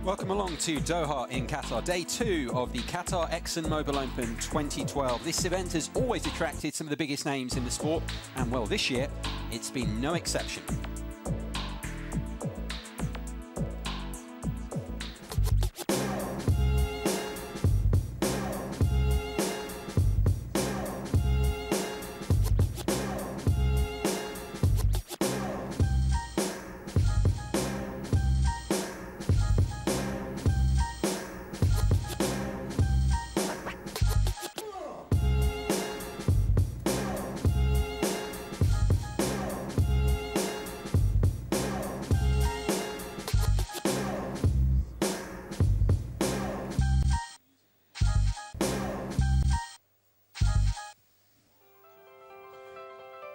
Welcome along to Doha in Qatar, day 2 of the Qatar ExxonMobil Open 2012. This event has always attracted some of the biggest names in the sport, and well, this year, it's been no exception.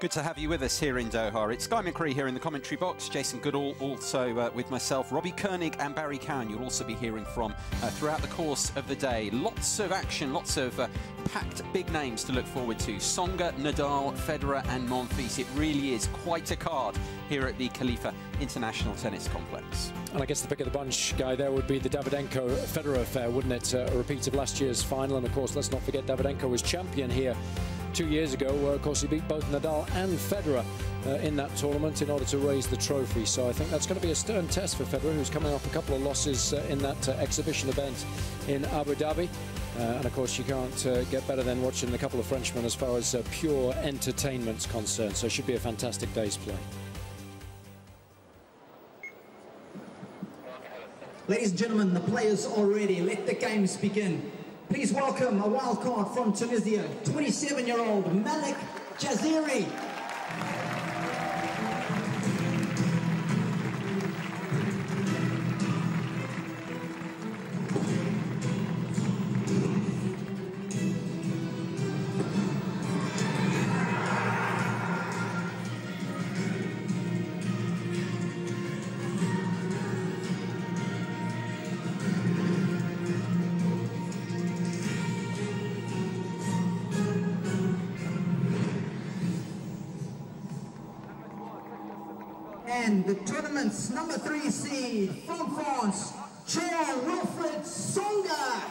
Good to have you with us here in Doha. It's Guy McCree here in the commentary box, Jason Goodall also with myself, Robbie Koenig and Barry Cowan you'll also be hearing from throughout the course of the day. Lots of action, lots of packed big names to look forward to. Tsonga, Nadal, Federer and Monfils. It really is quite a card here at the Khalifa International Tennis Complex. And I guess the pick of the bunch, Guy, there would be the Davydenko-Federer affair, wouldn't it? A repeat of last year's final, and of course let's not forget Davydenko was champion here 2 years ago, where of course he beat both Nadal and Federer in that tournament in order to raise the trophy. So I think that's going to be a stern test for Federer, who's coming off a couple of losses in that exhibition event in Abu Dhabi. And of course you can't get better than watching a couple of Frenchmen as far as pure entertainment's concerned. So it should be a fantastic day's play. Ladies and gentlemen, the players are ready. Let the games begin. Please welcome a wild card from Tunisia, 27-year-old Malek Jaziri. And the tournament's number 3 seed from France, Jo-Wilfried Tsonga.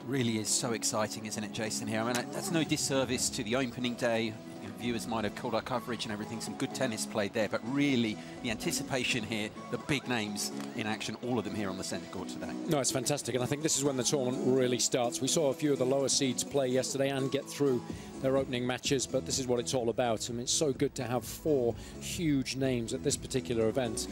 Really is so exciting, isn't it, Jason, here? I mean, that's no disservice to the opening day. Viewers might have called our coverage and everything, some good tennis played there, but really the anticipation here, the big names in action, all of them here on the centre court today. No, it's fantastic, and I think this is when the tournament really starts. We saw a few of the lower seeds play yesterday and get through their opening matches, but this is what it's all about. I mean, it's so good to have 4 huge names at this particular event,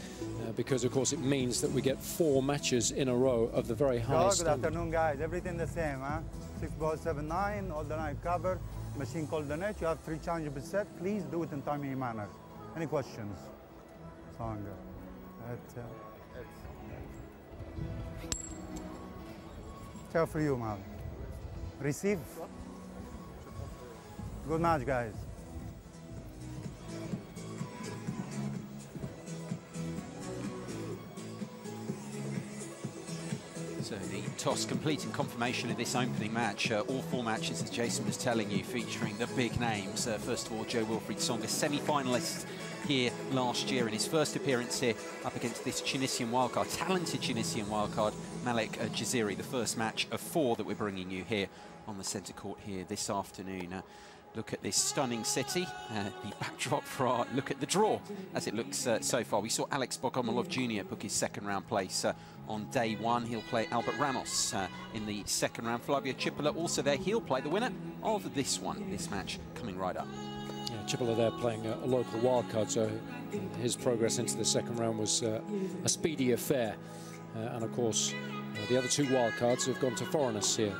because of course it means that we get 4 matches in a row of the very highest standard. Good afternoon, guys. Everything the same, huh? 6 balls, 7-9, all the night covered. Machine called the net. You have 3 challenges per set. Please do it in timely manner. Any questions? Tsonga. Ciao for you, man. Receive. Good match, guys. So the toss complete and confirmation of this opening match. All 4 matches, as Jason was telling you, featuring the big names. First of all, Jo-Wilfried Tsonga, semi-finalist here last year in his first appearance here up against this Tunisian wildcard, talented Tunisian wildcard, Malek Jaziri, the first match of 4 that we're bringing you here on the centre court here this afternoon. Look at this stunning city, the backdrop for our look at the draw as it looks so far. We saw Alex Bogomolov Jr. book his second round place on day 1. He'll play Albert Ramos in the second round. Flavio Chipola also there. He'll play the winner of this match coming right up. Yeah, Chipola there playing a local wildcard, so his progress into the second round was a speedy affair. And of course, the other 2 wildcards have gone to foreigners here.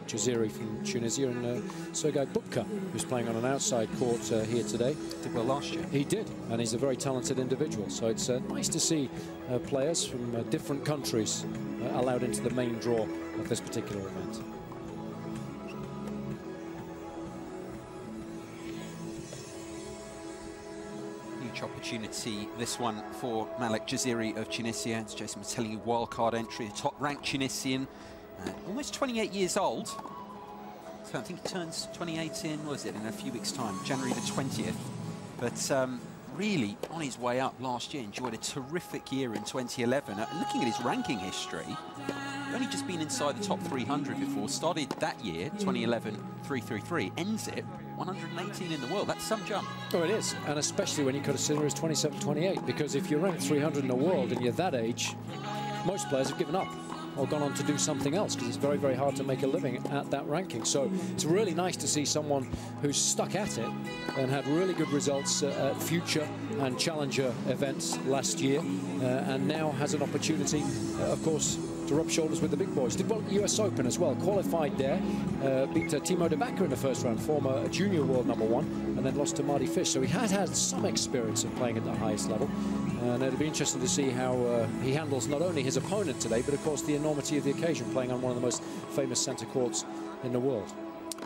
Jaziri from Tunisia, and Sergei Bubka, who's playing on an outside court here today. Did well last year. He did, and he's a very talented individual. So it's nice to see players from different countries allowed into the main draw of this particular event. Huge opportunity, this one for Malek Jaziri of Tunisia. As Jason was telling you, wildcard entry, the top-ranked Tunisian, almost 28 years old. So I think he turns 28 in, what is it, in a few weeks' time, January the 20th. But really on his way up last year, enjoyed a terrific year in 2011. Looking at his ranking history, only just been inside the top 300 before. Started that year, 2011, 333, ends it 118 in the world. That's some jump. Oh, it is, and especially when you consider he's 27, 28, because if you're ranked 300 in the world and you're that age, most players have given up or gone on to do something else, because it's very, very hard to make a living at that ranking. So it's really nice to see someone who's stuck at it and had really good results at future and challenger events last year, and now has an opportunity, of course, to rub shoulders with the big boys. Did well at the US Open as well, qualified there, beat Timo de Backer in the first round, former junior world #1, and then lost to Marty Fish. So he has had some experience of playing at the highest level, and it'll be interesting to see how he handles not only his opponent today, but of course the enormity of the occasion, playing on one of the most famous centre courts in the world.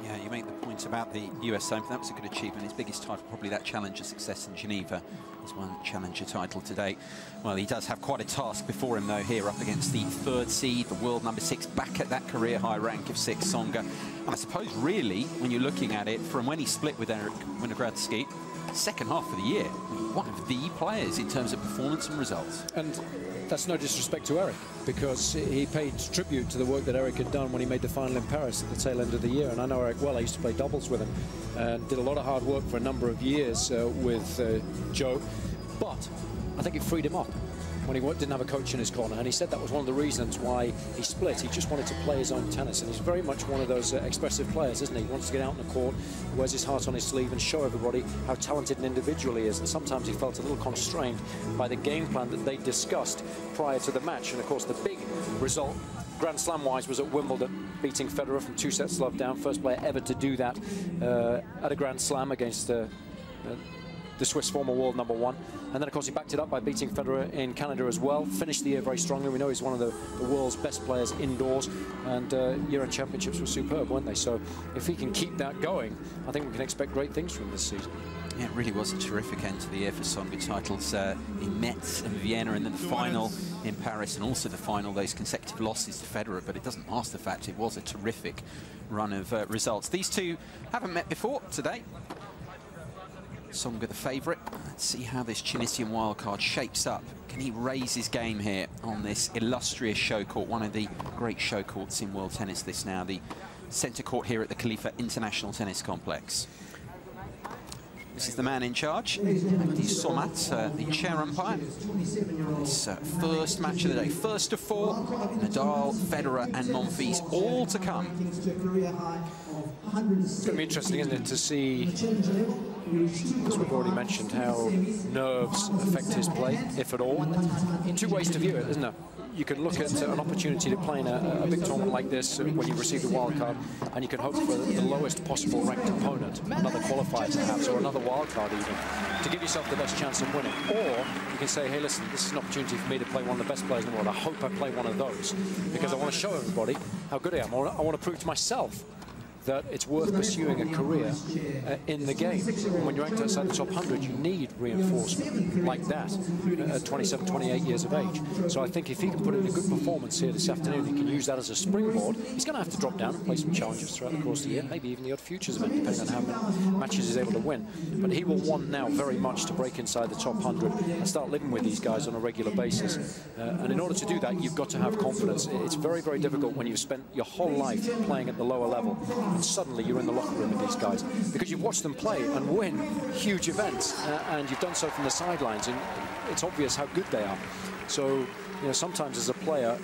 Yeah, you make the point about the US Open. That was a good achievement. His biggest title, probably that challenger success in Geneva. He's won challenger title today. Well, he does have quite a task before him, though, here up against the third seed, the world #6, back at that career high rank of 6, Tsonga. And I suppose, really, when you're looking at it, from when he split with Eric Winogradsky, second half of the year, one of the players in terms of performance and results. And that's no disrespect to Eric, because he paid tribute to the work that Eric had done when he made the final in Paris at the tail end of the year. And I know Eric well. I used to play doubles with him and did a lot of hard work for a number of years with Joe. But I think it freed him up when he didn't have a coach in his corner. And he said that was one of the reasons why he split. He just wanted to play his own tennis. And he's very much one of those expressive players, isn't he? He wants to get out on the court, wears his heart on his sleeve, and show everybody how talented an individual he is. And sometimes he felt a little constrained by the game plan that they discussed prior to the match. And of course, the big result, Grand Slam-wise, was at Wimbledon, beating Federer from 2 sets to love down. First player ever to do that at a Grand Slam against the Swiss former world #1. And then, of course, he backed it up by beating Federer in Canada as well. Finished the year very strongly. We know he's one of the world's best players indoors. And year-end championships were superb, weren't they? So if he can keep that going, I think we can expect great things from this season. Yeah, it really was a terrific end to the year for Tsonga. Titles in Metz and Vienna, and then the final in Paris, and also the final, those consecutive losses to Federer. But it doesn't mask the fact it was a terrific run of results. These two haven't met before today. Tsonga the favourite. Let's see how this Tunisian wildcard shapes up. Can he raise his game here on this illustrious show court, one of the great show courts in world tennis this now, the centre court here at the Khalifa International Tennis Complex. This is the man in charge, Mehdi Somat, the chair umpire. This first match of the day, first of 4, Nadal, Federer and Monfils, all to come. It's going to be interesting, isn't it, to see, as we've already mentioned, how nerves affect his play, if at all. 2 ways to view it, isn't there? You can look at an opportunity to play in a big tournament like this when you receive the wild card, and you can hope for the lowest possible ranked opponent, another qualifier perhaps, or another wild card even, to give yourself the best chance of winning. Or you can say, hey, listen, this is an opportunity for me to play one of the best players in the world. I hope I play one of those, because I want to show everybody how good I am. I want to prove to myself that it's worth pursuing a career in the game. And when you're ranked outside the top 100, you need reinforcement like that at 27, 28 years of age. So I think if he can put in a good performance here this afternoon, he can use that as a springboard. He's going to have to drop down and play some challenges throughout the course of the year, maybe even the odd futures event, depending on how many matches he's able to win. But he will want now very much to break inside the top 100 and start living with these guys on a regular basis. And in order to do that, you've got to have confidence. It's very, very difficult when you've spent your whole life playing at the lower level and suddenly you're in the locker room with these guys because you've watched them play and win huge events, and you've done so from the sidelines, and it's obvious how good they are. So, you know, sometimes as a player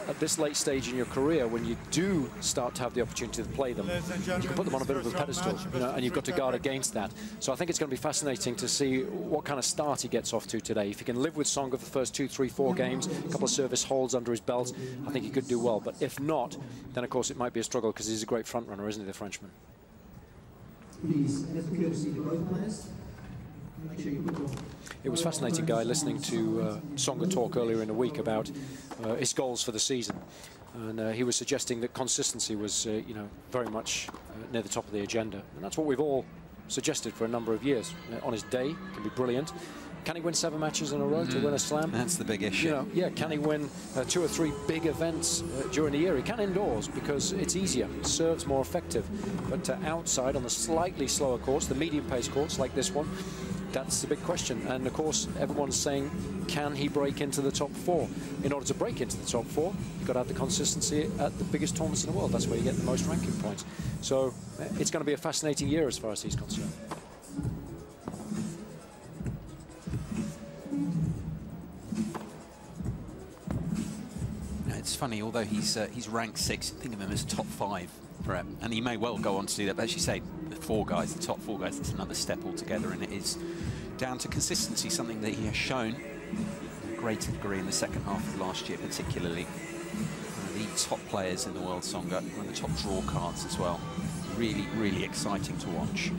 at this late stage in your career, when you do start to have the opportunity to play them, you can put them on a bit of a pedestal, you know, and you've got to guard against that. So I think it's going to be fascinating to see what kind of start he gets off to today. If he can live with Tsonga for the first 2, 3, 4 games, a couple of service holds under his belt, I think he could do well. But if not, then of course it might be a struggle because he's a great front runner, isn't he, the Frenchman? Please, as a courtesy to both players, make sure you put your... It was fascinating, Guy, listening to Tsonga talk earlier in the week about his goals for the season. And he was suggesting that consistency was, you know, very much near the top of the agenda. And that's what we've all suggested for a number of years. On his day, can be brilliant. Can he win 7 matches in a row to win a slam? That's the big issue. You know, yeah, can he win 2 or 3 big events during the year? He can indoors because it's easier, serves more effective. But outside on the slightly slower courts, the medium-pace courts like this one, that's the big question. And of course, everyone's saying, can he break into the top 4? In order to break into the top 4, you've got to have the consistency at the biggest tournaments in the world. That's where you get the most ranking points. So it's going to be a fascinating year as far as he's concerned. It's funny, although he's ranked 6, think of him as top 5 for him, and he may well go on to do that. But as you say, the 4 guys, the top 4 guys, it's another step altogether, and it is down to consistency, something that he has shown to a greater degree in the second half of last year, particularly. One of the top players in the world, Tsonga, one of the top draw cards as well. Really, really exciting to watch.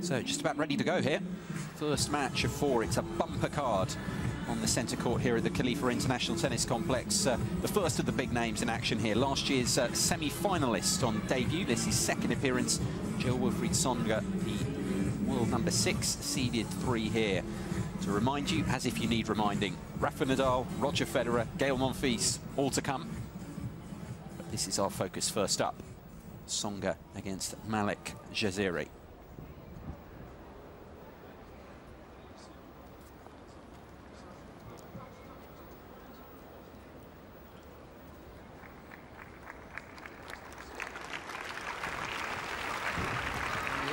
So just about ready to go here. First match of 4. It's a bumper card on the centre court here at the Khalifa International Tennis Complex. The first of the big names in action here. Last year's semi-finalist on debut. This is second appearance. Jo-Wilfried Tsonga, the world number 6, seeded 3 here. To remind you, as if you need reminding, Rafa Nadal, Roger Federer, Gael Monfils, all to come. But this is our focus first up. Tsonga against Malek Jaziri.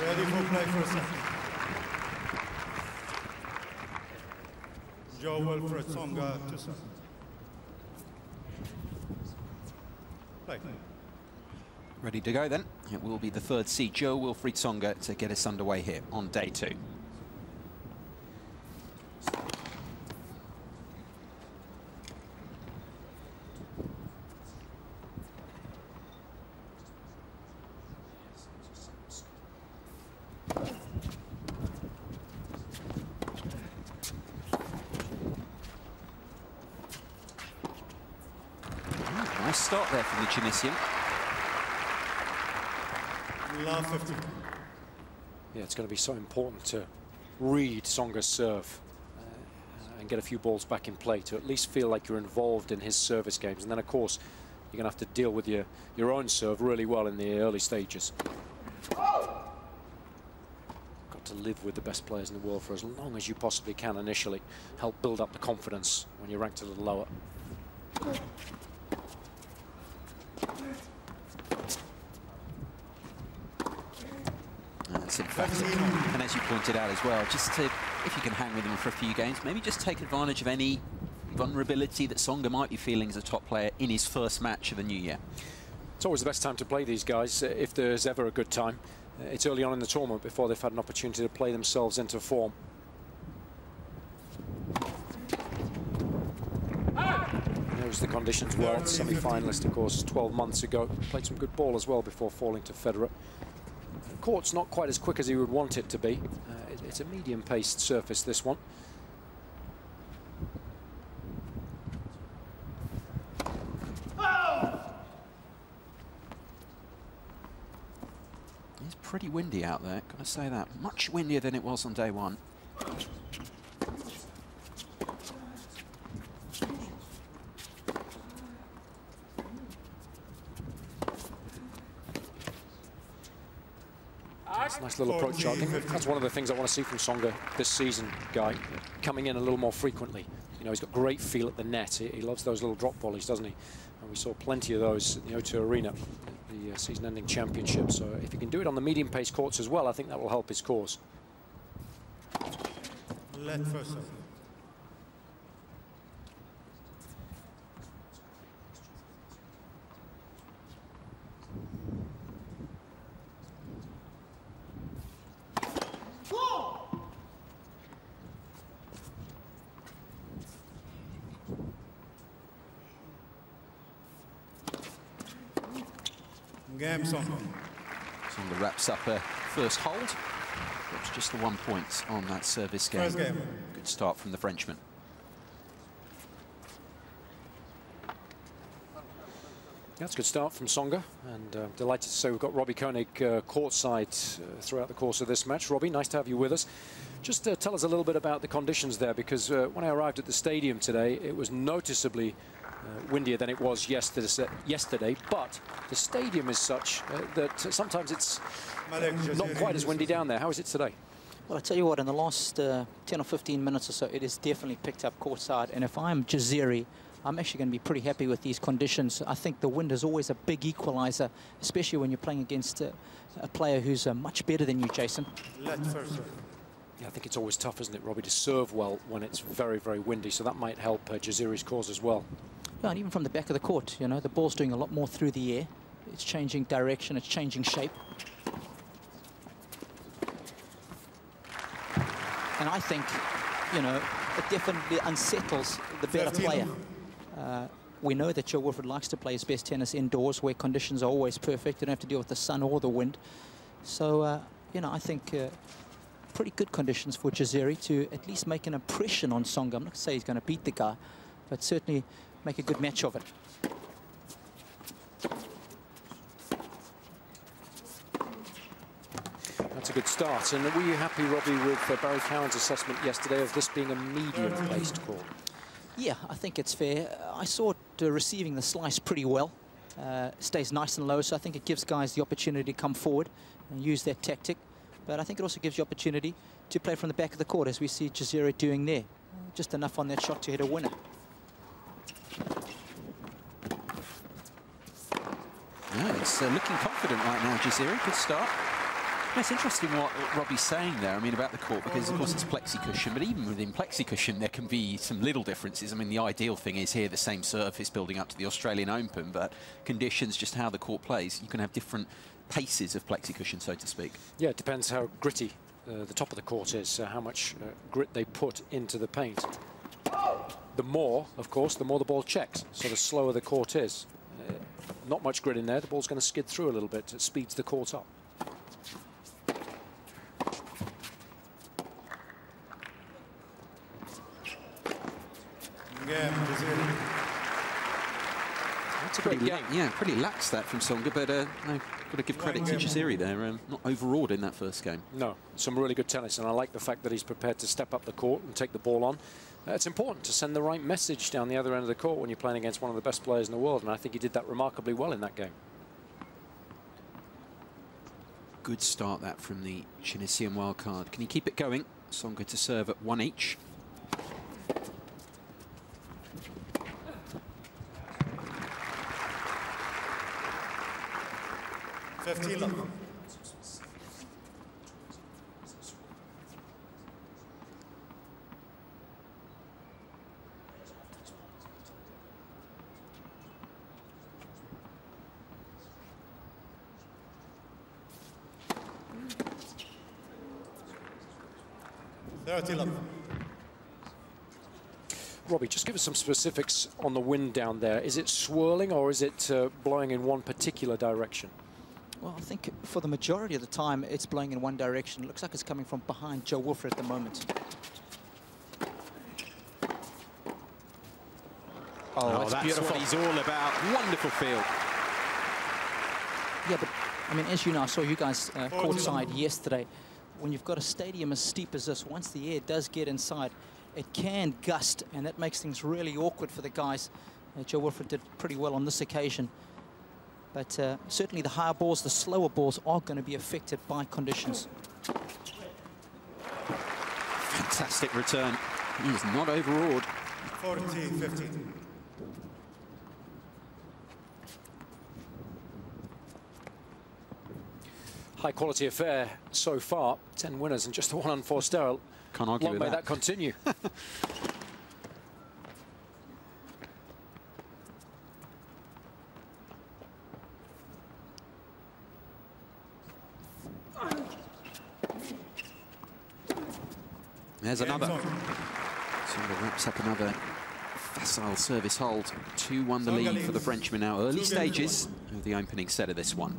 Ready for play for a second. Jo-Wilfried Tsonga to serve. Play. Ready to go then. It will be the 3rd seed, Jo-Wilfried Tsonga, to get us underway here on day 2. Nice start there from the Tunisian. Love 50. Yeah, it's going to be so important to read Tsonga's serve and get a few balls back in play to at least feel like you're involved in his service games. And then, of course, you're going to have to deal with your own serve really well in the early stages. Got to live with the best players in the world for as long as you possibly can initially. Help build up the confidence when you're ranked a little lower. That's emphatic. And as you pointed out as well, just to, if you can hang with him for a few games, maybe just take advantage of any vulnerability that Tsonga might be feeling as a top player in his first match of the new year. It's always the best time to play these guys, if there's ever a good time. It's early on in the tournament before they've had an opportunity to play themselves into form. Knows the conditions well. Semi-finalist, of course, 12 months ago. Played some good ball as well before falling to Federer. The court's not quite as quick as he would want it to be. It's a medium-paced surface, this one. It's pretty windy out there, gotta say that. Much windier than it was on day 1. It's a nice little approach shot. I think that's one of the things I want to see from Tsonga this season, Guy, coming in a little more frequently. You know, he's got great feel at the net. He loves those little drop volleys, doesn't he? And we saw plenty of those in the O2 Arena, the season-ending championship. So if he can do it on the medium-pace courts as well, I think that will help his cause. Let first. Game Tsonga wraps up a first hold. It's just the 1 point on that service game. Good start from the Frenchman. That's a good start from Tsonga, and delighted to say we've got Robbie Koenig courtside throughout the course of this match. Robbie, nice to have you with us. Just tell us a little bit about the conditions there, because when I arrived at the stadium today, it was noticeably windier than it was yesterday, but the stadium is such that sometimes it's not quite as windy down there. How is it today? Well, I tell you what, in the last 10 or 15 minutes or so, it has definitely picked up courtside, and if I'm Jaziri, I'm actually going to be pretty happy with these conditions. I think the wind is always a big equalizer, especially when you're playing against a player who's much better than you, Jason. Yeah, I think it's always tough, isn't it, Robbie, to serve well when it's very, very windy, so that might help Jaziri's cause as well. Yeah, and even from the back of the court, you know, the ball's doing a lot more through the air. It's changing direction, it's changing shape. And I think, you know, it definitely unsettles the better player. We know that Jo-Wilfried likes to play his best tennis indoors, where conditions are always perfect. You don't have to deal with the sun or the wind. So, you know, I think pretty good conditions for Jaziri to at least make an impression on Tsonga. I'm not going to say he's going to beat the guy, but certainly make a good match of it. That's a good start. And were you happy, Robbie, with Barry Cowan's assessment yesterday of this being a medium-paced court? Yeah, I think it's fair. I saw it receiving the slice pretty well. Stays nice and low, so I think it gives guys the opportunity to come forward and use that tactic. But I think it also gives you opportunity to play from the back of the court, as we see Jaziri doing there. Just enough on that shot to hit a winner. Yeah, it's looking confident right now, Jaziri. Good start. It's interesting what Robbie's saying there, I mean, about the court, because, of course, it's plexi-cushion, but even within plexi-cushion, there can be some little differences. I mean, the ideal thing is here, the same surface building up to the Australian Open, but conditions, just how the court plays, you can have different paces of plexi-cushion, so to speak. Yeah, it depends how gritty the top of the court is, how much grit they put into the paint. The more, of course, the more the ball checks, so the slower the court is. Not much grit in there, the ball's going to skid through a little bit. It speeds the court up. That's a great game. Yeah, pretty lax that from Tsonga, but no, got to give credit to Jaziri there. Not overawed in that first game. No, some really good tennis, and I like the fact that he's prepared to step up the court and take the ball on. It's important to send the right message down the other end of the court when you're playing against one of the best players in the world, and I think he did that remarkably well in that game. Good start that from the Tunisian wildcard. Can he keep it going? Tsonga to serve at 1 each. Robbie, just give us some specifics on the wind down there. Is it swirling or is it blowing in one particular direction? Well, I think for the majority of the time, it's blowing in one direction. It looks like it's coming from behind Jo-Wilfried at the moment. Oh, that's beautiful. What he's all about. Wonderful field. Yeah, but, I mean, as you know, I saw you guys courtside yesterday. When you've got a stadium as steep as this, once the air does get inside, it can gust, and that makes things really awkward for the guys. Jo-Wilfried did pretty well on this occasion. But certainly the higher balls, the slower balls are going to be affected by conditions. Fantastic return. He is not overawed. 40-15. High quality affair so far. 10 winners and just a 1 on 4 sterile. Can't argue with that. Long may that that continue. There's another. Tsonga wraps up another facile service hold. 2-1 the lead for the Frenchman now. Early stages of the opening set of this one.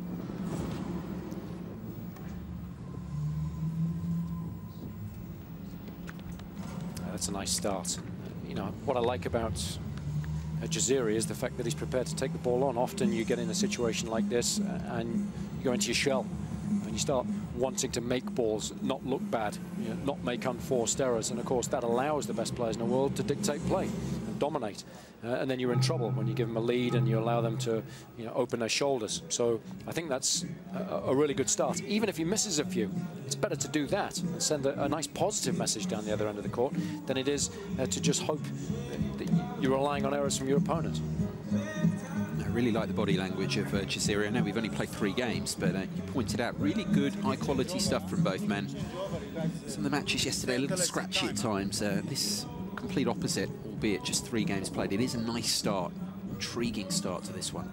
That's a nice start. You know, what I like about Jaziri is the fact that he's prepared to take the ball on. Often you get in a situation like this and you go into your shell and you start wanting to make balls not look bad, you know, not make unforced errors, and of course that allows the best players in the world to dictate play and dominate, and then you're in trouble when you give them a lead and you allow them to, you know, open their shoulders. So I think that's a really good start. Even if he misses a few, it's better to do that and send a nice positive message down the other end of the court than it is to just hope that you're relying on errors from your opponent. I really like the body language of Jaziri. I know we've only played 3 games, but you pointed out really good, high-quality stuff from both men. Some of the matches yesterday a little scratchy at times. This complete opposite, albeit just 3 games played. It is a nice start, intriguing start to this one.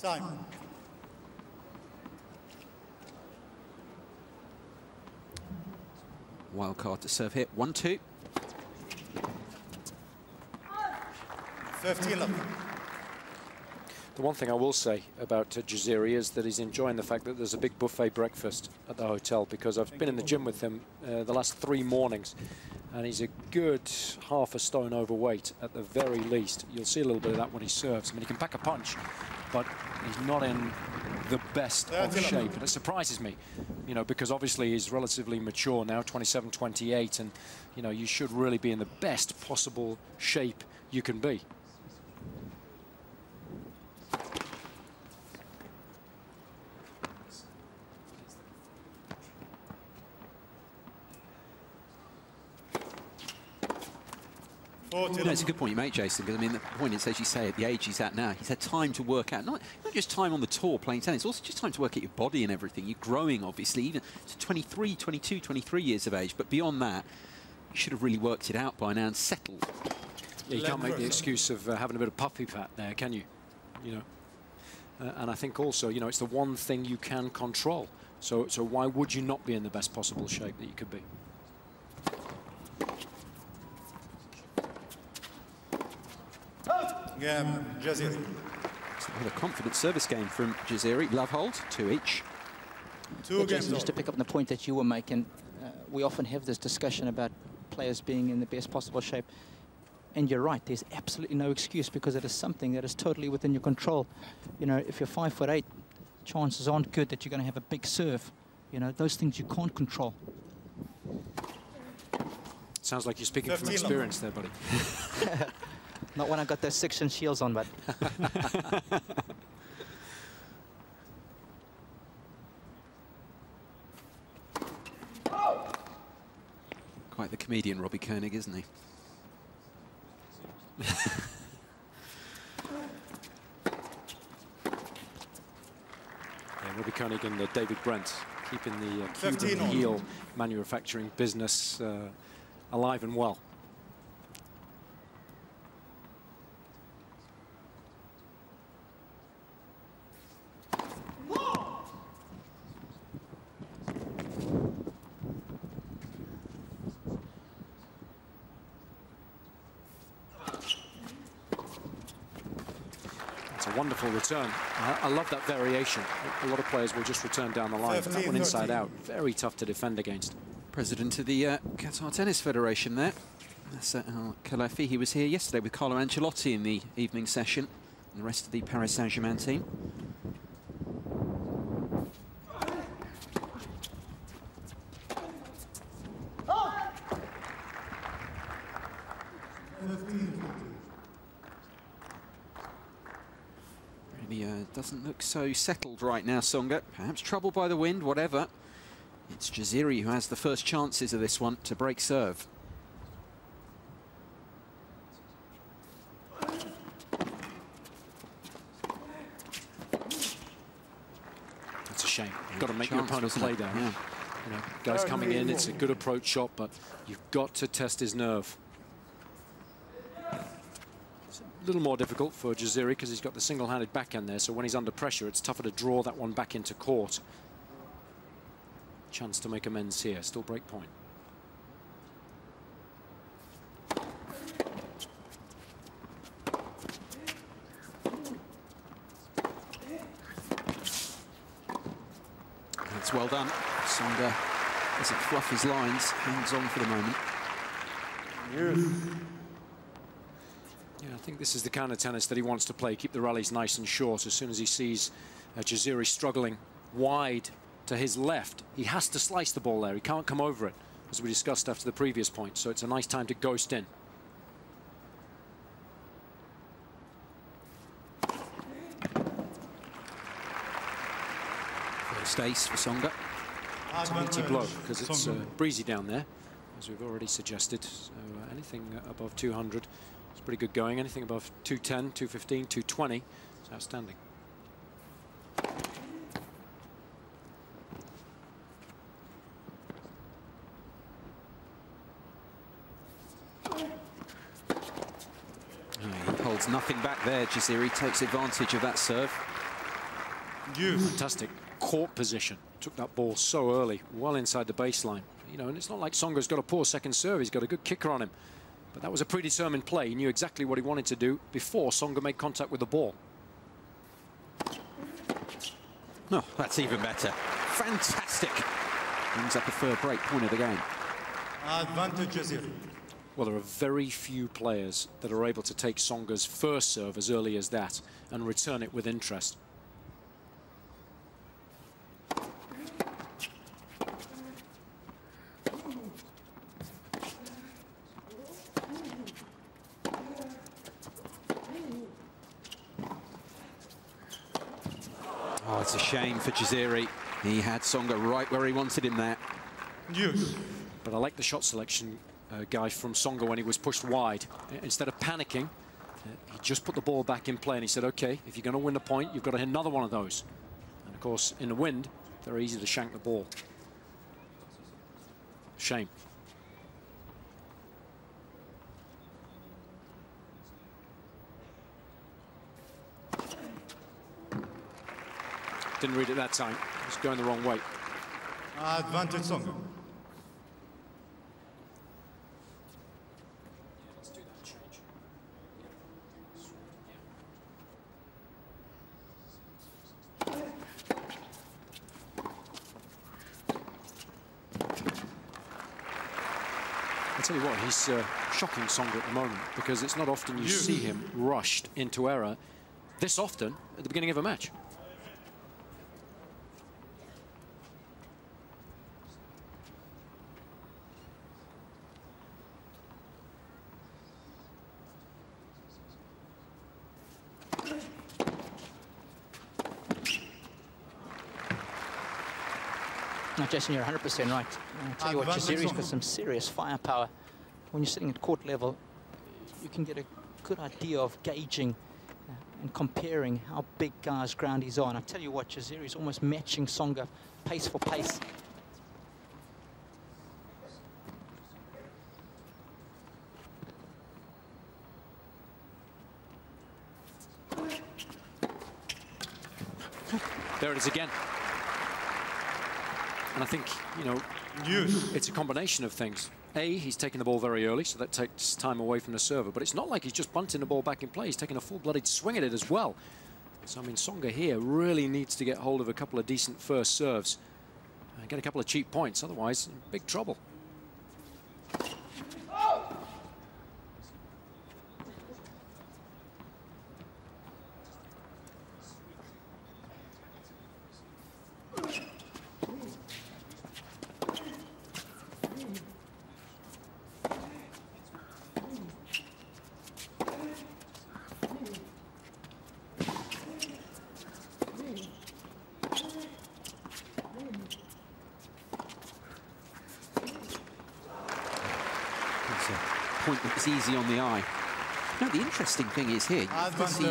Time. Wild card to serve here. 1-2. 15 left. The one thing I will say about Jaziri is that he's enjoying the fact that there's a big buffet breakfast at the hotel, because I've been in the gym with him the last 3 mornings, and he's a good half a stone overweight at the very least. You'll see a little bit of that when he serves. I mean, he can pack a punch, but he's not in the best of shape, and it surprises me, you know, because obviously he's relatively mature now, 27, 28, and, you know, you should really be in the best possible shape you can be. No, it's a good point you make, Jason, because I mean the point is, as you say, at the age he's at now, he's had time to work out, not just time on the tour playing tennis, also just time to work out your body and everything. You're growing, obviously, even to 23, 22, 23 years of age, but beyond that, you should have really worked it out by now and settled. Yeah, you can't make the excuse of having a bit of puppy fat there, can you? You know, and I think also, you know, it's the one thing you can control. So why would you not be in the best possible shape that you could be? Game, Jaziri. A confident service game from Jaziri. Love hold, 2 each. Jason, just to pick up on the point that you were making, we often have this discussion about players being in the best possible shape. And you're right, there's absolutely no excuse, because it is something that is totally within your control. You know, if you're 5'8", chances aren't good that you're going to have a big serve. You know, those things you can't control. Sounds like you're speaking from experience there, buddy. Not when I got those 6-inch shields on, but... Quite the comedian, Robbie Koenig, isn't he? Robbie Koenig and David Brent keeping the Cuban heel manufacturing business alive and well. Wonderful return. I love that variation. A lot of players will just return down the line, but that one inside out, very tough to defend against. President of the Qatar Tennis Federation there. That's Khalafi. He was here yesterday with Carlo Ancelotti in the evening session, and the rest of the Paris Saint-Germain team. Really doesn't look so settled right now, Tsonga. Perhaps troubled by the wind, whatever. It's Jaziri who has the first chances of this one to break serve. That's a shame. You've got to make your opponent play down. Yeah. You know, guys coming in, it's a good approach shot, but you've got to test his nerve. It's a little more difficult for Jaziri because he's got the single-handed backhand there, so when he's under pressure, it's tougher to draw that one back into court. Chance to make amends here, still break point. That's well done. Tsonga doesn't fluff his lines, hands on for the moment. Yeah, I think this is the kind of tennis that he wants to play, keep the rallies nice and short. As soon as he sees Jaziri struggling wide to his left, he has to slice the ball there. He can't come over it, as we discussed after the previous point. So it's a nice time to ghost in. First ace for Tsonga. It's a meaty blow because it's breezy down there, as we've already suggested. So anything above 200 is pretty good going. Anything above 210, 215, 220 is outstanding. He holds nothing back there. Jaziri takes advantage of that serve. Fantastic court position. Took that ball so early, well inside the baseline. You know, and it's not like Tsonga's got a poor second serve. He's got a good kicker on him. But that was a predetermined play. He knew exactly what he wanted to do before Tsonga made contact with the ball. Oh, that's even better. Fantastic. Brings up a third break point of the game. Advantage Jaziri. Well, there are very few players that are able to take Tsonga's first serve as early as that and return it with interest. Oh, it's a shame for Jaziri. He had Tsonga right where he wanted him there. But I like the shot selection, guy, from Tsonga when he was pushed wide. Instead of panicking, he just put the ball back in play and he said, OK, if you're going to win the point, you've got to hit another one of those. And, of course, in the wind, very easy to shank the ball. Shame. Didn't read it that time. It's going the wrong way. Advantage Tsonga. I tell you what, he's shocking Tsonga at the moment because it's not often you see him rushed into error this often at the beginning of a match. No, Jason, you're 100% right. I'll tell you what, Jaziri's got some serious firepower. When you're sitting at court level, you can get a good idea of gauging and comparing how big guys' ground he's on. I tell you what, Jaziri's almost matching Tsonga pace for pace. There it is again. And I think, you know, it's a combination of things. A, he's taking the ball very early, so that takes time away from the server. But it's not like he's just bunting the ball back in play. He's taking a full-blooded swing at it as well. So, I mean, Tsonga here really needs to get hold of a couple of decent first serves and get a couple of cheap points. Otherwise, in big trouble. It's a point that was easy on the eye. Now, the interesting thing is here, you can see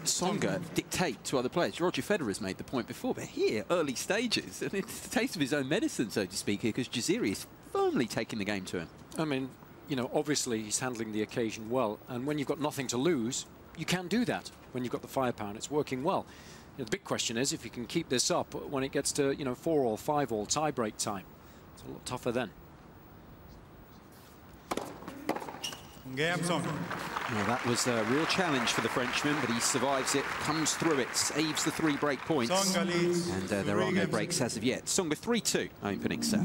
Tsonga dictate to other players. Roger Federer's made the point before, but here, early stages, and it's the taste of his own medicine, so to speak, here, because Jaziri is firmly taking the game to him. I mean, you know, obviously he's handling the occasion well, and when you've got nothing to lose, you can do that when you've got the firepower and it's working well. You know, the big question is if you can keep this up when it gets to, you know, 4-all, 5-all, tie-break time. It's a lot tougher then. Game Tsonga. Well, that was a real challenge for the Frenchman, but he survives it, comes through it, saves the 3 break points. Tsonga leads. And there are no breaks as of yet. Tsonga 3-2 opening set.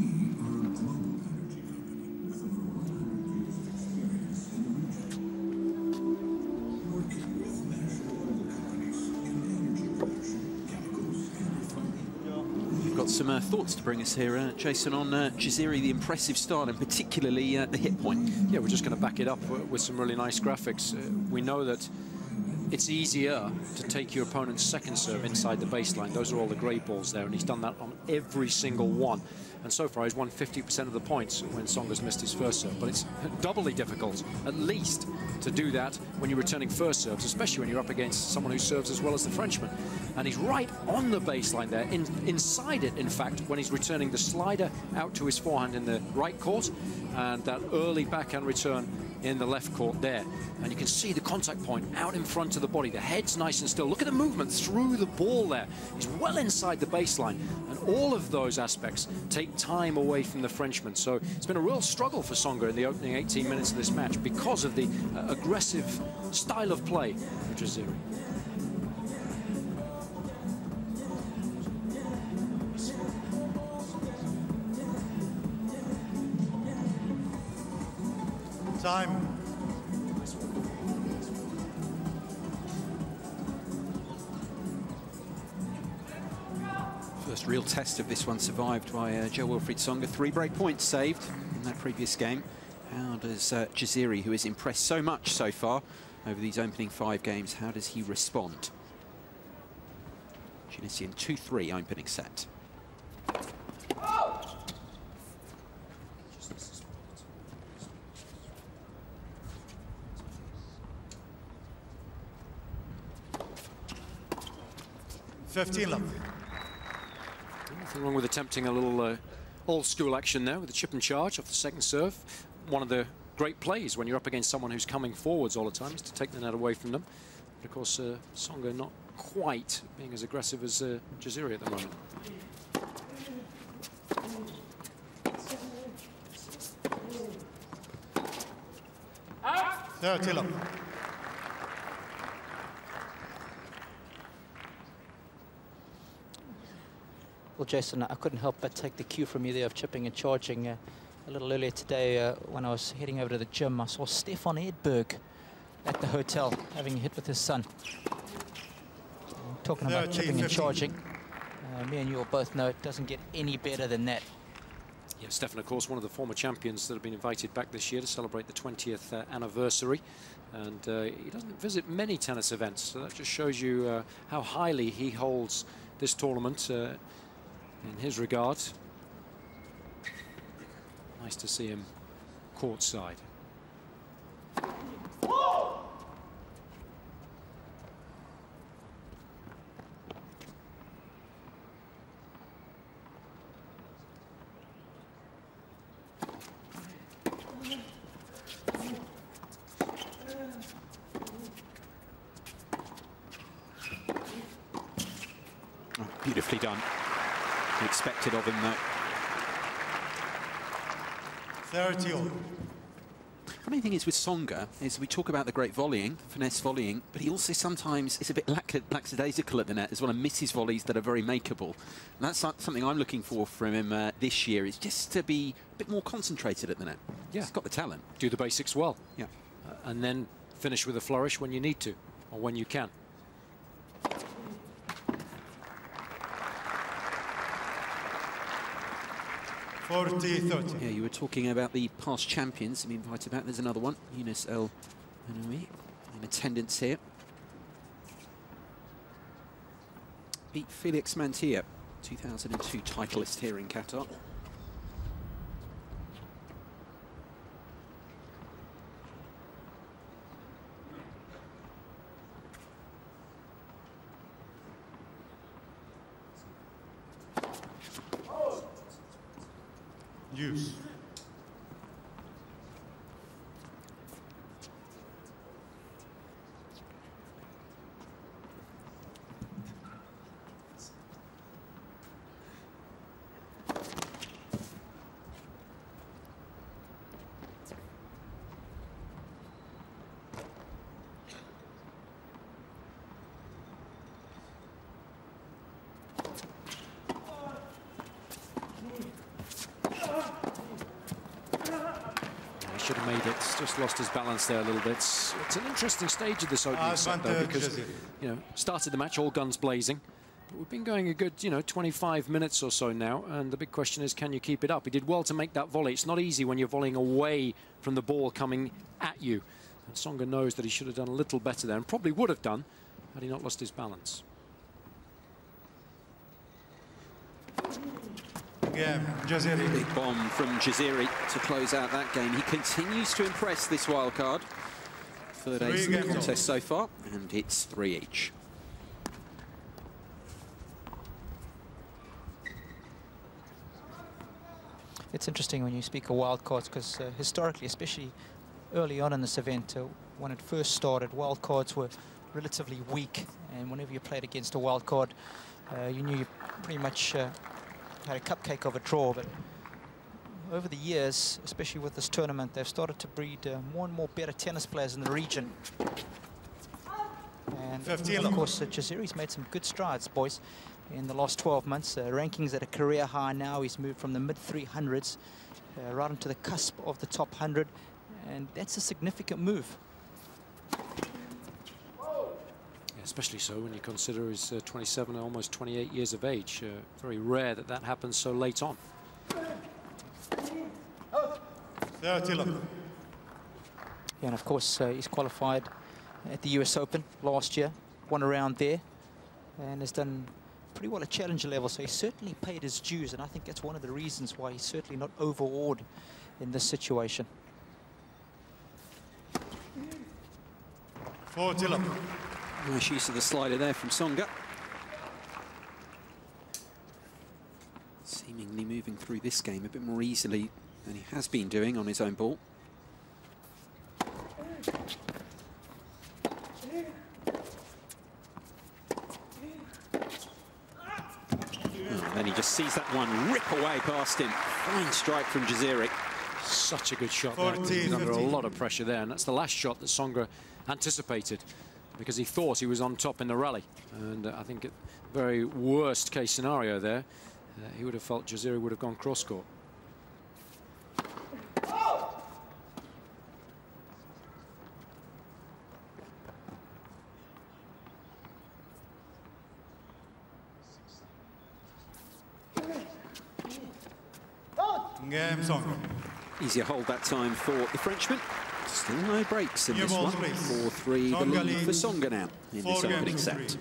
Got some thoughts to bring us here, Jason, on Jaziri, the impressive start, and particularly the hit point. Yeah, we're just going to back it up with some really nice graphics. We know that it's easier to take your opponent's second serve inside the baseline. Those are all the grey balls there, and he's done that on every single one. And so far, he's won 50% of the points when Tsonga's missed his first serve. But it's doubly difficult, at least, to do that when you're returning first serves, especially when you're up against someone who serves as well as the Frenchman. And he's right on the baseline there, inside it, in fact, when he's returning the slider out to his forehand in the right court, and that early backhand return in the left court there. And you can see the contact point out in front of the body. The head's nice and still. Look at the movement through the ball there. He's well inside the baseline. And all of those aspects take time away from the Frenchman. So it's been a real struggle for Tsonga in the opening 18 minutes of this match because of the aggressive style of play of Jaziri. Time. First real test of this one survived by Jo-Wilfried Tsonga. 3 break points saved in that previous game. How does Jaziri, who has impressed so much so far over these opening 5 games, how does he respond? Tunisian 2-3 opening set. Nothing wrong with attempting a little old school action there with the chip and charge off the second serve. One of the great plays when you're up against someone who's coming forwards all the time is to take the net away from them. But of course, Tsonga not quite being as aggressive as Jaziri at the moment. Well, Jason, I couldn't help but take the cue from you there of chipping and charging. A little earlier today, when I was heading over to the gym, I saw Stefan Edberg at the hotel having a hit with his son. Talking about chipping and charging, me and you will both know it doesn't get any better than that. Yeah, Stefan, of course, one of the former champions that have been invited back this year to celebrate the 20th anniversary. And he doesn't visit many tennis events, so that just shows you how highly he holds this tournament in his regard. Nice to see him courtside. Oh, beautifully done. Expected of him, though. 30-all. Funny thing is with Tsonga is we talk about the great volleying, finesse volleying, but he also sometimes is a bit lackadaisical at the net as well and misses volleys that are very makeable. And that's something I'm looking for from him this year, is just to be a bit more concentrated at the net. Yeah, he's got the talent. Do the basics well. Yeah. And then finish with a flourish when you need to, or when you can. Yeah, you were talking about the past champions. I'm invited back. There's another one. Yunus El Manoui in attendance here. Beat Felix Mantilla, 2002 titleist here in Qatar. Juice. Should have made it, just lost his balance there a little bit. It's an interesting stage of this opening set, though, because, you know, started the match all guns blazing. But we've been going a good, 25 minutes or so now, and the big question is, can you keep it up? He did well to make that volley. It's not easy when you're volleying away from the ball coming at you. And Tsonga knows that he should have done a little better there, and probably would have done had he not lost his balance. Jaziri. Big bomb from Jaziri to close out that game. He continues to impress this wild card. Third ace in the contest so far, and it's 3 each. It's interesting when you speak of wild cards, because historically, especially early on in this event, when it first started, wild cards were relatively weak, and whenever you played against a wild card, you knew you pretty much had a cupcake of a draw. But over the years, especially with this tournament, they've started to breed more and more better tennis players in the region. And of course, Jaziri's made some good strides, boys, in the last 12 months. Rankings at a career high now. He's moved from the mid-300s right into the cusp of the top 100, and that's a significant move. Especially so when you consider he's 27, almost 28 years of age. Very rare that that happens so late on. 30 love. Yeah, and of course, he's qualified at the US Open last year, won a round there, and has done pretty well at challenger level, so he's certainly paid his dues, and I think that's one of the reasons why he's certainly not overawed in this situation. 40 love. Nice use of the slider there from Tsonga. Seemingly moving through this game a bit more easily than he has been doing on his own ball. And then he just sees that one rip away past him. Fine strike from Jaziri. Such a good shot there. He's under a lot of pressure there, and that's the last shot that Tsonga anticipated, because he thought he was on top in the rally. And I think at very worst case scenario there, he would have felt Jaziri would have gone cross court. Game Tsonga. Easier hold that time for the Frenchman. Still no breaks in this one. 4-3 the lead for Tsonga now in this opening set.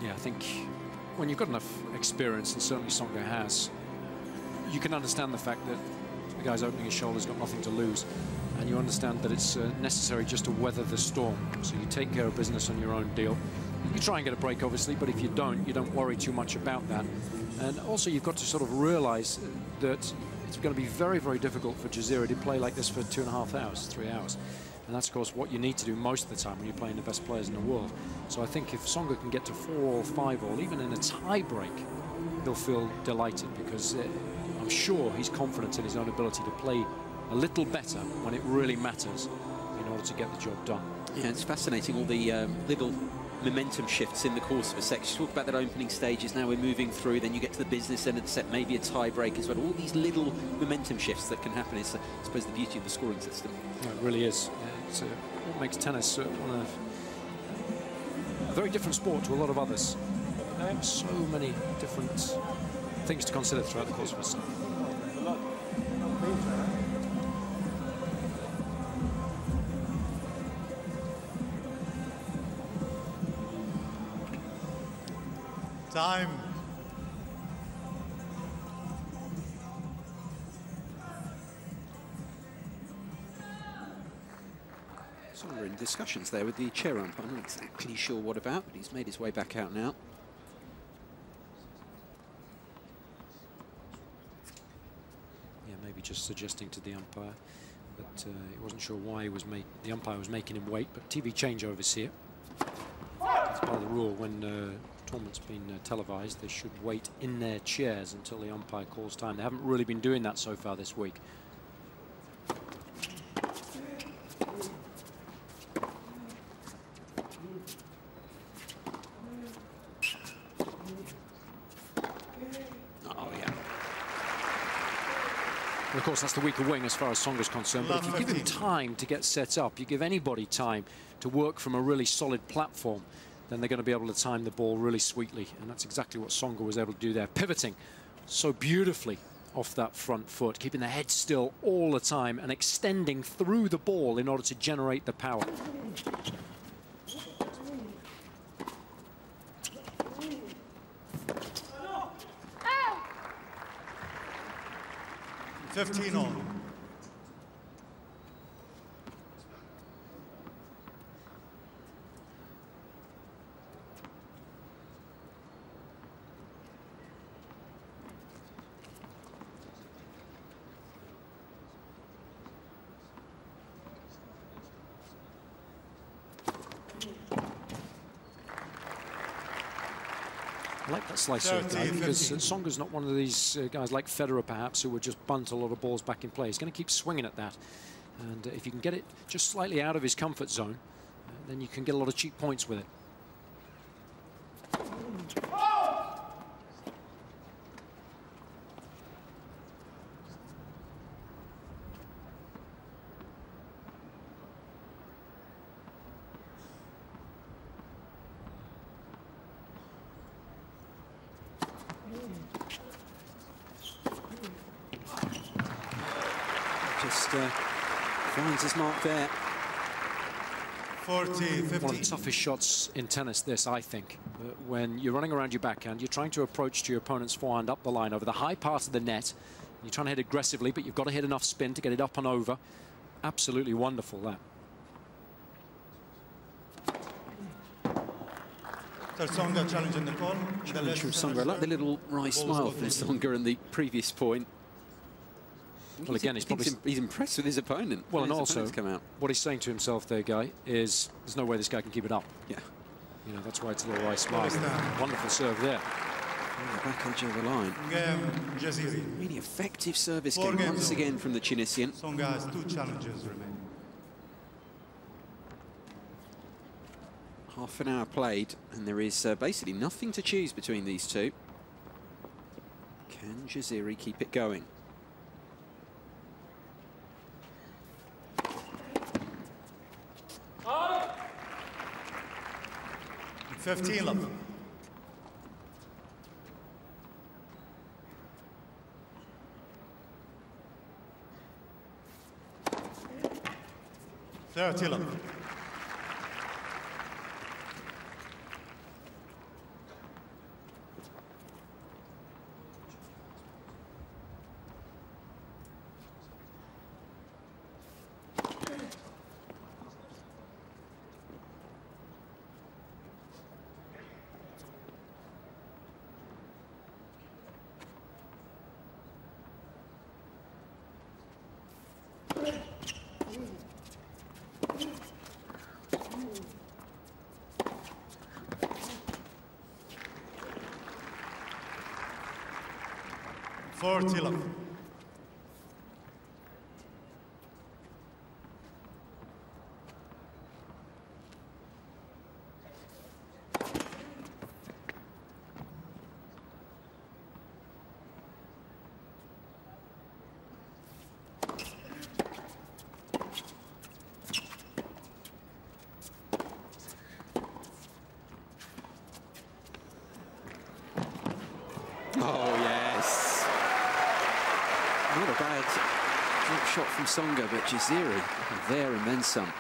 Yeah, I think when you've got enough experience, and certainly Tsonga has, you can understand the fact that the guy's opening his shoulder's got nothing to lose, and you understand that it's necessary just to weather the storm. So you take care of business on your own deal. You try and get a break, obviously, but if you don't worry too much about that. And also, you've got to sort of realize that it's going to be very, very difficult for Jaziri to play like this for 2.5 hours, 3 hours. And that's, of course, what you need to do most of the time when you're playing the best players in the world. So I think if Tsonga can get to 4-all, 5-all, even in a tie break, he'll feel delighted, because I'm sure he's confident in his own ability to play a little better when it really matters in order to get the job done. Yeah, it's fascinating, all the little momentum shifts in the course of a set. You talk about that opening stages, now we're moving through, then you get to the business end of the set, maybe a tie break as well. All these little momentum shifts that can happen is, I suppose, the beauty of the scoring system. Yeah, it really is. It's what makes tennis one of a very different sport to a lot of others. So many different things to consider throughout the course of a set. Time. Tsonga in discussions there with the chair umpire. I'm not exactly sure what about, but he's made his way back out now. Yeah, maybe just suggesting to the umpire that he wasn't sure why the umpire was making him wait, but TV changeovers here. It's part of the rule when tournament's been televised, they should wait in their chairs until the umpire calls time. They haven't really been doing that so far this week. Of course, that's the weaker wing as far as Tsonga's concerned. But if you give him time to get set up, you give anybody time to work from a really solid platform, then they're going to be able to time the ball really sweetly. And that's exactly what Tsonga was able to do there, pivoting so beautifully off that front foot, keeping the head still all the time and extending through the ball in order to generate the power. 15 all. I like that slice serve guy because Tsonga's not one of these guys like Federer perhaps who would just bunt a lot of balls back in play. He's going to keep swinging at that, and if you can get it just slightly out of his comfort zone, then you can get a lot of cheap points with it. Just finds his mark there. 40-50. One of the toughest shots in tennis, this, I think. When you're running around your backhand, you're trying to approach to your opponent's forehand up the line over the high part of the net. You're trying to hit aggressively, but you've got to hit enough spin to get it up and over. Absolutely wonderful, that. Tsonga challenging the call. Challenge from Tsonga. I like the little wry smile from Tsonga in the previous point. Well, again, he's impressed with his opponent. Well, and also, come out. what he's saying to himself there, Guy, is there's no way this guy can keep it up. Yeah. You know, that's why it's a little wry smile. Wonderful serve there. Back edge of the line. Jaziri. Really effective service game once again from the Tunisian. Tsonga has 2 challenges remaining. Half an hour played, and there is basically nothing to choose between these two. Can Jaziri keep it going? Oh. 15 love. Love. Love. Oh, yes. Not a bad drop shot from Tsonga, but Jaziri there and then some.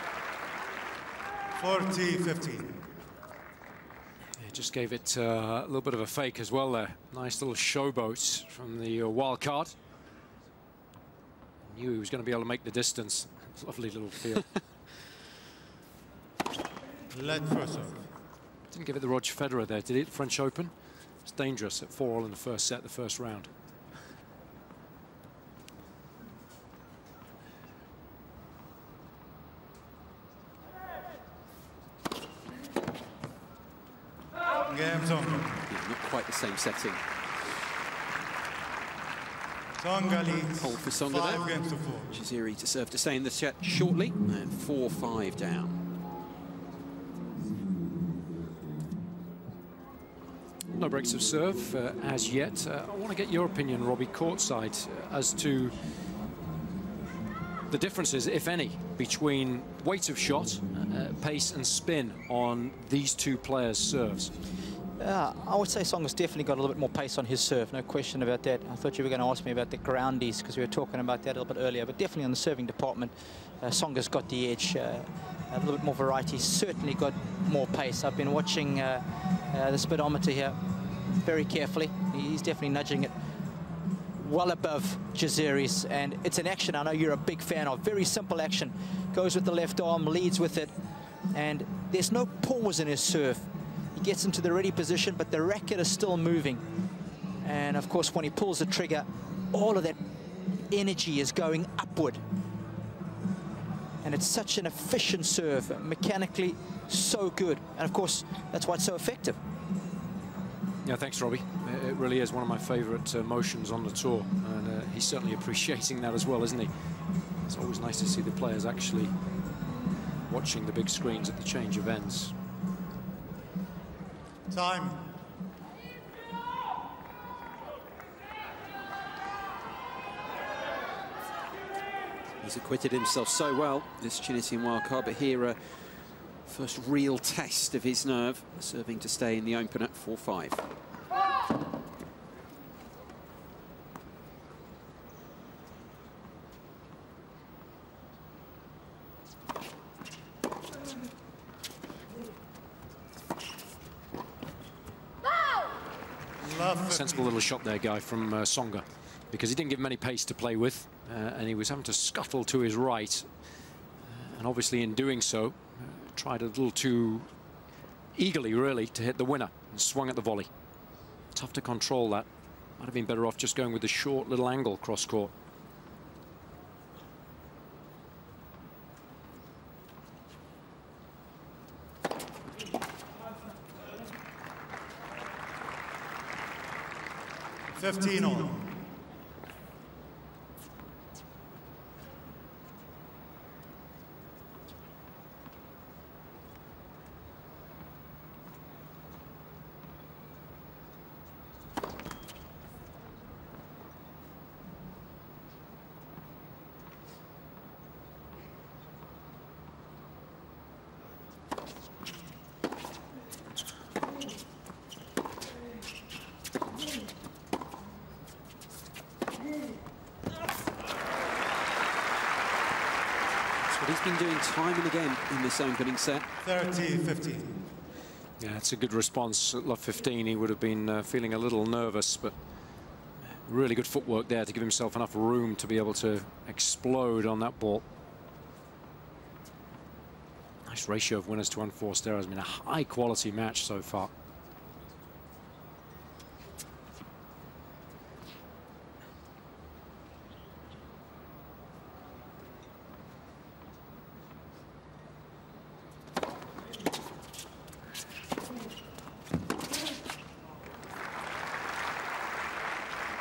40-15. Yeah, just gave it a little bit of a fake as well there. Nice little showboat from the wild card. Knew he was going to be able to make the distance. Lovely little field. Let first serve. Didn't give it the Roger Federer there, did it? French Open. It's dangerous at 4-all in the first set, the first round. Game Tsonga. Yeah, not quite the same setting. Tsonga leads. Hold for Tsonga 5 there. games to 4. Jaziri to serve to stay in the set shortly, and 4-5 down. No breaks of serve as yet. I want to get your opinion, Robbie, courtside, as to the differences, if any, between weight of shot, pace and spin on these two players' serves. I would say Tsonga's definitely got a little bit more pace on his serve, no question about that. I thought you were going to ask me about the groundies because we were talking about that a little bit earlier, but definitely on the serving department, Tsonga's got the edge, a little bit more variety, certainly got more pace. I've been watching the speedometer here very carefully. He's definitely nudging it well above Jaziri's, and it's an action I know you're a big fan of. Very simple action. Goes with the left arm, leads with it, and there's no pause in his serve. He gets into the ready position, but the racket is still moving. And of course, when he pulls the trigger, all of that energy is going upward. And it's such an efficient serve, mechanically so good. And of course, that's why it's so effective. Yeah, thanks, Robbie. It really is one of my favourite motions on the tour, and he's certainly appreciating that as well, isn't he? It's always nice to see the players actually watching the big screens at the change of ends. Time. He's acquitted himself so well, this Tunisian wildcard, but here first real test of his nerve, serving to stay in the Open at 4-5. Sensible little shot there, Guy, from Tsonga, because he didn't give him any pace to play with, and he was having to scuttle to his right, and obviously in doing so tried a little too eagerly, really, to hit the winner, and swung at the volley. Tough to control that. Might have been better off just going with the short little angle cross court. $15 He's been doing time and again in this opening set. 30-15. Yeah, it's a good response. At love 15, he would have been feeling a little nervous, but really good footwork there to give himself enough room to be able to explode on that ball. Nice ratio of winners to unforced there. Has been a high-quality match so far.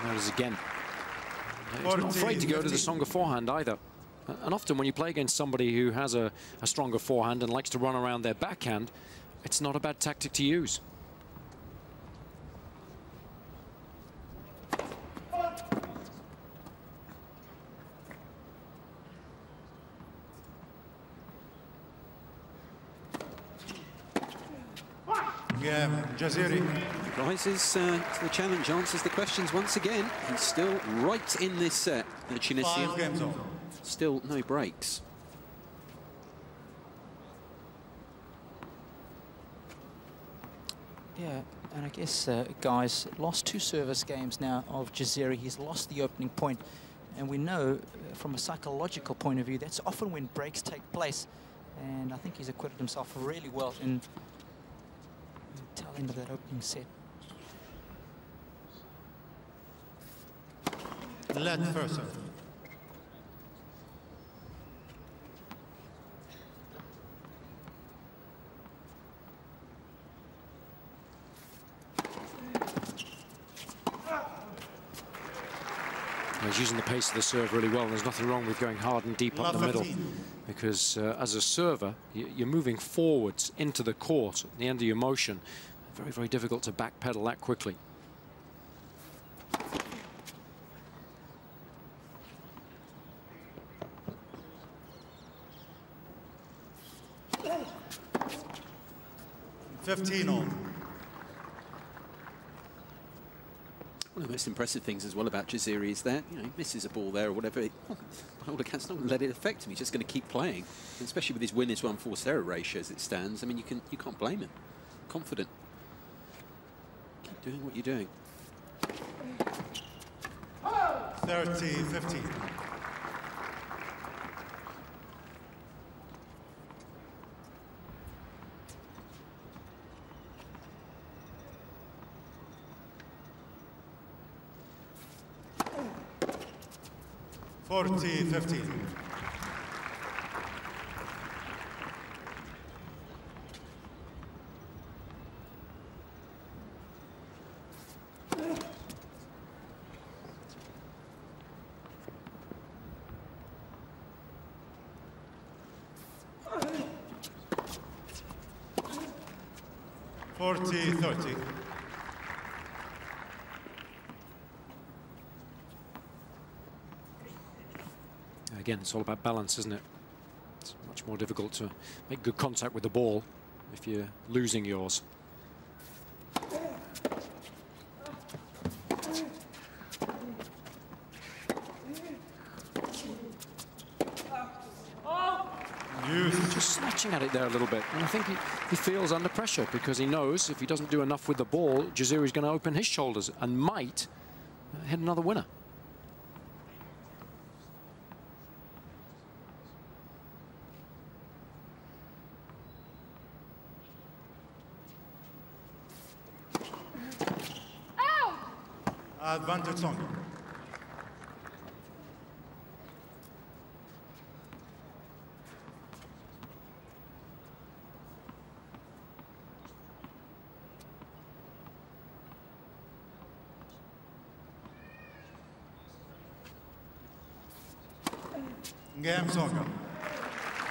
Notice again. He's not afraid to go to the Tsonga forehand either. And often when you play against somebody who has a stronger forehand and likes to run around their backhand, it's not a bad tactic to use. Yeah, Jaziri. Rises to the challenge, answers the questions once again. He's still right in this set, the Tunisian. 5 games on. Still no breaks. Yeah, and I guess, guys, lost 2 service games now of Jaziri. He's lost the opening point. And we know from a psychological point of view, that's often when breaks take place. And I think he's acquitted himself really well in the tail end of that opening set. Let first serve. He's using the pace of the serve really well, and there's nothing wrong with going hard and deep up the middle, because as a server, you're moving forwards into the court at the end of your motion. Very, very difficult to backpedal that quickly. One of the most impressive things as well about Jaziri is that, you know, he misses a ball there or whatever. By all accounts, not going to let it affect him. He's just going to keep playing, and especially with his win is 1 forced error ratio as it stands. I mean, you can't blame him. Confident. Keep doing what you're doing. 30-15. Again, it's all about balance, isn't it? It's much more difficult to make good contact with the ball if you're losing yours. Just snatching at it there a little bit, and I think he feels under pressure because he knows if he doesn't do enough with the ball, Jaziri's going to open his shoulders and might hit another winner. Advantage Tsonga. Game Tsonga.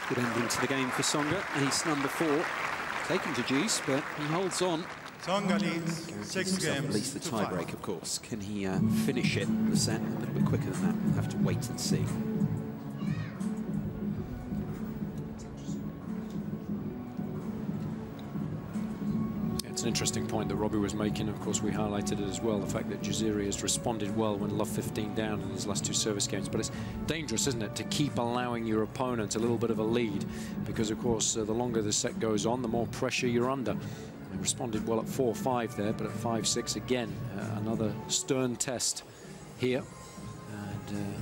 Good ending to the game for Tsonga. He's number 4, taken to juice, but he holds on. Tsonga leads 6 games at least the to tie 5. break, of course. Can he finish it, the set, a little bit quicker than that? We'll have to wait and see. It's an interesting point that Robbie was making. Of course, we highlighted it as well, the fact that Jaziri has responded well when love 15 down in his last 2 service games. But it's dangerous, isn't it, to keep allowing your opponent a little bit of a lead, because, of course, the longer the set goes on, the more pressure you're under. He responded well at 4-5 there, but at 5-6 again, another stern test here. And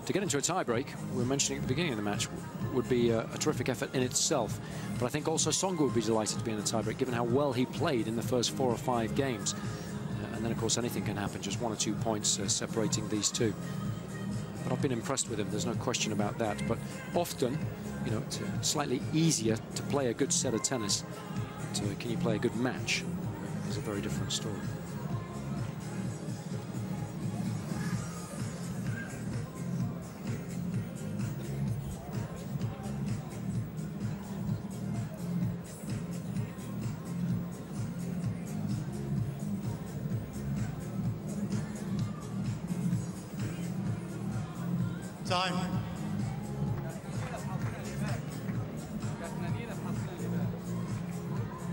to get into a tie-break, we were mentioning at the beginning of the match, would be a terrific effort in itself. But I think also Tsonga would be delighted to be in a tie-break, given how well he played in the first 4 or 5 games. And then, of course, anything can happen, just 1 or 2 points separating these two. But I've been impressed with him, there's no question about that. But often, you know, it's slightly easier to play a good set of tennis. But can you play a good match? It's a very different story. Time.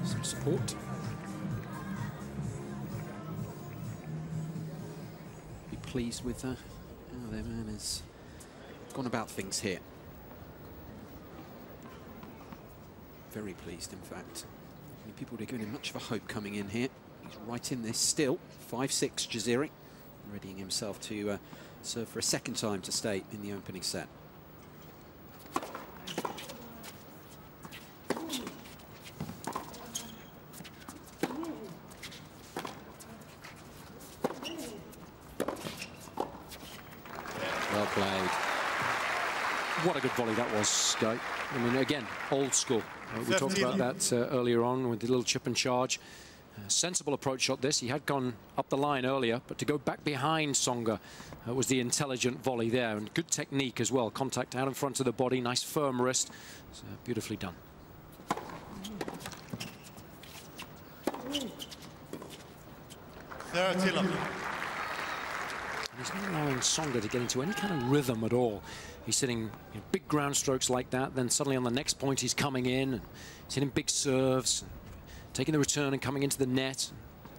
Some support. Be pleased with how their man has gone about things here. Very pleased, in fact. Many people are giving him much of a hope coming in here. He's right in this still. 5-6 Jaziri, readying himself to serve for a second time to stay in the opening set. Well played. What a good volley that was, Guy. I mean, again, old school. We talked about that earlier on with the little chip and charge. Sensible approach shot this. He had gone up the line earlier, but to go back behind Tsonga was the intelligent volley there. And good technique as well. Contact out in front of the body. Nice firm wrist. It's, beautifully done. He's not allowing Tsonga to get into any kind of rhythm at all. He's hitting big ground strokes like that, then suddenly on the next point he's coming in, and he's hitting big serves, taking the return and coming into the net.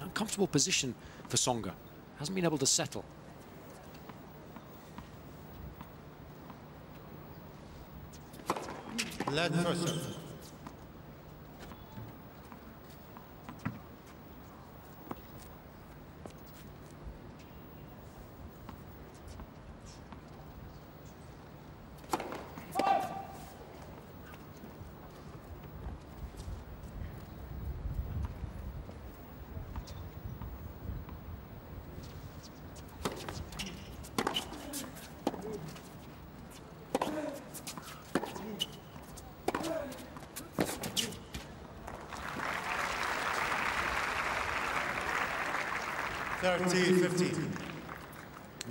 Uncomfortable position for Tsonga. Hasn't been able to settle. Led first serve.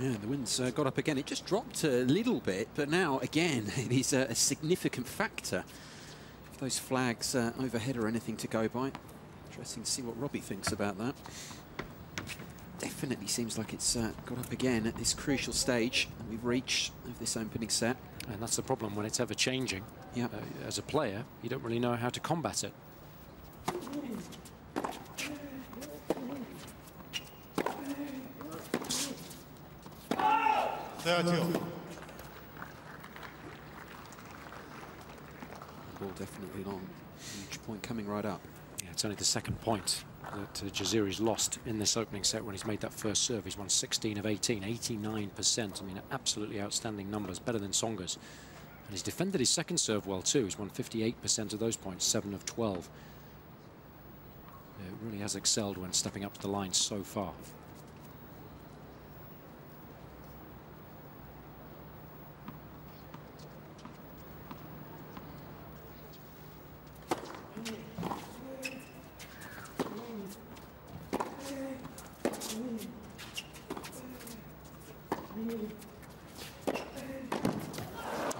Yeah, the wind's got up again. It just dropped a little bit, but now, again, it is a significant factor. If those flags overhead are anything to go by. Interesting to see what Robbie thinks about that. Definitely seems like it's got up again at this crucial stage that we've reached of this opening set. And that's the problem when it's ever changing. Yeah. As a player, you don't really know how to combat it. Ball definitely long. Huge point coming right up. Yeah, it's only the second point that Jaziri's lost in this opening set when he's made that first serve. He's won 16 of 18, 89%. I mean, absolutely outstanding numbers, better than Tsonga's. And he's defended his second serve well too. He's won 58% of those points, 7 of 12. Yeah, it really has excelled when stepping up to the line so far.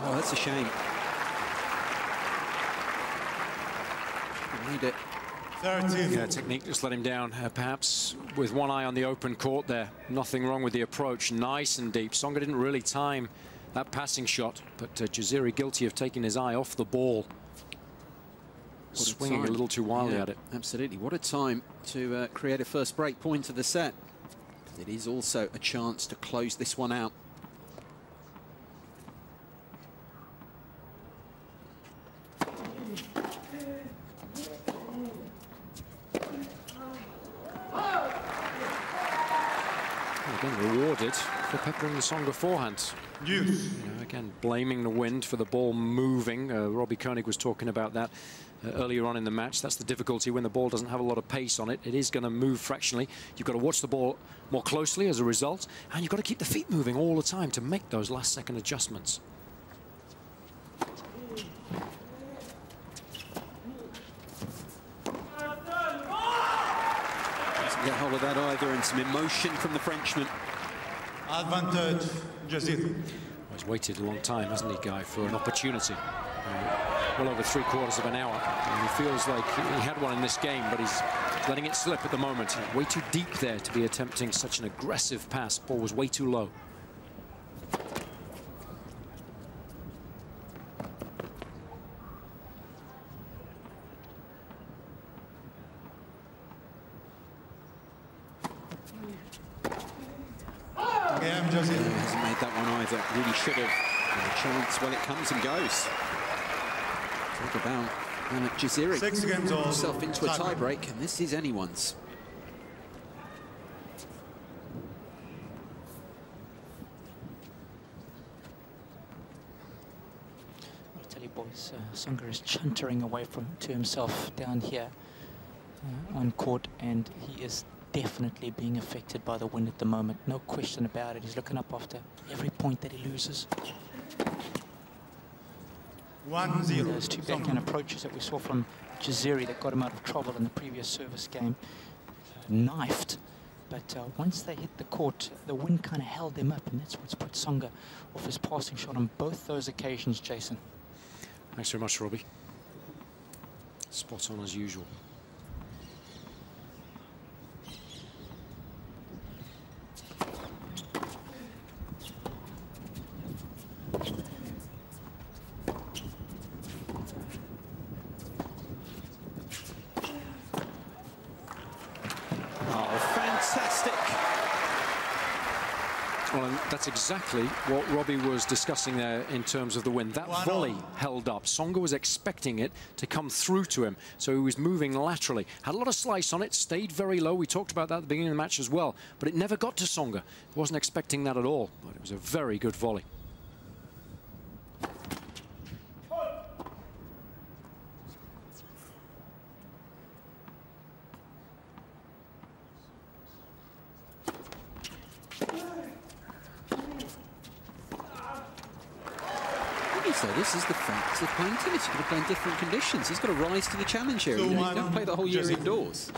Oh, that's a shame. Made it. Yeah, technique just let him down. Perhaps with one eye on the open court there. Nothing wrong with the approach. Nice and deep. Tsonga didn't really time that passing shot, but Jaziri guilty of taking his eye off the ball. Swinging a little too wildly at it. Absolutely. What a time to create a first break point of the set. It is also a chance to close this one out. Again, rewarded for peppering the Tsonga forehand. You know, again, blaming the wind for the ball moving. Robbie Koenig was talking about that earlier on in the match. That's the difficulty when the ball doesn't have a lot of pace on it. It is going to move fractionally. You've got to watch the ball more closely as a result, and you've got to keep the feet moving all the time to make those last-second adjustments. Doesn't get hold of that either, and some emotion from the Frenchman. Advantage, Jaziri. Well, he's waited a long time, hasn't he, Guy, for an opportunity. Well over 3/4 of an hour. And he feels like he had one in this game, but he's letting it slip at the moment. Way too deep there to be attempting such an aggressive pass. Ball was way too low. Hasn't made that one either. Really should have. And a chance, well, it comes and goes. Talk about Malek Jaziri. 6 games all. Himself into a tie-break, and this is anyone's. I'll tell you, boys, Tsonga is chuntering away to himself down here on court, and he is definitely being affected by the wind at the moment. No question about it. He's looking up after every point that he loses. 1-0. Those two backhand approaches that we saw from Jaziri that got him out of trouble in the previous service game. Knifed. But once they hit the court, the wind kind of held them up, and that's what's put Tsonga off his passing shot on both those occasions, Jason. Thanks very much, Robbie. Spot on as usual. Well, and that's exactly what Robbie was discussing there in terms of the wind. That volley held up. Tsonga was expecting it to come through to him, so he was moving laterally. Had a lot of slice on it, stayed very low. We talked about that at the beginning of the match as well, but it never got to Tsonga. Wasn't expecting that at all, but it was a very good volley. So this is the fact of playing tennis. You've got to play in different conditions. He's got to rise to the challenge here. You don't play the whole year indoors.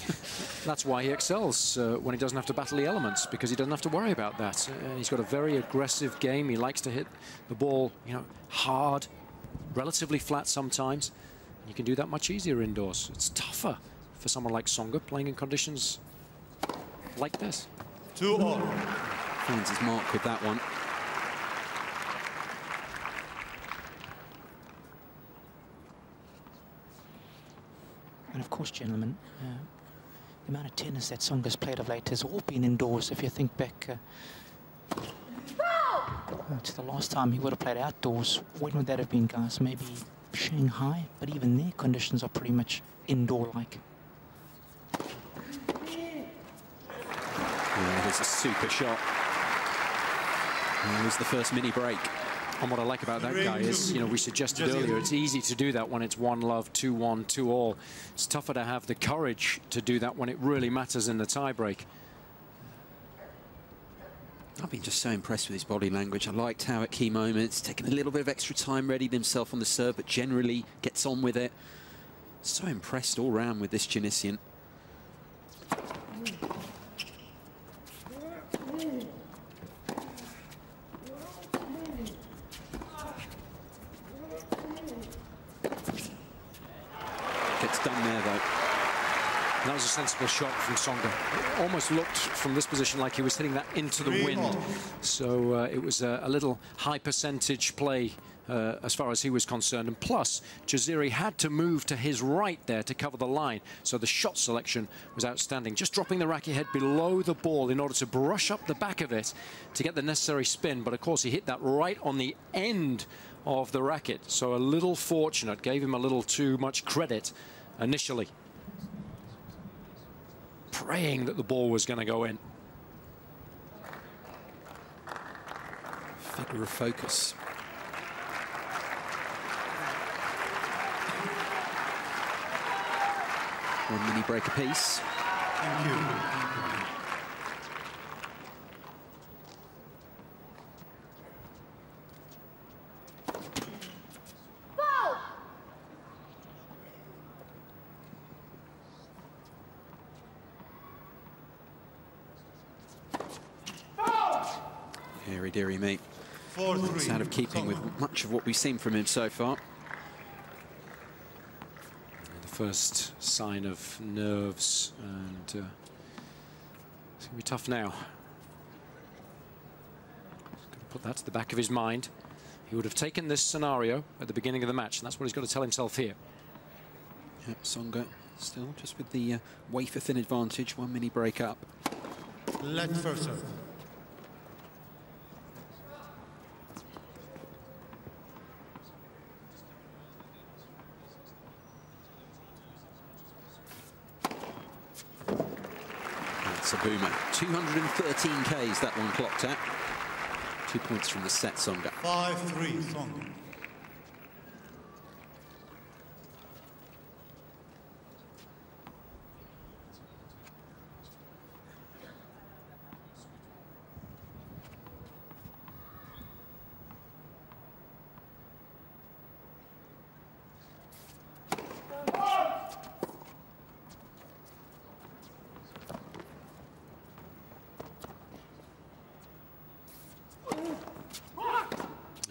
That's why he excels when he doesn't have to battle the elements, because he doesn't have to worry about that. He's got a very aggressive game. He likes to hit the ball, you know, hard, relatively flat sometimes. And you can do that much easier indoors. It's tougher for someone like Tsonga playing in conditions like this. 2-all. Finds his mark with that one. And of course, gentlemen, the amount of tennis that Tsonga's played of late has all been indoors. If you think back to the last time he would have played outdoors, when would that have been, guys? Maybe Shanghai, but even their conditions are pretty much indoor-like. Yeah, it's a super shot. It was the first mini break. And what I like about that guy is, you know, we suggested earlier, it's easy to do that when it's 1-love, 2-1, 2-all. It's tougher to have the courage to do that when it really matters in the tiebreak. I've been just so impressed with his body language. I liked how at key moments, taking a little bit of extra time, readied himself on the serve, but generally gets on with it. So impressed all round with this Tunisian. Done there, though. That was a sensible shot from Tsonga. It almost looked from this position like he was hitting that into the wind. So it was a little high percentage play as far as he was concerned. And plus, Jaziri had to move to his right there to cover the line. So the shot selection was outstanding. Just dropping the racket head below the ball in order to brush up the back of it to get the necessary spin. But of course, he hit that right on the end of the racket. So a little fortunate, gave him a little too much credit initially, praying that the ball was going to go in. Figure of focus. One mini break apiece. Thank you. Dearie me. 4-3. It's out of keeping with much of what we've seen from him so far. The first sign of nerves, and it's going to be tough now. He's going to put that to the back of his mind. He would have taken this scenario at the beginning of the match, and that's what he's got to tell himself here. Yep, Tsonga still just with the wafer-thin advantage, one mini break up. Let first serve. That's a boomer. 213 Ks that one clocked at. 2 points from the set, Tsonga. 5-3, Tsonga.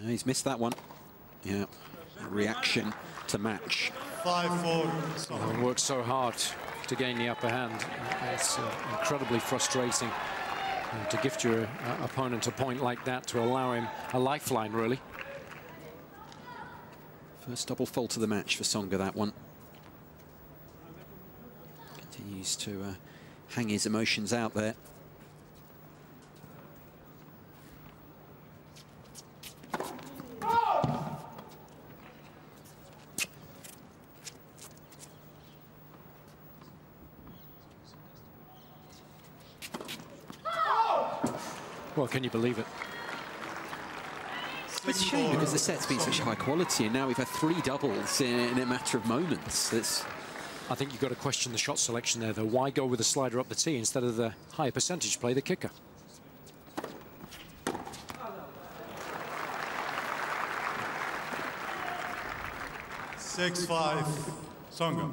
He's missed that one. Yeah, reaction to match. 5-4. He worked so hard to gain the upper hand. It's incredibly frustrating to gift your opponent a point like that, to allow him a lifeline, really. First double fault of the match for Tsonga, that one. Continues to hang his emotions out there. Well, can you believe it? It's a shame because the set's been such high quality, and now we've had 3 doubles in a matter of moments. I think you've got to question the shot selection there, though. Why go with the slider up the tee instead of the higher percentage play, the kicker? 6-5. Tsonga.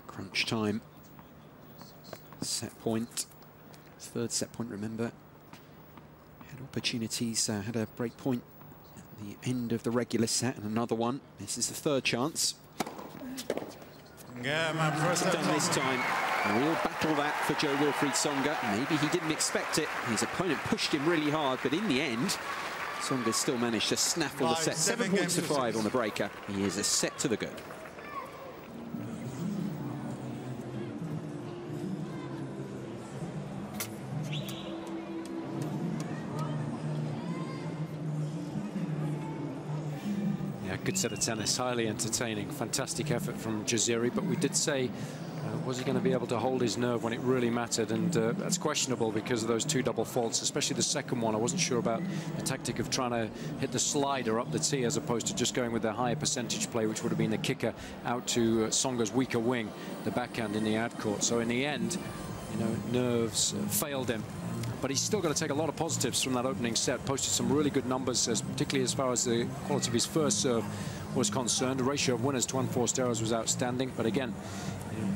Crunch time. Set point. 3rd set point, remember. Had opportunities, had a break point at the end of the regular set, and another one. This is the 3rd chance. Yeah, man, first Done this time. A real battle that for Jo-Wilfried Tsonga. Maybe he didn't expect it. His opponent pushed him really hard, but in the end, Tsonga still managed to snaffle the set. 7 points to 5 on the breaker. He is a set to the good. Good set of tennis, highly entertaining, fantastic effort from Jaziri, but we did say, was he going to be able to hold his nerve when it really mattered? And that's questionable because of those 2 double faults, especially the second one. I wasn't sure about the tactic of trying to hit the slider up the tee as opposed to just going with the higher percentage play, which would have been the kicker out to Tsonga's weaker wing, the backhand in the ad court. So in the end, you know, nerves failed him. But he's still got to take a lot of positives from that opening set. Posted some really good numbers, particularly as far as the quality of his first serve was concerned. The ratio of winners to unforced errors was outstanding. But again,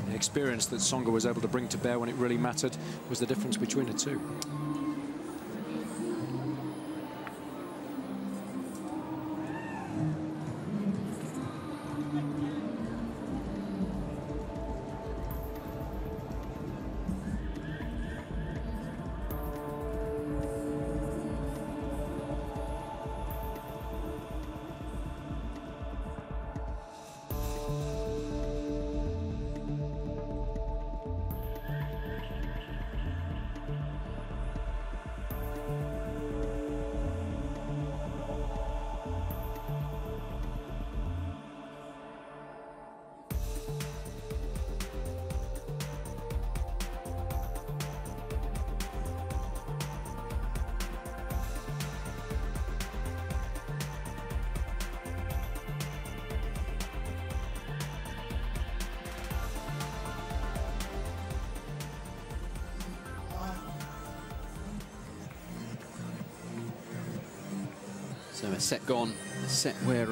the experience that Tsonga was able to bring to bear when it really mattered was the difference between the two. So a set gone, a set where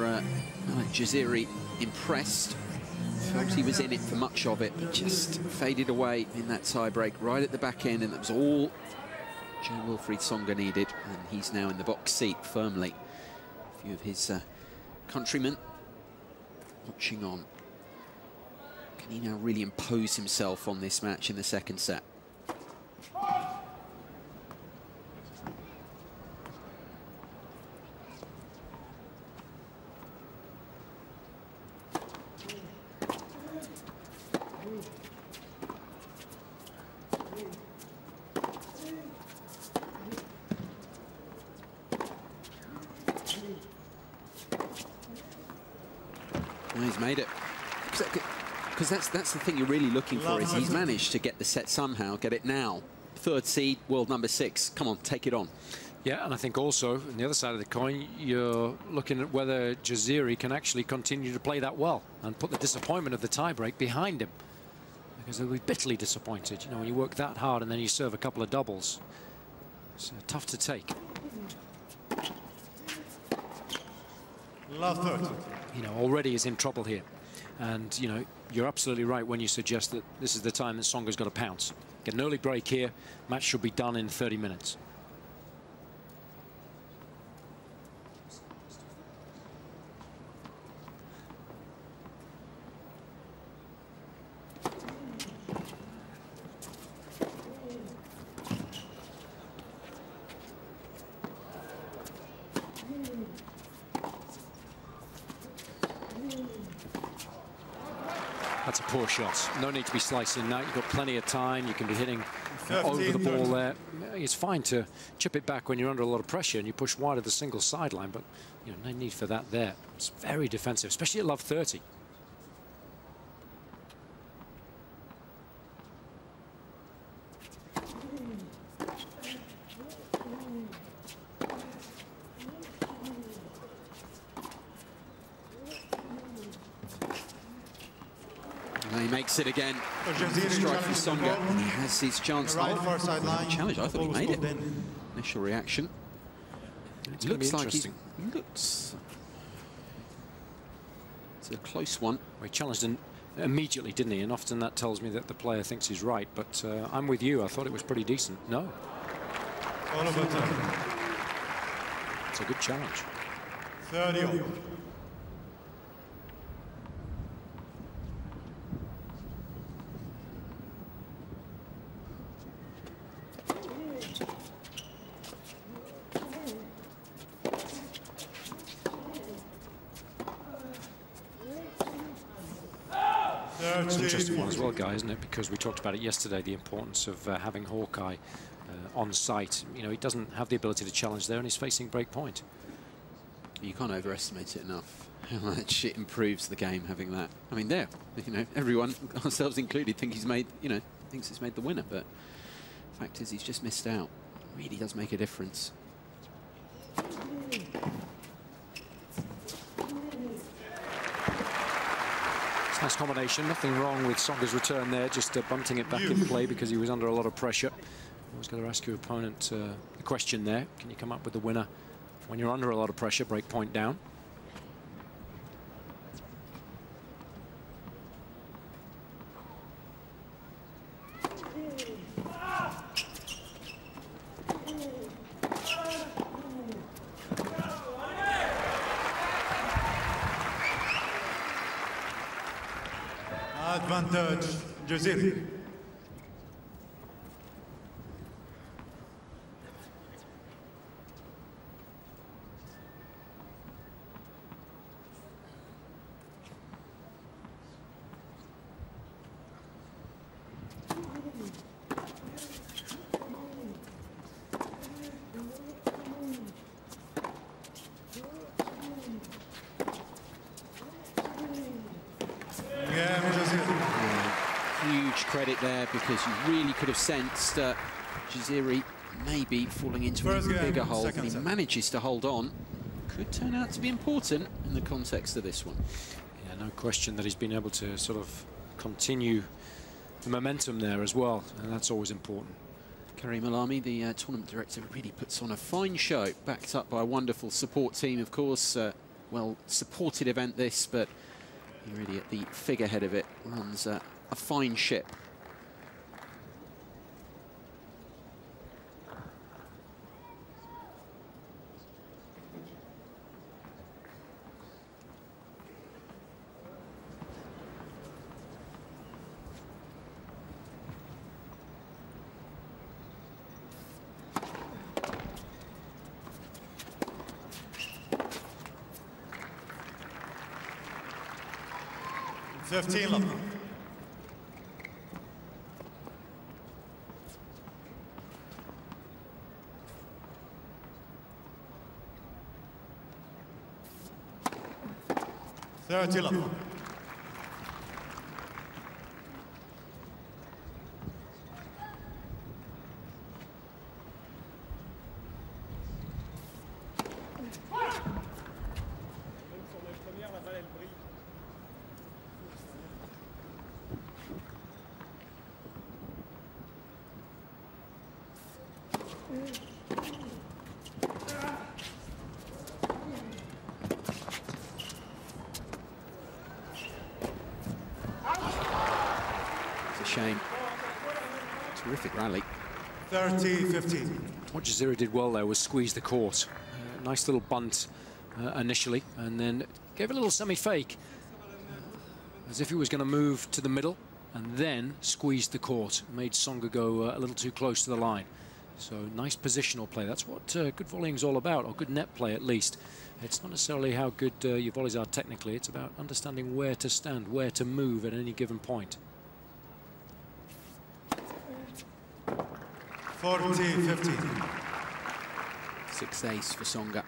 Jaziri impressed. Felt he was in it for much of it, but just faded away in that tie-break right at the back end, and that was all Jo-Wilfried Tsonga needed, and he's now in the box seat firmly. A few of his countrymen watching on. Can he now really impose himself on this match in the second set? He's made it. Because that's the thing you're really looking for, is he's managed to get the set somehow, get it now. 3rd seed, world number 6. Come on, take it on. Yeah, and I think also, on the other side of the coin, you're looking at whether Jaziri can actually continue to play that well and put the disappointment of the tiebreak behind him. Because they'll be bitterly disappointed, you know, when you work that hard and then you serve a couple of doubles. It's tough to take. Love 30. You know, already is in trouble here. And, you know, you're absolutely right when you suggest that this is the time that Tsonga's got to pounce. Get an early break here. Match should be done in 30 minutes. That's a poor shot. No need to be slicing that. You've got plenty of time. You can be hitting over the ball there. It's fine to chip it back when you're under a lot of pressure and you push wide of the single sideline, but you know, no need for that there. It's very defensive, especially at love 30. He makes it again. Strike from Tsonga. And he has his chance. Challenge. I thought he made it. Initial reaction. It looks like he looks. It's a close one. He challenged immediately, didn't he? And often that tells me that the player thinks he's right. But I'm with you. I thought it was pretty decent. No. It's a good challenge. 30. It's an interesting one as well, guys, isn't it? Because we talked about it yesterday, the importance of having Hawkeye on site. You know, he doesn't have the ability to challenge there, and he's facing break point. You can't overestimate it enough. How much it improves the game having that. I mean, there, you know, everyone, ourselves included, think he's made, you know, thinks he's made the winner, but the fact is he's just missed out. It really does make a difference. Nice combination. Nothing wrong with Tsonga's return there, just bunting it back in play because he was under a lot of pressure. Always got to ask your opponent the question there. Can you come up with the winner when you're under a lot of pressure? Break point down. Advantage, Jaziri. Huge credit there, because you really could have sensed Jaziri maybe falling into a bigger hole, and he manages to hold on. Could turn out to be important in the context of this one. Yeah, no question that he's been able to sort of continue the momentum there as well, and that's always important. Karim Alami, the tournament director, really puts on a fine show, backed up by a wonderful support team, of course. Well supported event this, but he really at the figurehead of it runs a fine ship. shame. Terrific rally. 30-15. What Jaziri did well there was squeeze the court. Nice little bunt initially, and then gave a little semi-fake, as if he was going to move to the middle, and then squeezed the court. Made Tsonga go a little too close to the line. So nice positional play. That's what good volleying is all about, or good net play at least. It's not necessarily how good your volleys are technically. It's about understanding where to stand, where to move at any given point. 40-15. Sixth ace for Tsonga.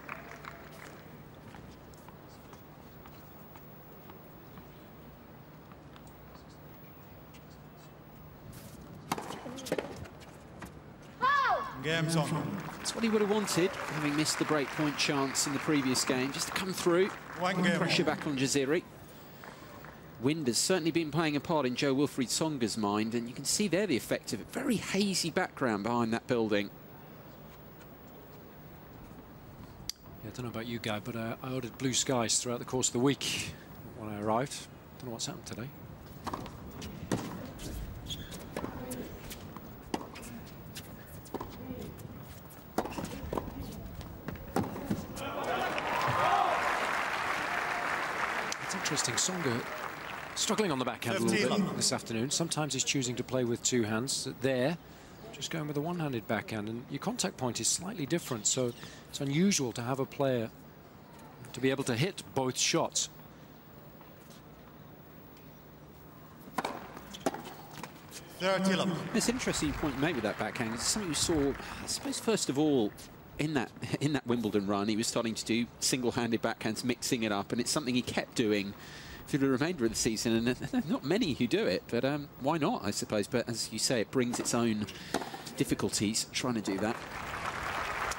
Game's on. That's what he would have wanted, having missed the breakpoint chance in the previous game, just to come through. One game Pressure on. back on Jaziri. Wind has certainly been playing a part in Jo-Wilfried Tsonga's mind, and you can see there the effect of it. Very hazy background behind that building. Yeah, I don't know about you, Guy, but I ordered blue skies throughout the course of the week when I arrived. Don't know what's happened today. It's interesting, Tsonga struggling on the backhand a little bit this afternoon. Sometimes he's choosing to play with two hands. There, just going with a one-handed backhand, and your contact point is slightly different, so it's unusual to have a player to be able to hit both shots. It's an interesting point you made with that backhand. It's something we saw, I suppose, first of all, in that Wimbledon run. He was starting to do single-handed backhands, mixing it up, and it's something he kept doing through the remainder of the season, and not many who do it, but why not, I suppose. But as you say, it brings its own difficulties trying to do that.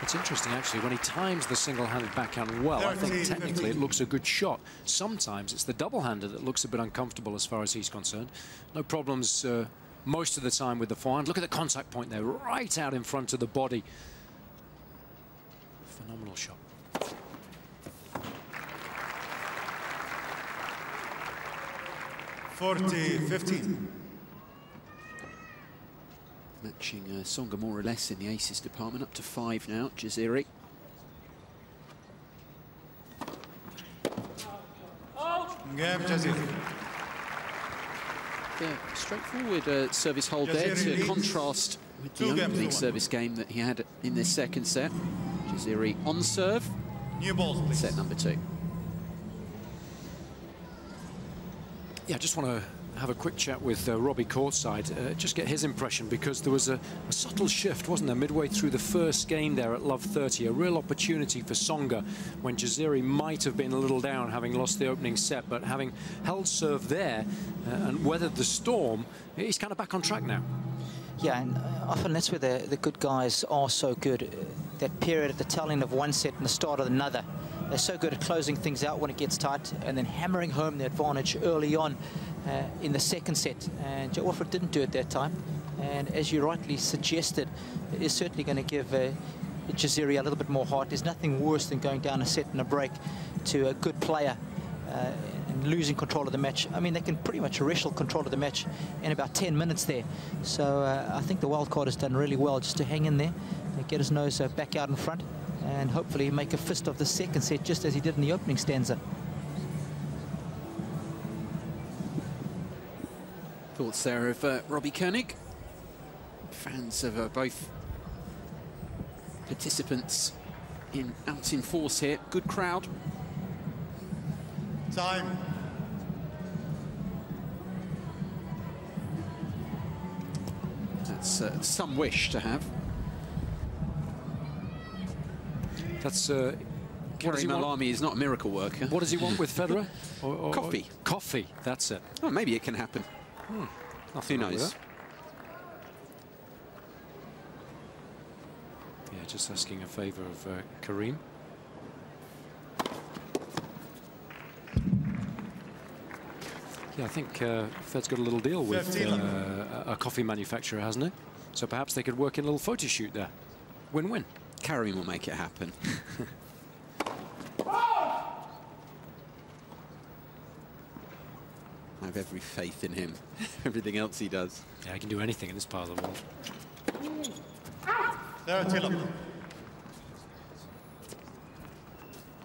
It's interesting, actually, when he times the single-handed backhand well, I think technically it looks a good shot. Sometimes it's the double-hander that looks a bit uncomfortable as far as he's concerned. No problems most of the time with the forehand. Look at the contact point there, right out in front of the body. Phenomenal shot. (40-15). Matching Tsonga more or less in the aces department, up to 5 now. Jaziri. Game Jaziri. Yeah, straightforward service hold there to contrast with the opening service game that he had in this second set. Jaziri on serve. New balls, please. Set number 2. Yeah, I just want to have a quick chat with Robbie courtside, just get his impression, because there was a subtle shift, wasn't there, midway through the first game there at Love 30, a real opportunity for Tsonga when Jaziri might have been a little down, having lost the opening set, but having held serve there and weathered the storm, he's kind of back on track now. Yeah, and often that's where the good guys are so good. That period at the tail end of one set and the start of another. They're so good at closing things out when it gets tight and then hammering home the advantage early on in the second set. And Jo-Wilfried didn't do it that time. And as you rightly suggested, it is certainly going to give Jaziri a little bit more heart. There's nothing worse than going down a set and a break to a good player and losing control of the match. I mean, they can pretty much wrestle control of the match in about 10 minutes there. So I think the wild card has done really well just to hang in there and get his nose back out in front and hopefully make a fist of the second set just as he did in the opening stanza. Thoughts there of Robbie Koenig. Fans of both participants out in force here. Good crowd. Time. That's some wish to have. That's Karim Alami is not a miracle worker. What does he want with Federer? Coffee. Coffee, that's it. Well, maybe it can happen. Who knows? Yeah, just asking a favour of Karim. Yeah, I think Fed's got a little deal with a coffee manufacturer, hasn't it? So perhaps they could work in a little photo shoot there. Win-win. Karim will make it happen. have every faith in him. Everything else he does. Yeah, he can do anything in this part of the world.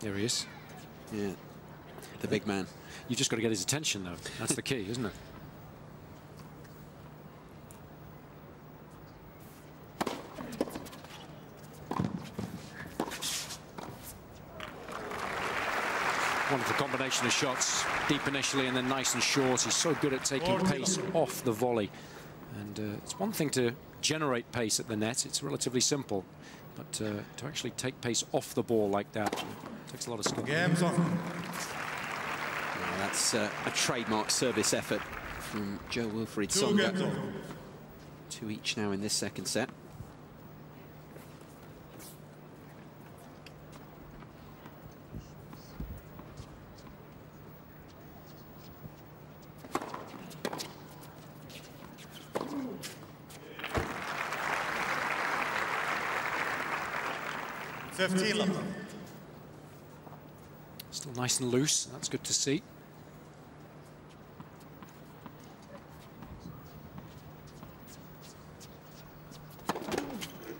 There he is. Yeah, the big man. You've just got to get his attention, though. That's the key, isn't it? Wonderful combination of shots, deep initially and then nice and short. He's so good at taking pace off the volley. And it's one thing to generate pace at the net. It's relatively simple. But to actually take pace off the ball like that takes a lot of skill. Game's on. Well, that's a trademark service effort from Jo-Wilfried Tsonga. 2 each now in this second set. Still nice and loose. That's good to see.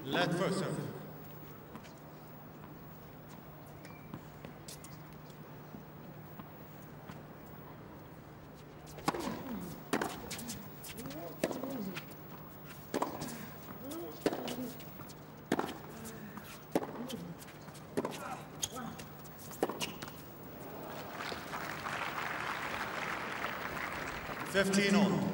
Let first serve. On.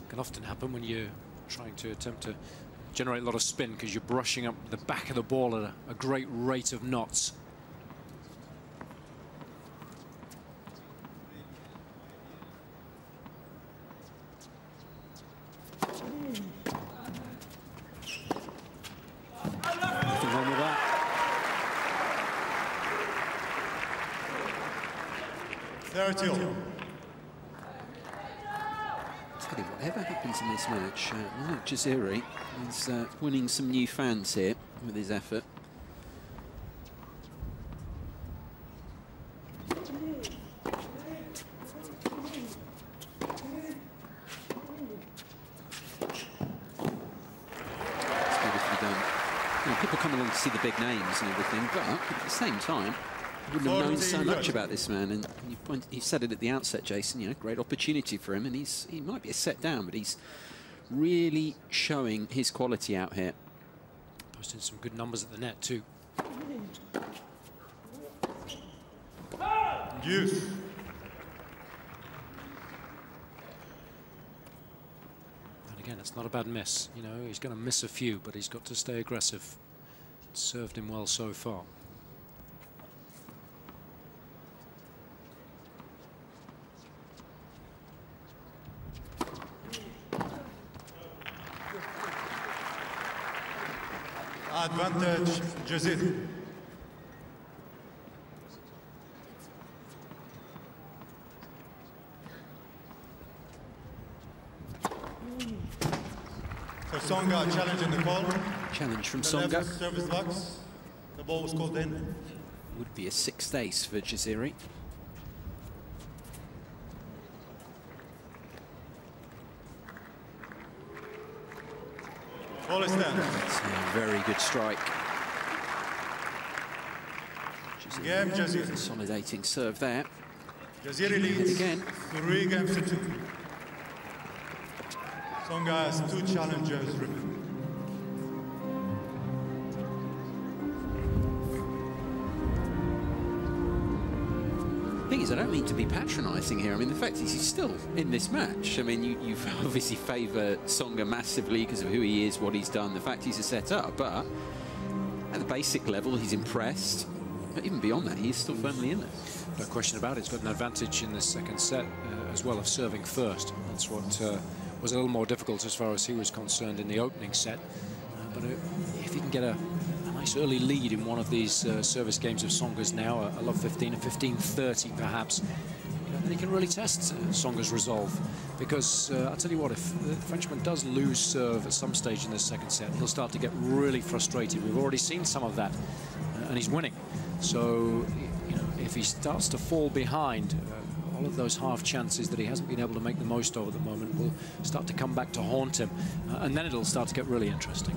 Can often happen when you're trying to attempt to generate a lot of spin because you're brushing up the back of the ball at a great rate of knots. Nothing wrong with that. 30 all. Tell you, whatever happens in this match, Malek Jaziri is winning some new fans here with his effort. It's beautifully done. You know, people come along to see the big names and everything, but at the same time, you wouldn't have known so much about this man, and you said it at the outset, Jason. You know, great opportunity for him, and he might be a set down, but he's really showing his quality out here. Posting some good numbers at the net too. Yes. And again, it's not a bad miss. You know, he's going to miss a few, but he's got to stay aggressive. It's served him well so far. Advantage, Jaziri. So Tsonga challenging the call. Challenge from The Tsonga. left service box. The ball was called in. Would be a sixth ace for Jaziri. Ball is down. It's a very good strike. Game, Jaziri. Consolidating serve there. Jaziri leads again. 3 games to 2. Tsonga has 2 challengers remaining. I think is, I don't mean to be patronising here. I mean, the fact is he's still in this match. I mean, you obviously favour Tsonga massively because of who he is, what he's done, the fact he's a set-up, but at the basic level, he's impressed. But even beyond that, he's still firmly in there. No question about it. He's got an advantage in this second set as well of serving first. That's what was a little more difficult as far as he was concerned in the opening set. But if he can get a nice early lead in one of these service games of Tsonga's now, a love 15, a 15-30 perhaps, then he can really test Tsonga's resolve. Because I'll tell you what, if the Frenchman does lose serve at some stage in this second set, he'll start to get really frustrated. We've already seen some of that, and he's winning. So, you know, if he starts to fall behind, all of those half chances that he hasn't been able to make the most of at the moment will start to come back to haunt him, and then it'll start to get really interesting.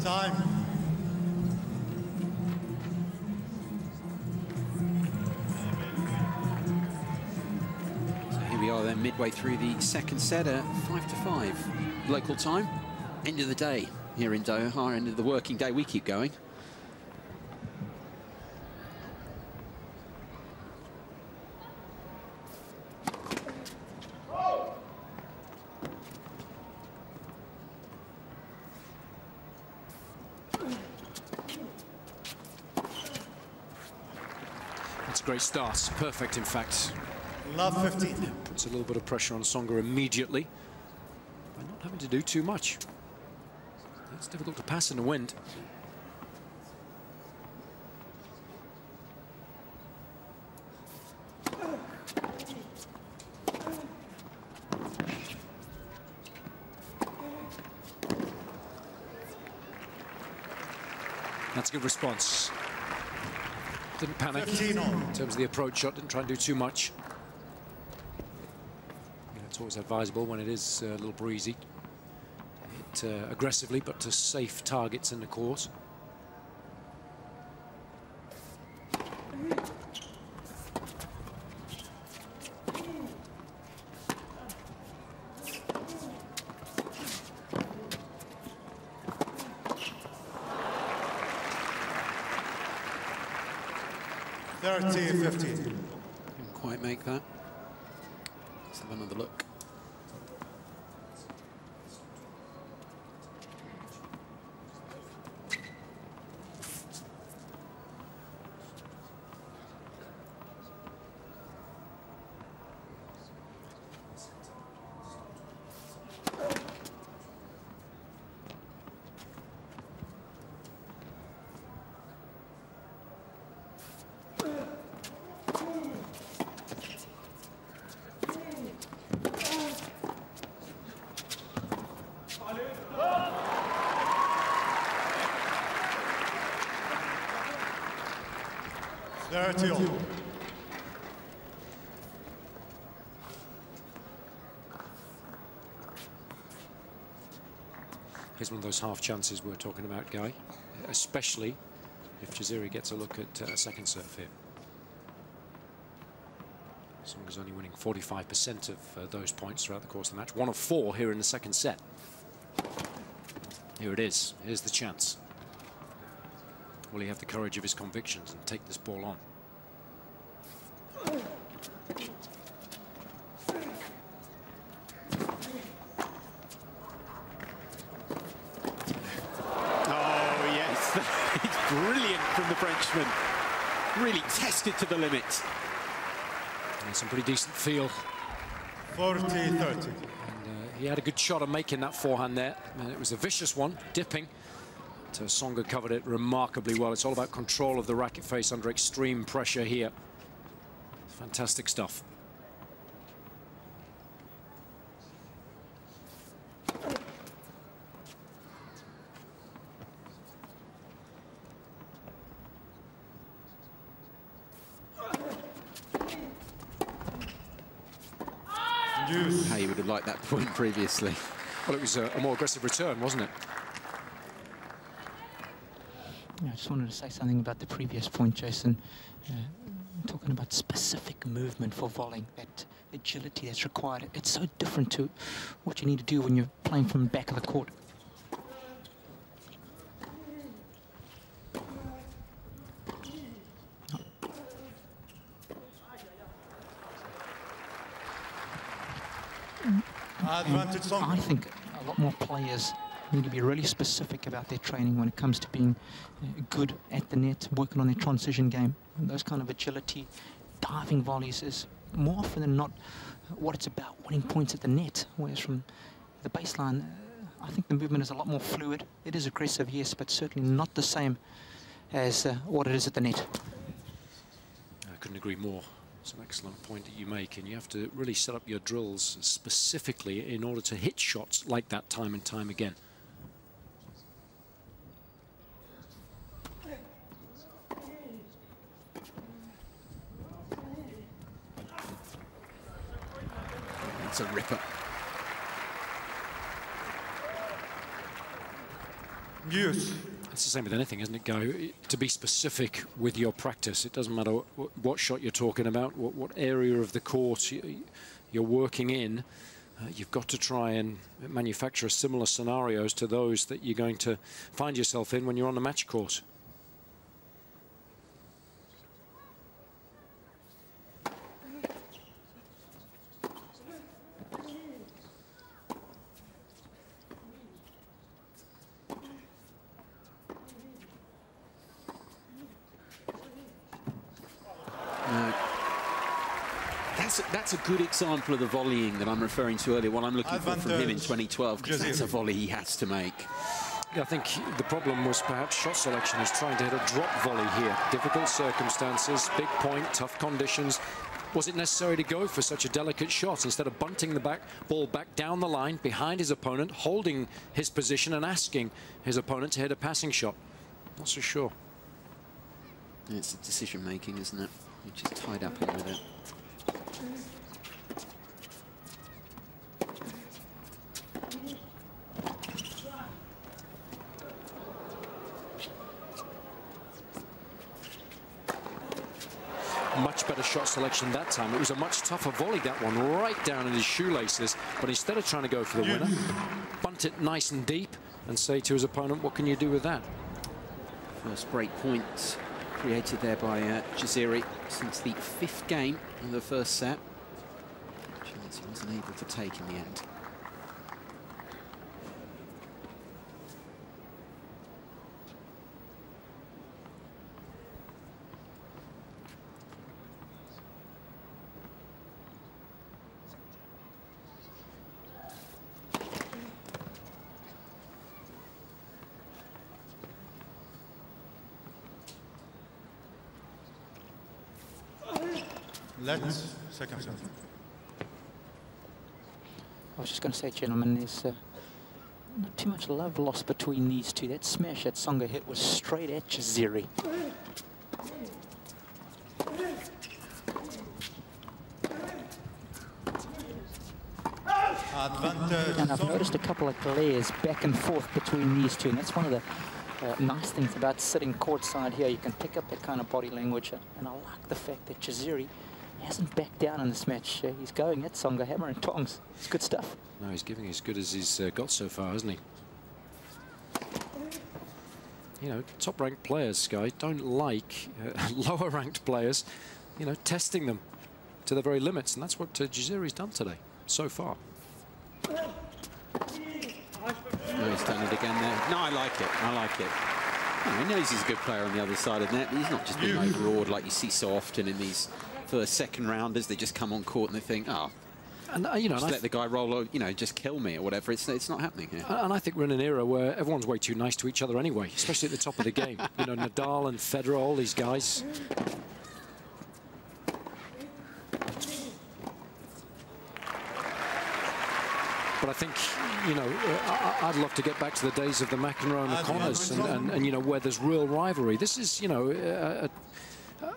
Time. So here we are then, midway through the second set at 5-5 local time. End of the day here in Doha, end of the working day. We keep going. Great start, perfect in fact. Love 15. Puts a little bit of pressure on Tsonga immediately by not having to do too much. It's difficult to pass in the wind. That's a good response. Didn't panic in terms of the approach shot, didn't try and do too much. You know, it's always advisable when it is a little breezy. Hit aggressively, but to safe targets in the course. Didn't quite make that. Let's have another look. Here's one of those half chances we're talking about, Guy, especially if Jaziri gets a look at a second serve here. Tsonga's only winning 45% of those points throughout the course of the match. 1 of 4 here in the second set. Here it is. Here's the chance. Will he have the courage of his convictions and take this ball on? Brilliant from the Frenchman. Really tested to the limit. And some pretty decent feel. 40-30. And he had a good shot of making that forehand there. And it was a vicious one, dipping. Tsonga covered it remarkably well. It's all about control of the racket face under extreme pressure here. Fantastic stuff. How you would have liked that point previously. Well, it was a more aggressive return, wasn't it? I just wanted to say something about the previous point, Jason. talking about specific movement for volleying, that agility that's required. It's so different to what you need to do when you're playing from the back of the court. I think a lot more players need to be really specific about their training when it comes to being good at the net, working on their transition game. And those kind of agility, diving volleys is more often than not what it's about, winning points at the net. Whereas from the baseline, I think the movement is a lot more fluid. It is aggressive, yes, but certainly not the same as what it is at the net. I couldn't agree more. It's an excellent point that you make, and you have to really set up your drills specifically in order to hit shots like that time and time again. It's a ripper. Yes. It's the same with anything, isn't it, Guy? To be specific with your practice. It doesn't matter what shot you're talking about, what area of the court you're working in. You've got to try and manufacture similar scenarios to those that you're going to find yourself in when you're on the match course. That's a good example of the volleying that I'm referring to earlier, what I'm looking for from him in 2012, because that's a volley he has to make. Yeah, I think the problem was perhaps shot selection. Is trying to hit a drop volley here. Difficult circumstances, big point, tough conditions. Was it necessary to go for such a delicate shot instead of bunting the ball back down the line behind his opponent, holding his position and asking his opponent to hit a passing shot? Not so sure. Yeah, it's the decision making, isn't it? You're just tied up in with it. Much better shot selection that time. It was a much tougher volley, that one, right down in his shoelaces. But instead of trying to go for the winner, bunt it nice and deep and say to his opponent, what can you do with that? First break point created there by Jaziri since the 5th game of the first set. Chance he wasn't able to take in the end. Let's second set. I was just going to say, gentlemen, there's not too much love lost between these two. That smash that Tsonga hit was straight at Jaziri. And I've noticed a couple of glares back and forth between these two, and that's one of the nice things about sitting courtside here. You can pick up that kind of body language, and I like the fact that Jaziri hasn't backed down in this match. He's going at Tsonga, hammer and tongs. It's good stuff. No, he's giving as good as he's got so far, hasn't he? You know, top-ranked players, Sky, don't like lower-ranked players, you know, testing them to their very limits, and that's what Jaziri's done today, so far. Oh, he's done it again there. No, I like it. I like it. Oh, he knows he's a good player on the other side of the net, but he's not just being overawed like you see so often in these first, second rounders. They just come on court and they think, oh, and you know, just let the guy roll, you know, just kill me or whatever. It's not happening here. And I think we're in an era where everyone's way too nice to each other anyway, especially at the top of the game. You know, Nadal and Federer, all these guys. But I think, you know, I'd love to get back to the days of the McEnroe and the Connors and you know, where there's real rivalry. This is, you know,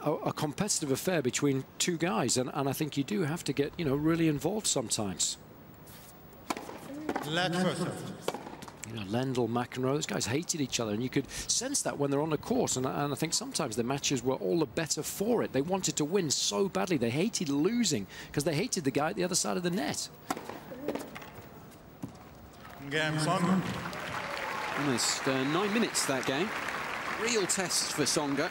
a competitive affair between two guys, and I think you do have to get, you know, really involved sometimes. Let first. You know, Lendl, McEnroe, those guys hated each other, and you could sense that when they're on the court. And I think sometimes the matches were all the better for it. They wanted to win so badly. They hated losing because they hated the guy at the other side of the net. Game Tsonga. Almost 9 minutes that game. Real test for Tsonga,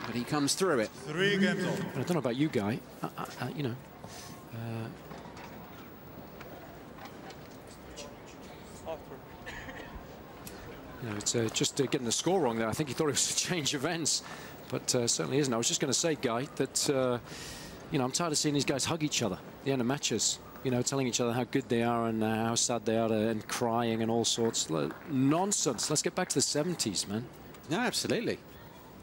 but he comes through it. 3 games on. I don't know about you, Guy. You know. You know, it's just getting the score wrong there. I think he thought it was a change of ends, but certainly isn't. I was just going to say, Guy, that you know, I'm tired of seeing these guys hug each other at the end of matches. You know, telling each other how good they are and how sad they are, and crying and all sorts. Nonsense. Let's get back to the 70s, man. No, absolutely.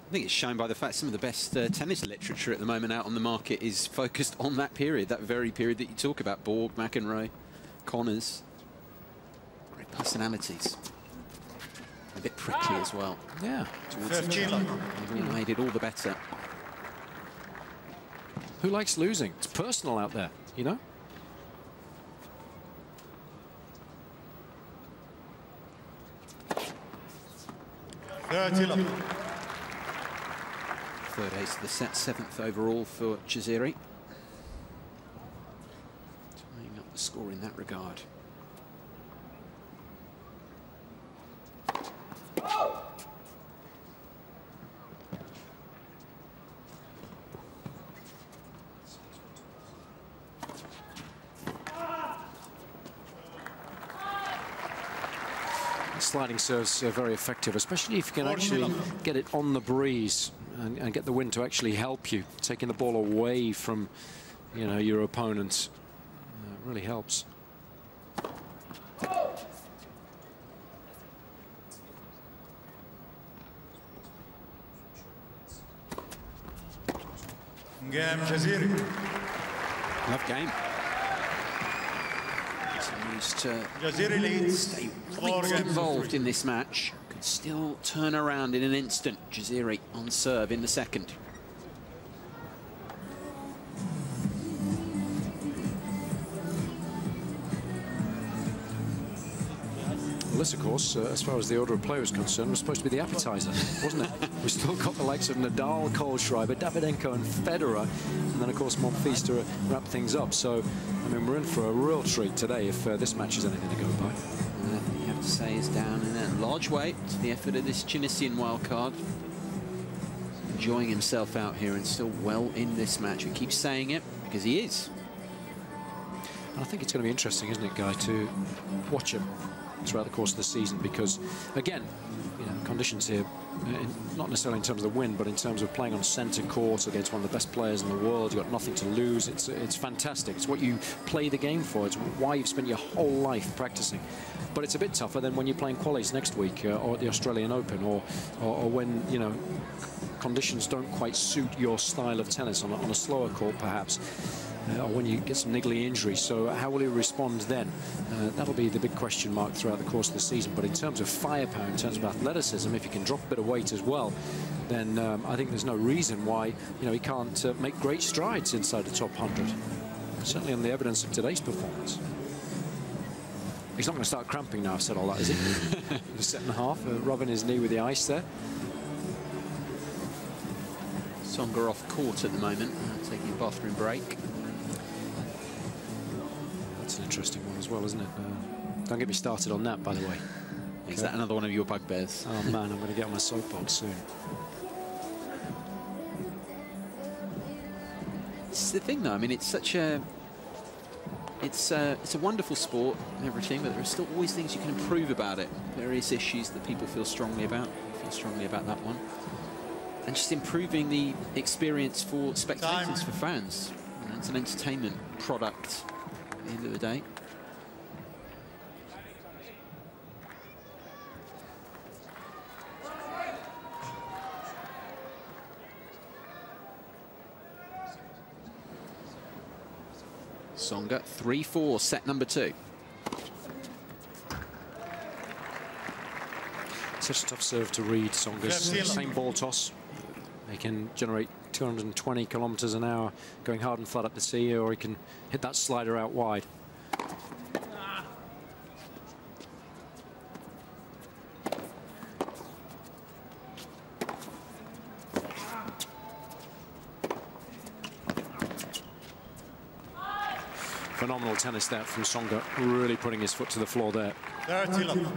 I think it's shown by the fact some of the best tennis literature at the moment out on the market is focused on that period, that very period that you talk about. Borg, McEnroe, Connors. Great personalities. A bit prickly as well. Yeah. They've made it all the better. Who likes losing? It's personal out there, you know? Third ace of the set, 7th overall for Jaziri. Tying up the score in that regard. Sliding serves are very effective, especially if you can actually get it on the breeze and get the wind to actually help you. Taking the ball away from, you know, your opponent really helps. Game Jaziri. Love game. Jaziri leads. Stay right involved in this match. Could still turn around in an instant. Jaziri on serve in the second. Well, this, of course, as far as the order of play was concerned, was supposed to be the appetizer, wasn't it? We still got the likes of Nadal, Kohlschreiber, Davydenko and Federer, and then, of course, Monfils to wrap things up. So, I mean, we're in for a real treat today if this match is anything to go by. You have to say is down in a large way to the effort of this Tunisian wildcard. Enjoying himself out here and still well in this match. We keep saying it because he is. And I think it's going to be interesting, isn't it, Guy, to watch him throughout the course of the season, because again, you know, conditions here, not necessarily in terms of the win, but in terms of playing on centre court against one of the best players in the world. You've got nothing to lose. It's fantastic. It's what you play the game for. It's why you've spent your whole life practicing. But it's a bit tougher than when you're playing qualies next week or at the Australian Open, or when, you know, conditions don't quite suit your style of tennis on a slower court perhaps. Or when you get some niggly injuries. So how will he respond then? That'll be the big question mark throughout the course of the season. But in terms of firepower, in terms of athleticism, if he can drop a bit of weight as well, then I think there's no reason why, you know, he can't make great strides inside the top 100. Certainly on the evidence of today's performance. He's not going to start cramping now, I've said all that, is he? The set and a half, rubbing his knee with the ice there. Tsonga off court at the moment, taking a bathroom break. That's an interesting one as well, isn't it? Don't get me started on that, by the way. Is that another one of your bugbears? Oh man, I'm going to get on my soapbox soon. It's the thing, though. I mean, it's such a... It's a wonderful sport and everything, but there are still always things you can improve about it. Various issues that people feel strongly about. I feel strongly about that one. And just improving the experience for spectators, for fans. You know, it's an entertainment product at the end of the day. Tsonga 3-4, set number 2. Such a tough serve to read, Tsonga's. Same ball toss. He can generate 220 kilometers an hour going hard and flat up the sea, or he can hit that slider out wide. Phenomenal tennis there from Tsonga, really putting his foot to the floor there. 30 love.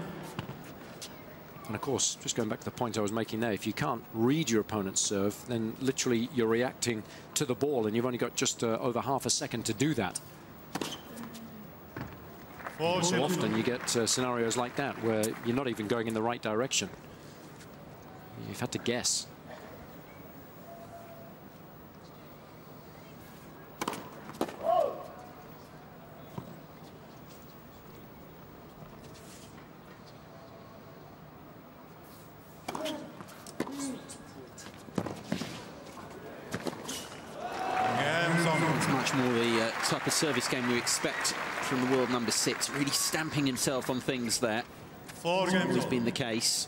And of course, just going back to the point I was making there, if you can't read your opponent's serve, then literally you're reacting to the ball, and you've only got just over half a second to do that. So often you get scenarios like that where you're not even going in the right direction. You've had to guess. It's much more the type of service game we expect from the world number 6, really stamping himself on things there. 4 games. Always been the case.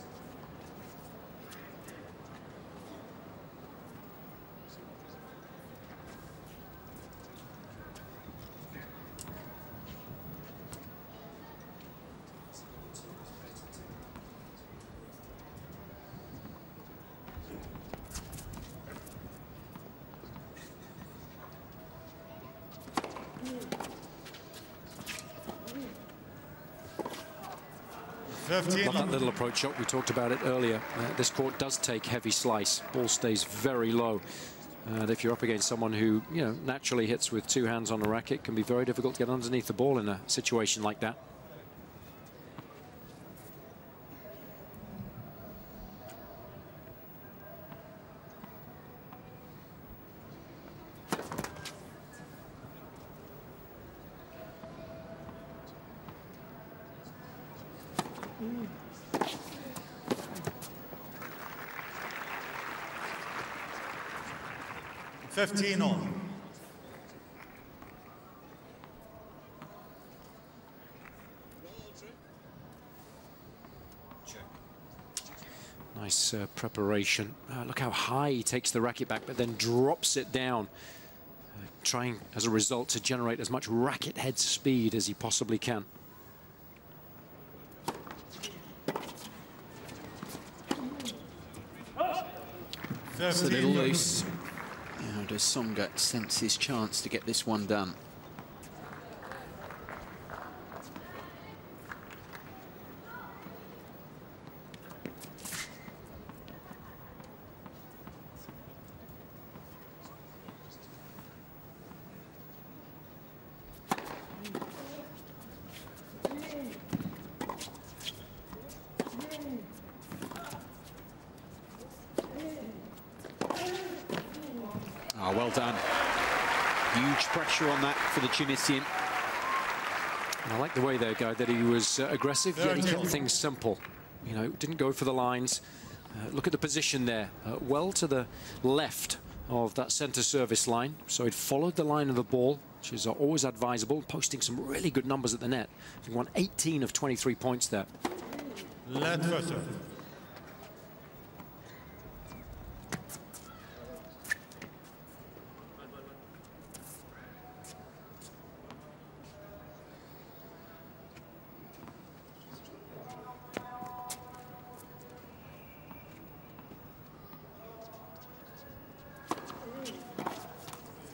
Love that little approach shot. We talked about it earlier. This court does take heavy slice. Ball stays very low. If you're up against someone who, you know, naturally hits with 2 hands on the racket, it can be very difficult to get underneath the ball in a situation like that. Fifteen all. Nice preparation. Look how high he takes the racket back, but then drops it down, trying as a result to generate as much racket head speed as he possibly can. It's a little loose. How does Tsonga sense his chance to get this one done? Oh, well done. Huge pressure on that for the Tunisian. And I like the way there, Guy, that he was aggressive, yet he kept things simple. You know, didn't go for the lines. Look at the position there. Well to the left of that centre service line. So he'd followed the line of the ball, which is always advisable, posting some really good numbers at the net. He won 18 of 23 points there. Let first serve.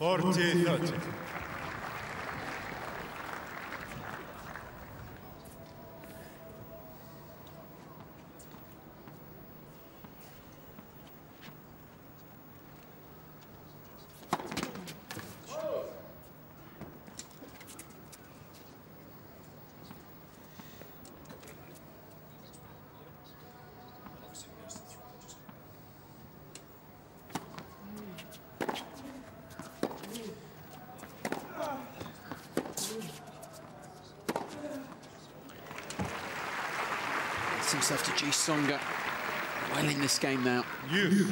40-30. Himself to Tsonga. Well in this game now. You.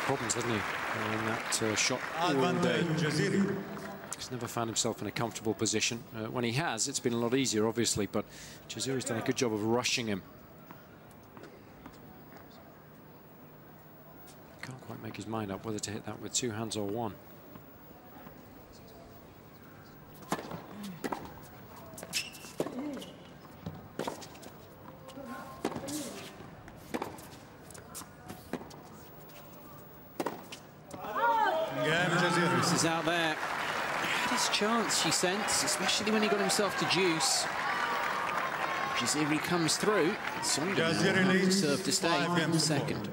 problems, hasn't he? On that shot all day. Jaziri. He's never found himself in a comfortable position. When he has, it's been a lot easier, obviously, but Jaziri's done a good job of rushing him. Can't quite make his mind up whether to hit that with two hands or one. This is out there. Had his chance, she sensed, especially when he got himself to juice. Jaziri comes through. Tsonga served to stay in the second.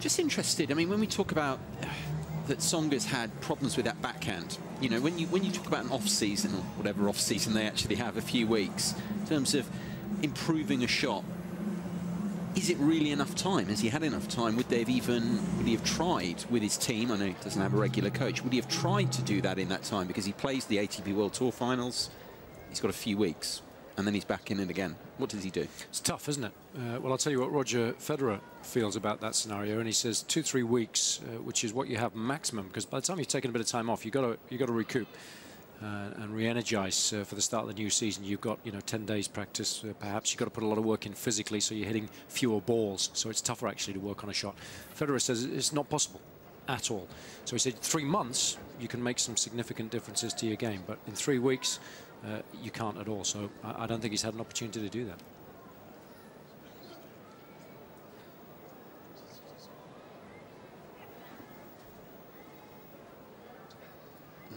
Just interested, I mean, when we talk about that Tsonga's had problems with that backhand, you know, when you talk about an off-season, or whatever off-season they actually have, a few weeks, in terms of improving a shot, is it really enough time? Has he had enough time? Would he have tried with his team? I know he doesn't have a regular coach. Would he have tried to do that in that time? Because he plays the ATP World Tour Finals. He's got a few weeks, and then he's back in it again. What does he do? It's tough, isn't it? Well, I'll tell you what Roger Federer feels about that scenario, and he says 2-3 weeks, which is what you have maximum, because by the time you've taken a bit of time off, you've got to recoup and re-energize for the start of the new season. You've got, you know, 10 days practice. Perhaps you've got to put a lot of work in physically, so you're hitting fewer balls. So it's tougher actually to work on a shot. Federer says it's not possible at all. So he said 3 months you can make some significant differences to your game, but in 3 weeks you can't at all. So I don't think he's had an opportunity to do that.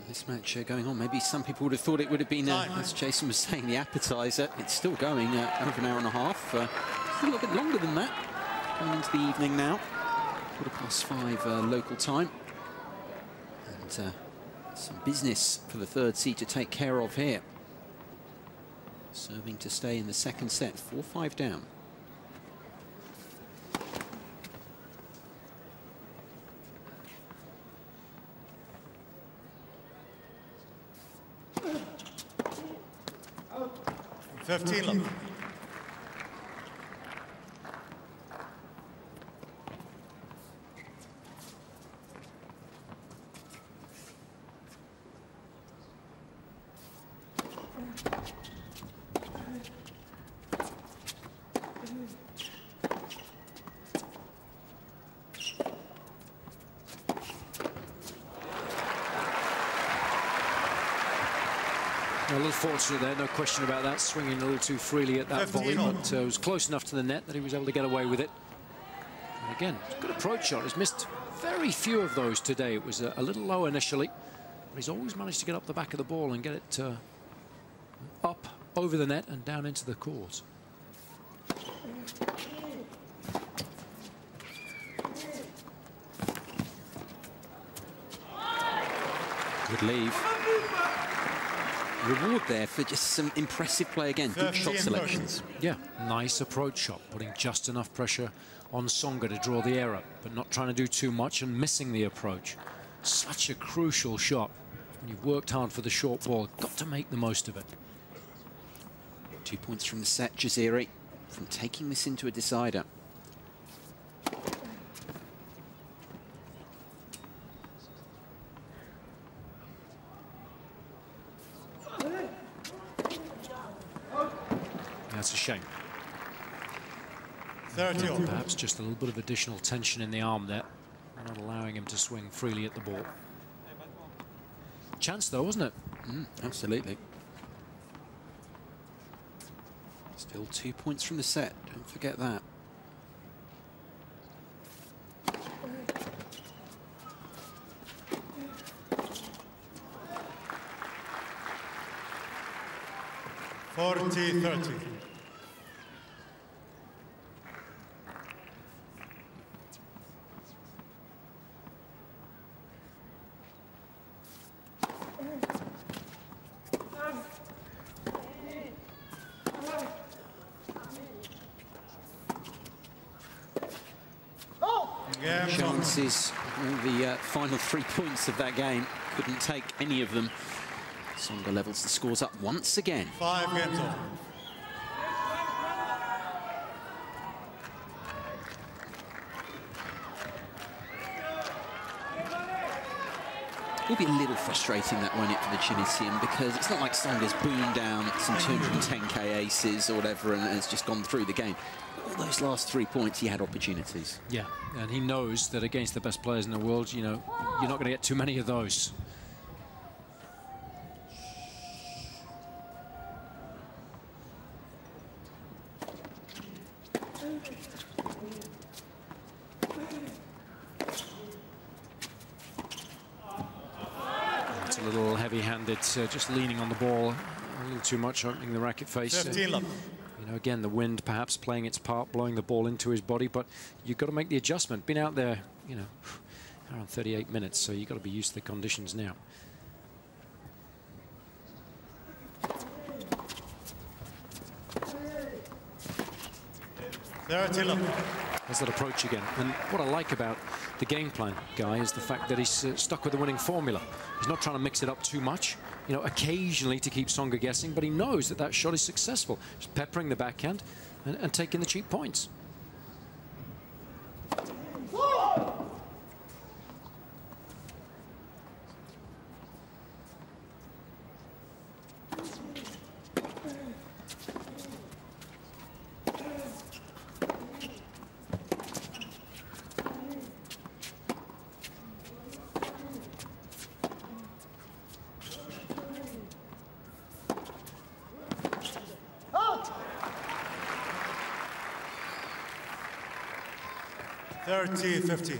This match going on, maybe some people would have thought it would have been, as Jason was saying, the appetizer. It's still going over an hour and a half. A little bit longer than that. Coming into the evening now. 5:15 local time. And some business for the third seed to take care of here. Serving to stay in the second set, 4-5 down. A little fortunate there, no question about that, swinging a little too freely at that volley, but it was close enough to the net that he was able to get away with it. And again, good approach shot. He's missed very few of those today. It was a little low initially, but he's always managed to get up the back of the ball and get it up over the net and down into the court. Good leave. Reward there for just some impressive play again. Good shot selections. Yeah, nice approach shot, putting just enough pressure on Tsonga to draw the error, but not trying to do too much and missing the approach. Such a crucial shot. When you've worked hard for the short ball, got to make the most of it. 2 points from the set, Jaziri, from taking this into a decider. That's a shame. 30. Perhaps just a little bit of additional tension in the arm there, not allowing him to swing freely at the ball. Chance though, wasn't it? Absolutely. Still 2 points from the set, don't forget that. (40-30). Chances, the final 3 points of that game, couldn't take any of them. Tsonga levels the scores up once again. 5 games on. It'll be a little frustrating, that won't it, for the Tunisian, because it's not like Tsonga's boomed down some 210k aces or whatever and has just gone through the game. All those last 3 points, he had opportunities. Yeah, and he knows that against the best players in the world, you know, you're not going to get too many of those. It's a little heavy-handed, just leaning on the ball a little too much, opening the racket face. 15 love. You know, again, the wind perhaps playing its part, blowing the ball into his body, but you've got to make the adjustment. Been out there, you know, around 38 minutes, so you've got to be used to the conditions now. There's that approach again. And what I like about the game plan, Guy, is the fact that he's stuck with the winning formula. He's not trying to mix it up too much, you know, occasionally to keep Tsonga guessing, but he knows that that shot is successful. Just peppering the backhand and taking the cheap points. $30-15.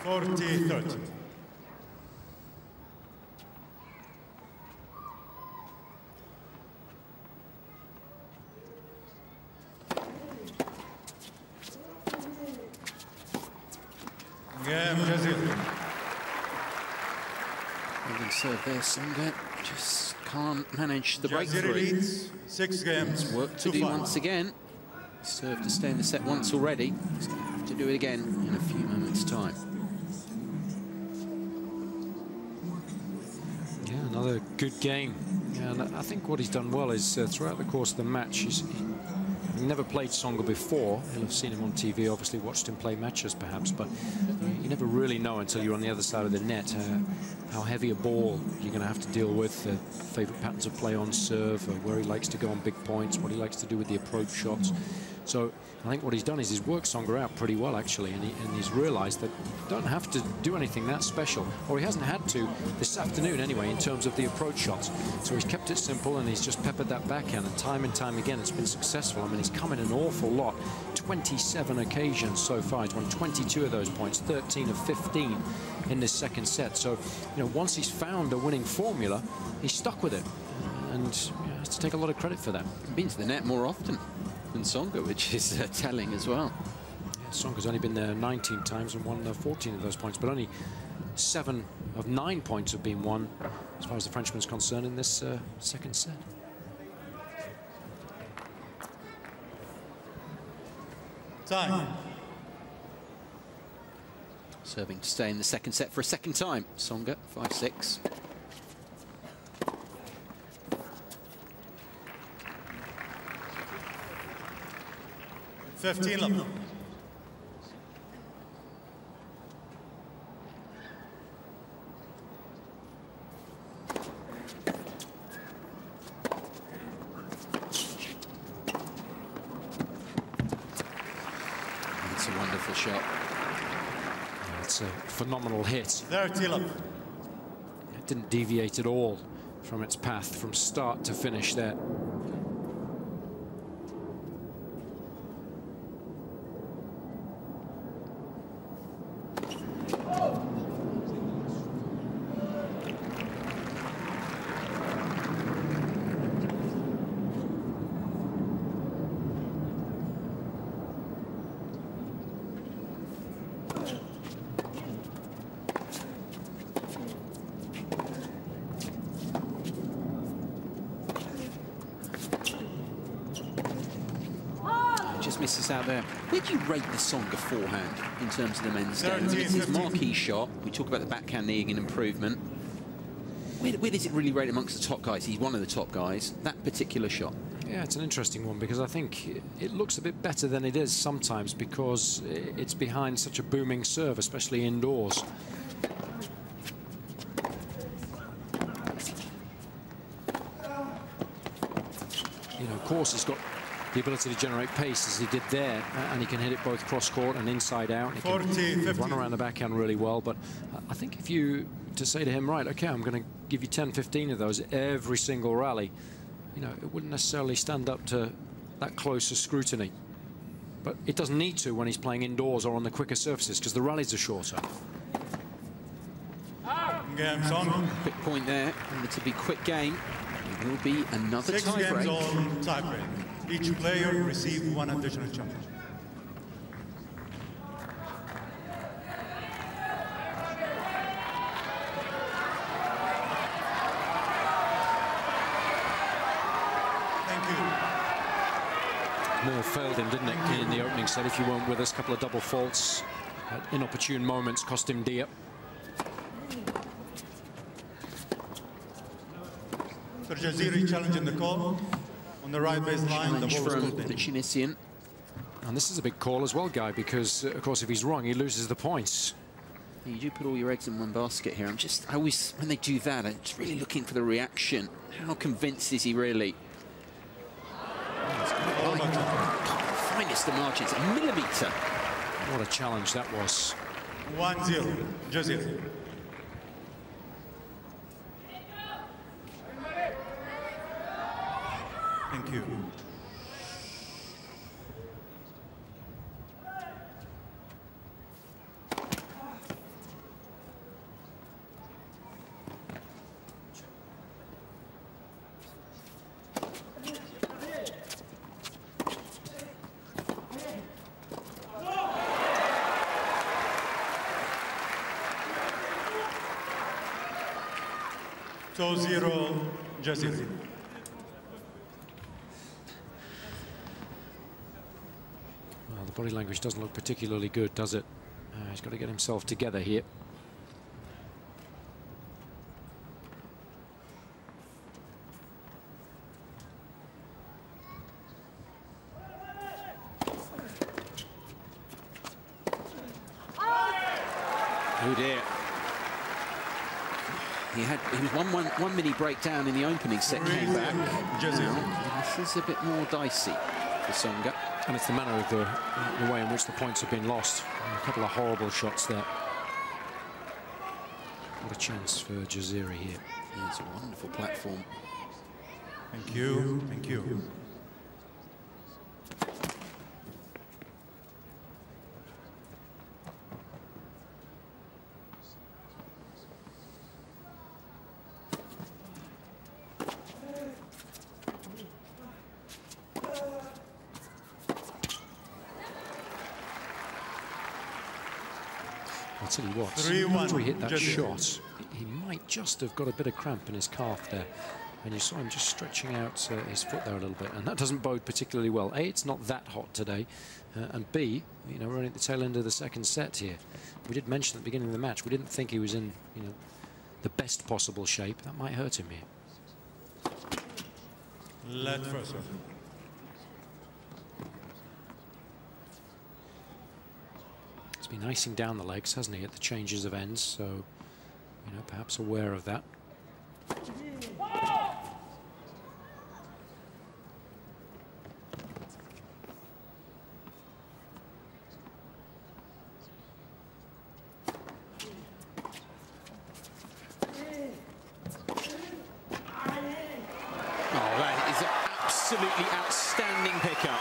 $40-30. Game Jaziri. Holding serve there, Tsonga just can't manage the breakthrough. Leads 6 games. Work to do once again. Serve to stay in the set once already. He's going to have to do it again in a few moments' time. Yeah, another good game. Yeah, and I think what he's done well is throughout the course of the match, he's never played Tsonga before. He'll have seen him on TV, obviously watched him play matches perhaps, but you never really know until you're on the other side of the net how heavy a ball you're going to have to deal with, favourite patterns of play on serve, where he likes to go on big points, what he likes to do with the approach shots. So I think what he's done is he's worked Tsonga out pretty well, actually, and he's realised that you don't have to do anything that special, or he hasn't had to this afternoon anyway, in terms of the approach shots. So he's kept it simple, and he's just peppered that backhand, and time again it's been successful. I mean, he's come in an awful lot, 27 occasions so far. He's won 22 of those points, 13 of 15 in this second set. So, you know, once he's found a winning formula, he's stuck with it, and you know, has to take a lot of credit for that. Been to the net more often than Tsonga, which is telling as well. Yeah, Tsonga's only been there 19 times and won 14 of those points, but only 7 of 9 points have been won, as far as the Frenchman's concerned, in this second set. Time. Serving to stay in the second set for a second time. Tsonga, 5-6. Love. It's a wonderful shot. It's a phenomenal hit. There, Tila. It didn't deviate at all from its path from start to finish there. Just misses out there. Where do you rate the Tsonga forehand in terms of the men's game? It's his marquee shot. We talk about the backhand needing an improvement. Where does it really rate amongst the top guys? He's one of the top guys. That particular shot. Yeah, it's an interesting one because I think it looks a bit better than it is sometimes because it's behind such a booming serve, especially indoors. You know, of course, he's got the ability to generate pace as he did there, and he can hit it both cross-court and inside out. He can run around the backhand really well, but I think if you to say to him, right, okay, I'm going to give you 10, 15 of those every single rally, you know, it wouldn't necessarily stand up to that close a scrutiny. But it doesn't need to when he's playing indoors or on the quicker surfaces because the rallies are shorter. Game song. Quick point there, and it's a big quick game. It will be another 6 games tie-break. on tie-break. Each player receives 1 additional challenge. Moore failed him, didn't it, in the opening set? If you weren't with us, a couple of double faults at inopportune moments cost him dear. So Jaziri challenging the call on the right baseline. The Challenge ball was from the called in. Tunisian. And this is a big call as well, Guy, because, of course, if he's wrong, he loses the points. You do put all your eggs in one basket here. I always, when they do that, I'm just really looking for the reaction. How convinced is he really? Finest of margins, a millimetre. What a challenge that was. 1-0, Jaziri. Thank you. So 0, Jaziri. Well, the body language doesn't look particularly good, does it? He's got to get himself together here. Oh dear. He was one mini breakdown in the opening set, came back. Now, this is a bit more dicey for Tsonga. And it's the manner of the way in which the points have been lost. A couple of horrible shots there. What a chance for Jaziri here. It's a wonderful platform. Thank you. Thank you. I'll tell you what, 3-1, after he hit that Jaziri. shot, he might just have got a bit of cramp in his calf there. And you saw him just stretching out his foot there a little bit, and that doesn't bode particularly well. A, it's not that hot today, and B, you know, we're only at the tail end of the second set here. We did mention at the beginning of the match we didn't think he was in, you know, the best possible shape. That might hurt him here. Let first. He's been icing down the legs, hasn't he, at the changes of ends, so, you know, perhaps aware of that. Absolutely outstanding pickup.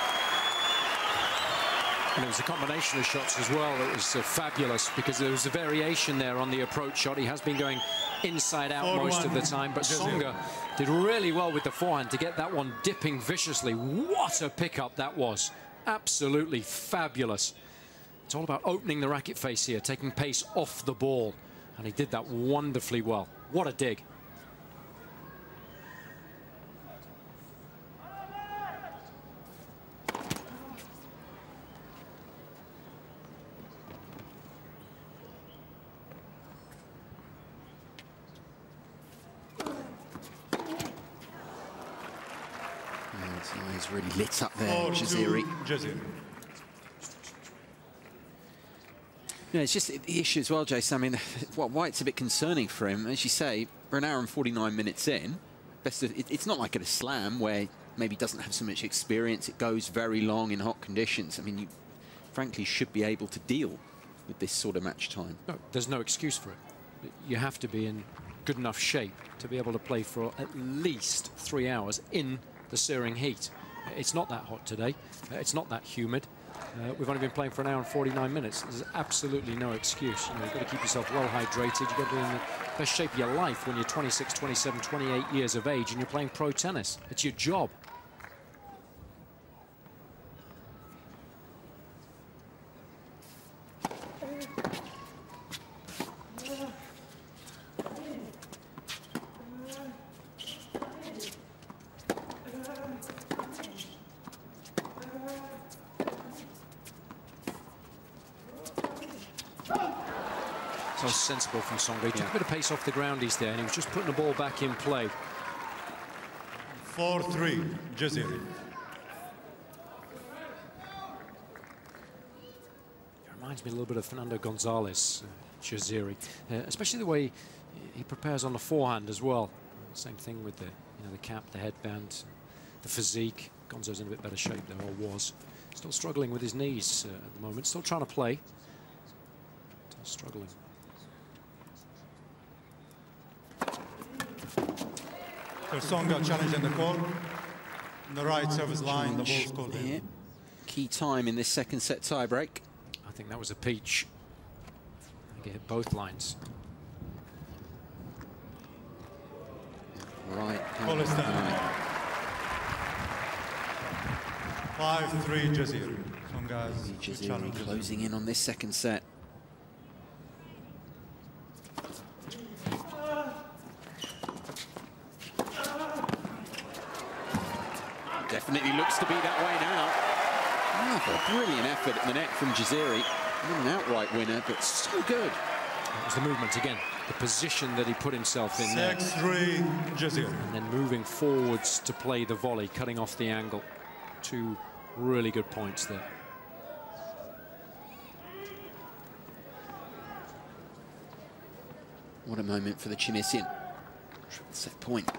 And it was a combination of shots as well that was fabulous, because there was a variation there on the approach shot. He has been going inside out most of the time, but Tsonga did really well with the forehand to get that one dipping viciously. What a pickup that was. Absolutely fabulous. It's all about opening the racket face here, taking pace off the ball, and he did that wonderfully well. What a dig. He's really lit up there, Jaziri. Yeah, it's just the issue as well, Jason. I mean, why it's a bit concerning for him, as you say, we're an hour and 49 minutes in. It's not like at a slam where maybe doesn't have so much experience. It goes very long in hot conditions. I mean, you frankly should be able to deal with this sort of match time. No, there's no excuse for it. You have to be in good enough shape to be able to play for at least 3 hours in the searing heat. It's not that hot today. It's not that humid. We've only been playing for an hour and 49 minutes. There's absolutely no excuse. You know, you've got to keep yourself well hydrated. You've got to be in the best shape of your life when you're 26, 27, 28 years of age and you're playing pro tennis. It's your job. So sensible from Tsonga. He took a bit of pace off the groundies there, and he was just putting the ball back in play. 4-3, Jaziri. It reminds me a little bit of Fernando Gonzalez, Jaziri, especially the way he prepares on the forehand as well. Same thing with the, you know, the cap, the headband, the physique. Gonzo's in a bit better shape there, or was. Still struggling with his knees at the moment. Still trying to play. Still struggling. Tsonga challenging the call. On the right service line, the ball's called in. Key time in this second set tiebreak. I think that was a peach. I think it hit both lines. Right. Call is done. 5-3, Jaziri. Tsonga's Jaziri closing in on this second set. Definitely looks to be that way now. Oh, a brilliant effort at the net from Jaziri. Not an outright winner, but so good. That was the movement again, the position that he put himself in there. 6-3, Jaziri. And then moving forwards to play the volley, cutting off the angle. Two really good points there. What a moment for the Tunisian. Set point.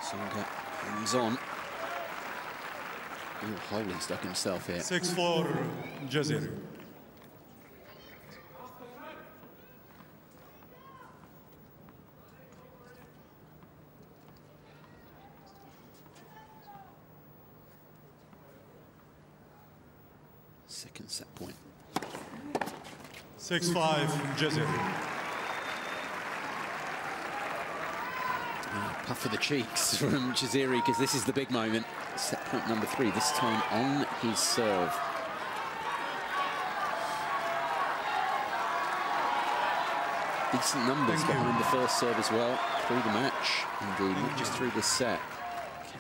Tsonga hands on. Ooh, holy, stuck himself here. 6-4, Jaziri. Second set point. 6-5, Jaziri. Puff of the cheeks from Jaziri, because this is the big moment. Set point number 3, this time on his serve. Decent numbers behind the first serve as well, through the match, indeed, not just through this set.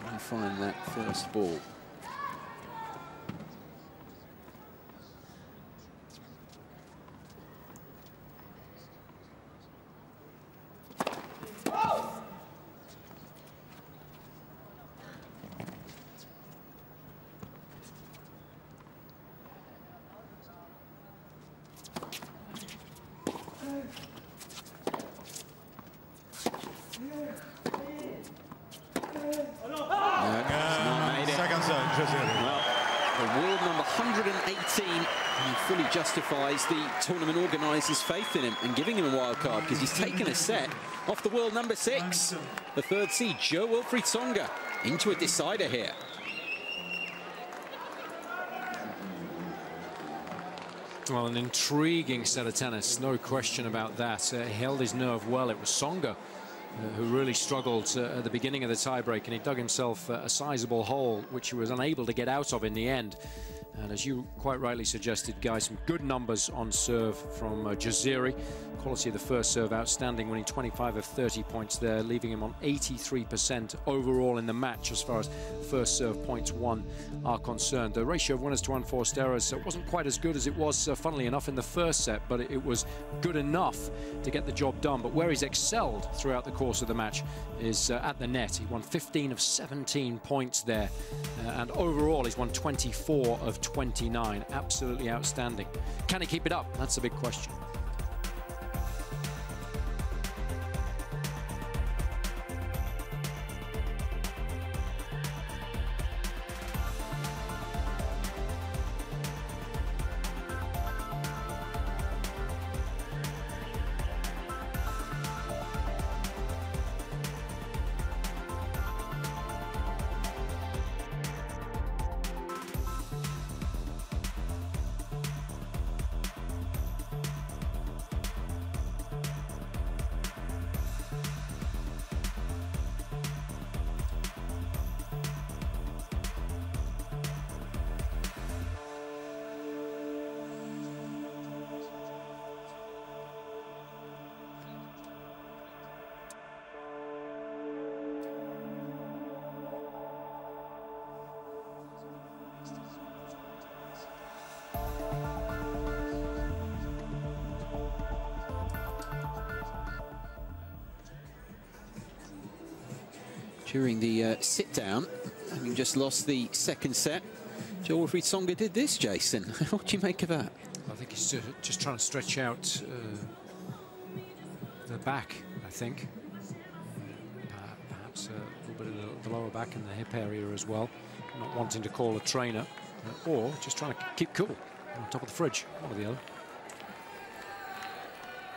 Can he find that first ball? Justifies the tournament organisers' faith in him and giving him a wild card, because he's taken a set off the world number 6, the 3rd seed Jo-Wilfried Tsonga, into a decider here. Well, an intriguing set of tennis, no question about that. He held his nerve well. It was Tsonga who really struggled at the beginning of the tiebreak, and he dug himself a sizable hole, which he was unable to get out of in the end. And as you quite rightly suggested, guys, some good numbers on serve from Jaziri. Quality of the first serve outstanding, winning 25 of 30 points there, leaving him on 83% overall in the match as far as first serve points won are concerned. The ratio of winners to unforced errors wasn't quite as good as it was, funnily enough, in the first set, but it was good enough to get the job done. But where he's excelled throughout the course of the match is at the net. He won 15 of 17 points there, and overall he's won 24 of 29. Absolutely outstanding. Can he keep it up? That's a big question. During the sit-down, having just lost the second set, Jo-Wilfried Tsonga did this, Jason. What do you make of that? I think he's just trying to stretch out the back, I think. Perhaps a little bit of the lower back and the hip area as well. Not wanting to call a trainer, or just trying to keep cool on top of the fridge, one or the other.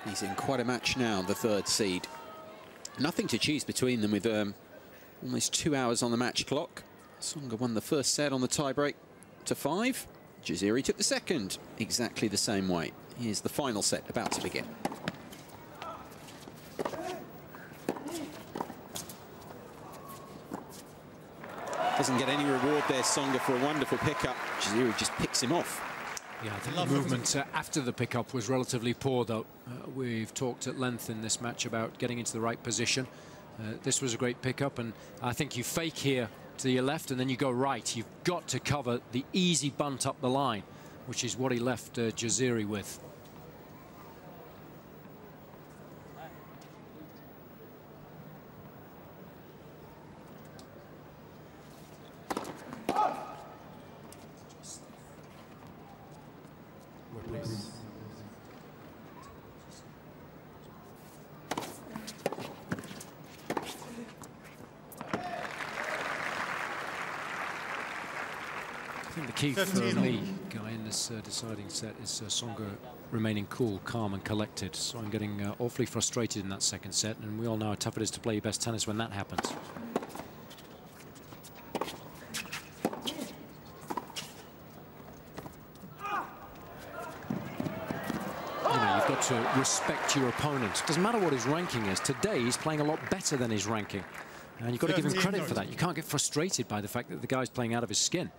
He's in quite a match now, the 3rd seed. Nothing to choose between them with almost 2 hours on the match clock. Tsonga won the first set on the tiebreak to 5. Jaziri took the second exactly the same way. Here's the final set about to begin. Doesn't get any reward there, Tsonga, for a wonderful pickup. Jaziri just picks him off. Yeah, I think the movement after the pickup was relatively poor, though. We've talked at length in this match about getting into the right position. This was a great pickup, and I think you fake here to your left and then you go right. You've got to cover the easy bunt up the line, which is what he left Jaziri with. The key for me, Guy, in this deciding set is Tsonga remaining cool, calm and collected. So I'm getting awfully frustrated in that second set, and we all know how tough it is to play your best tennis when that happens. You know, to respect your opponent. Doesn't matter what his ranking is. Today, he's playing a lot better than his ranking. And you've got to give him credit for that. You can't get frustrated by the fact that the guy's playing out of his skin.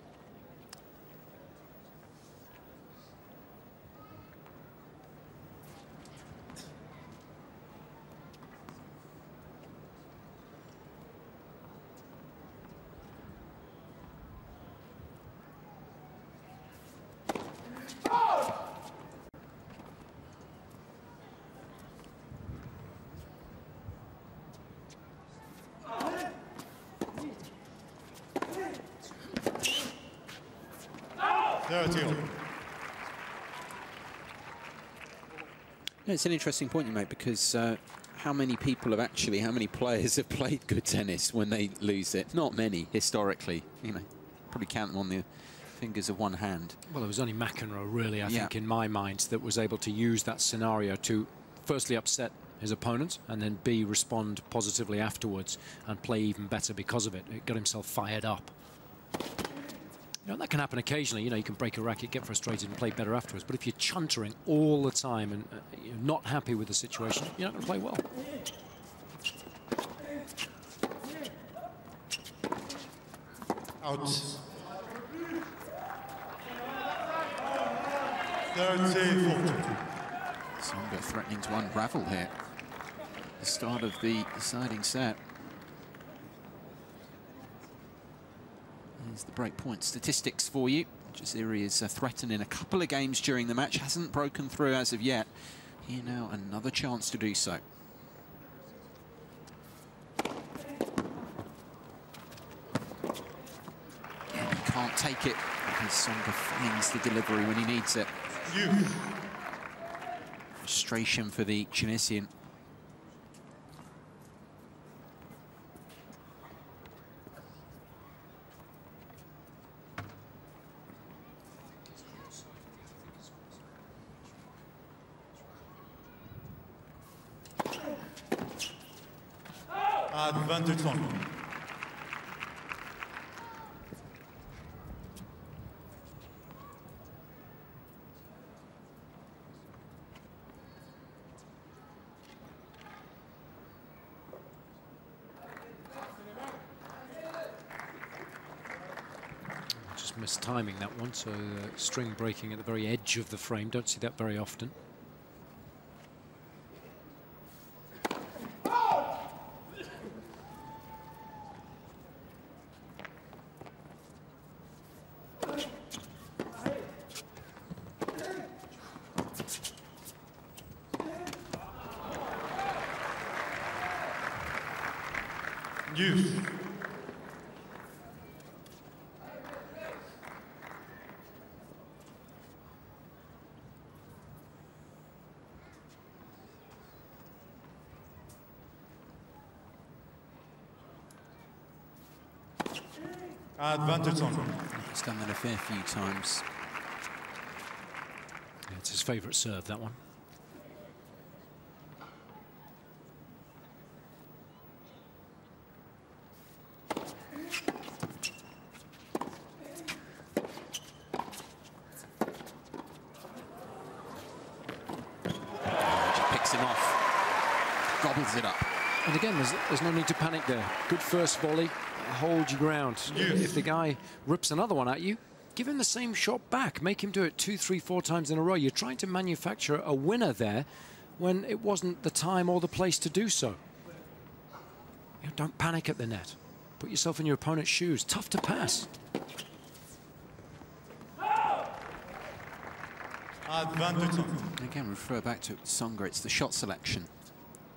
It's an interesting point you make, because how many players have played good tennis when they lose it? Not many, historically. You know, probably count them on the fingers of one hand. Well, it was only McEnroe, really, I think, in my mind, that was able to use that scenario to firstly upset his opponent and then B, respond positively afterwards and play even better because of it. It got himself fired up. You know, that can happen occasionally. You know, you can break a racket, get frustrated and play better afterwards. But if you're chuntering all the time and you're not happy with the situation, you're not going to play well. Out. 30-40. Tsonga threatening to unravel here. The start of the deciding set. Here's the breakpoint statistics for you. Jaziri is threatened in a couple of games during the match. Hasn't broken through as of yet. Here now, another chance to do so. And he can't take it because Tsonga finds the delivery when he needs it. Frustration for the Tunisian. Advantage on. Just missed timing that one, so string breaking at the very edge of the frame. Don't see that very often. Advantage on. He's done that a fair few times. Yeah, it's his favourite serve, that one. Just picks him off, gobbles it up. And again, there's no need to panic there. Good first volley. Hold your ground. If the guy rips another one at you, give him the same shot back. Make him do it 2, 3, 4 times in a row. You're trying to manufacture a winner there when it wasn't the time or the place to do so. You know, don't panic at the net. Put yourself in your opponent's shoes. Tough to pass. Advantage on. Again, refer back to Tsonga. It's the shot selection,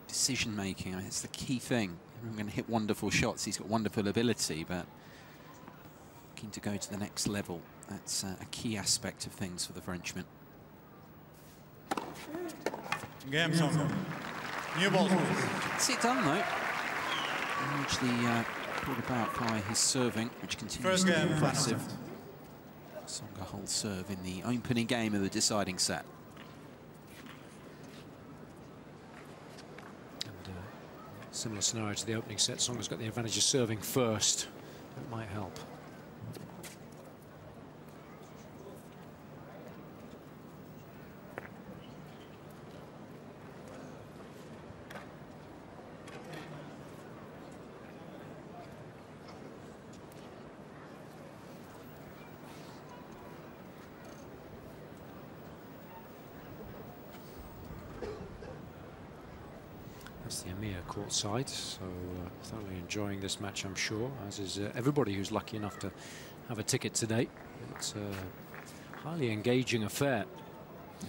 decision making. It's the key thing. I'm going to hit wonderful shots. He's got wonderful ability, but looking to go to the next level. That's a key aspect of things for the Frenchman. Game Tsonga. New ball. Gets it done, though. Largely brought about by his serving, which continues to be impressive. Tsonga holds serve in the opening game of the deciding set. Similar scenario to the opening set. Tsonga's got the advantage of serving first. That might help. That's the Emir courtside, so thoroughly enjoying this match, I'm sure, as is everybody who's lucky enough to have a ticket today. It's a highly engaging affair.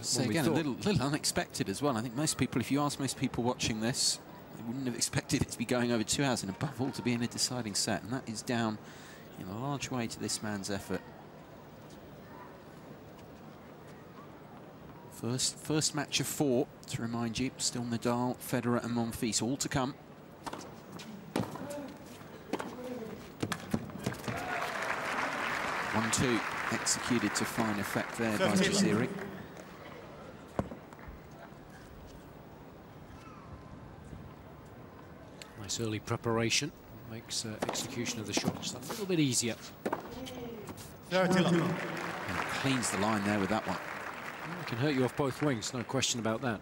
So again, a little unexpected as well. I think most people, if you ask most people watching this, they wouldn't have expected it to be going over 2 hours and above all to be in a deciding set, and that is down in a large way to this man's effort. First match of 4, to remind you. Still Nadal, Federer and Monfils all to come. One-two executed to fine effect there by Jaziri. Nice early preparation makes execution of the shot just a little bit easier. 30 love. And cleans the line there with that one. It can hurt you off both wings, no question about that.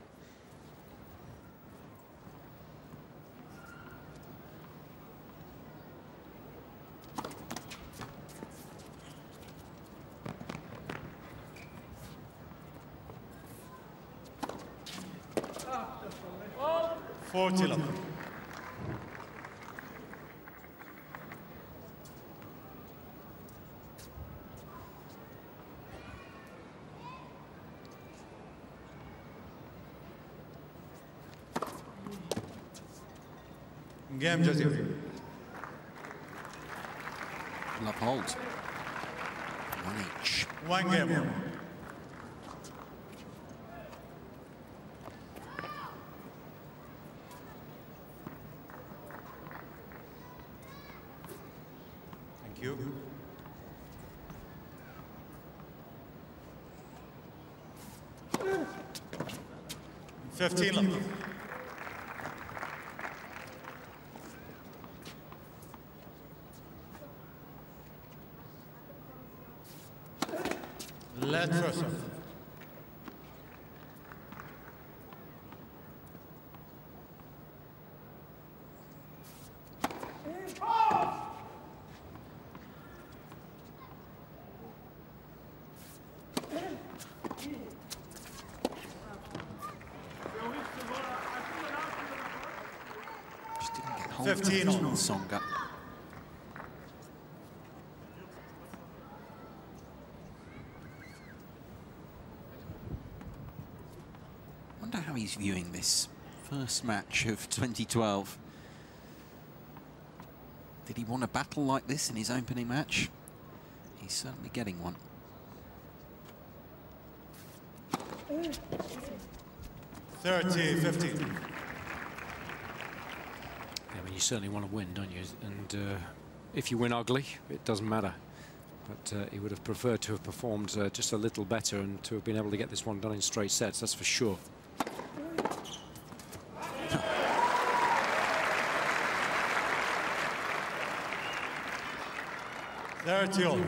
Game, Jaziri. Love hold. 1 each. 1 game. Thank you. $15 left. Let first. Just didn't get hold 15 of on Tsonga. How he's viewing this first match of 2012. Did he want a battle like this in his opening match? He's certainly getting one. 30-15. Yeah, I mean, you certainly want to win, don't you? And if you win ugly, it doesn't matter. But he would have preferred to have performed just a little better and to have been able to get this one done in straight sets, that's for sure.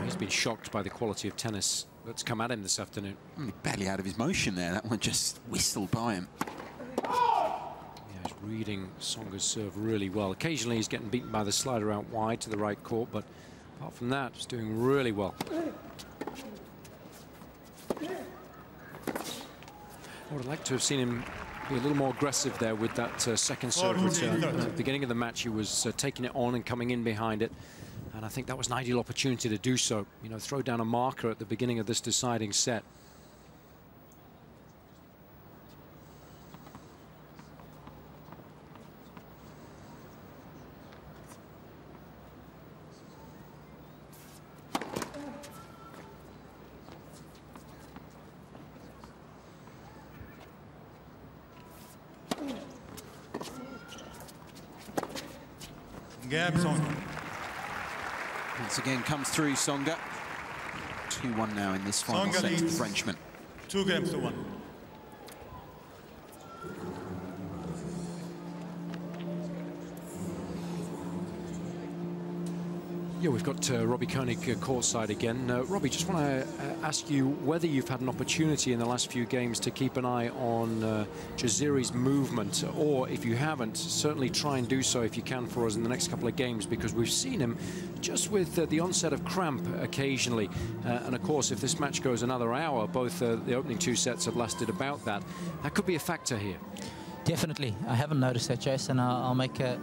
He's been shocked by the quality of tennis that's come at him this afternoon. Barely out of his motion there. That one just whistled by him. Yeah, he's reading Tsonga's serve really well. Occasionally he's getting beaten by the slider out wide to the right court, but apart from that, he's doing really well. I would have liked to have seen him be a little more aggressive there with that second serve return. At the beginning of the match, he was taking it on and coming in behind it. And I think that was an ideal opportunity to do so. You know, throw down a marker at the beginning of this deciding set. Games on. Once again comes through Tsonga. 2-1 now in this final Tsonga set to the leads Frenchman. 2-1. Yeah, we've got Robbie Koenig courtside again. Robbie, just want to ask you whether you've had an opportunity in the last few games to keep an eye on Jaziri's movement, or if you haven't, certainly try and do so if you can for us in the next couple of games, because we've seen him just with the onset of cramp occasionally. And of course, if this match goes another hour, both the opening 2 sets have lasted about that. That could be a factor here. Definitely. I haven't noticed that, Jason. I'll make a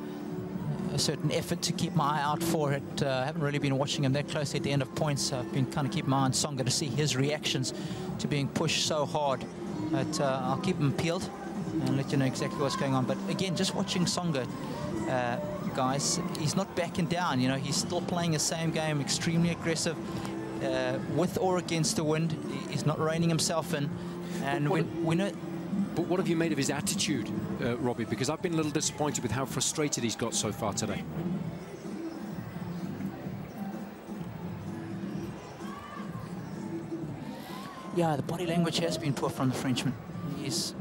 certain effort to keep my eye out for it. I haven't really been watching him that closely at the end of points. I've been kind of keeping my eye on Tsonga to see his reactions to being pushed so hard. But I'll keep him peeled and let you know exactly what's going on. But again, just watching Tsonga, guys, he's not backing down. You know, he's still playing the same game, extremely aggressive, with or against the wind. He's not reining himself in. And we know. But what have you made of his attitude, Robbie? Because I've been a little disappointed with how frustrated he's got so far today. Yeah, the body language has been poor from the Frenchman. He's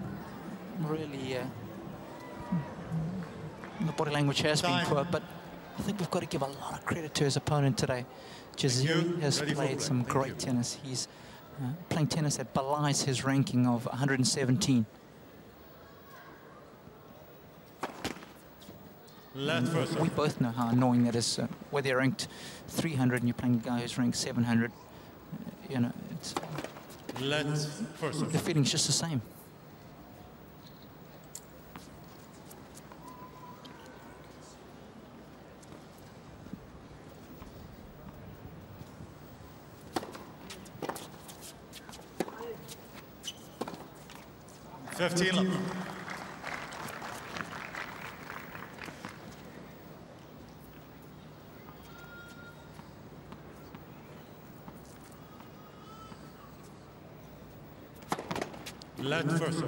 really... the body language has been poor, but I think we've got to give a lot of credit to his opponent today. Jaziri has played some great tennis. He's playing tennis that belies his ranking of 117. We both know how annoying that is. Whether you're ranked 300 and you're playing a guy who's ranked 700, you know, it's, the feeling's just the same. Let first.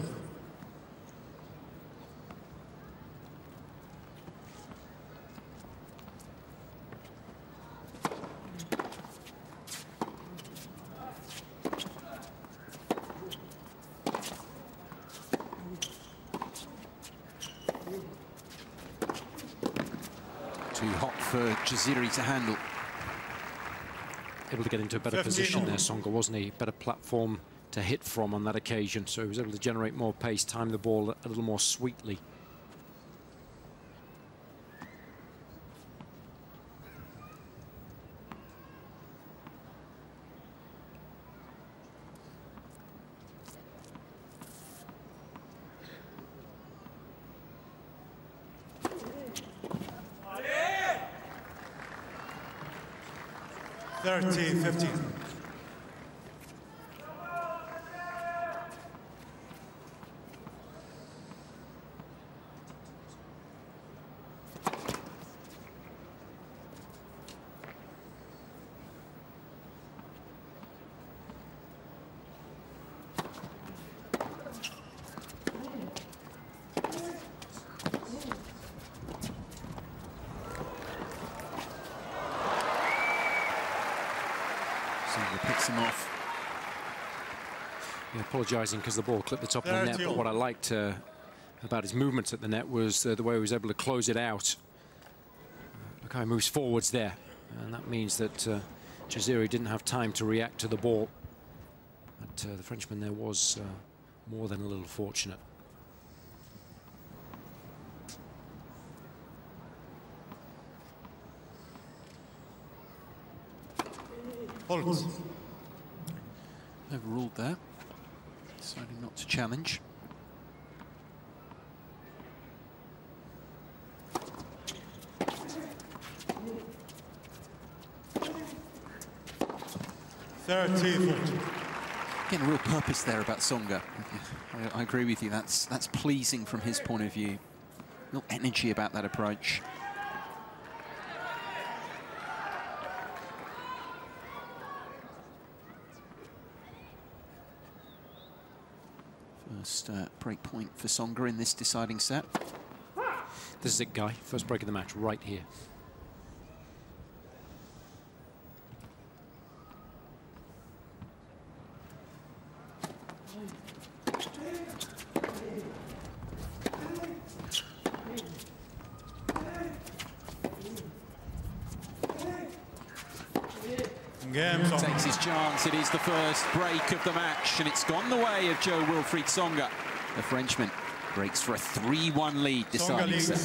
'Too hot for Jaziri to handle. Able to get into a better position there, Tsonga, wasn't he? Better platform to hit from on that occasion, so he was able to generate more pace, time the ball a little more sweetly. Picks him off. Yeah, apologising because the ball clipped the top of the net, but what I liked about his movements at the net was the way he was able to close it out. Look how he moves forwards there, and that means that Jaziri didn't have time to react to the ball. But the Frenchman there was more than a little fortunate. Overruled there, deciding not to challenge. Again, a real purpose there about Tsonga. I agree with you. That's pleasing from his point of view. Real energy about that approach. First break point for Tsonga in this deciding set. This is it, Guy. First break of the match right here. Takes his chance. It is the first break of the match, and it's gone the way of Jo-Wilfried Tsonga. The Frenchman breaks for a 3-1 lead deciding set.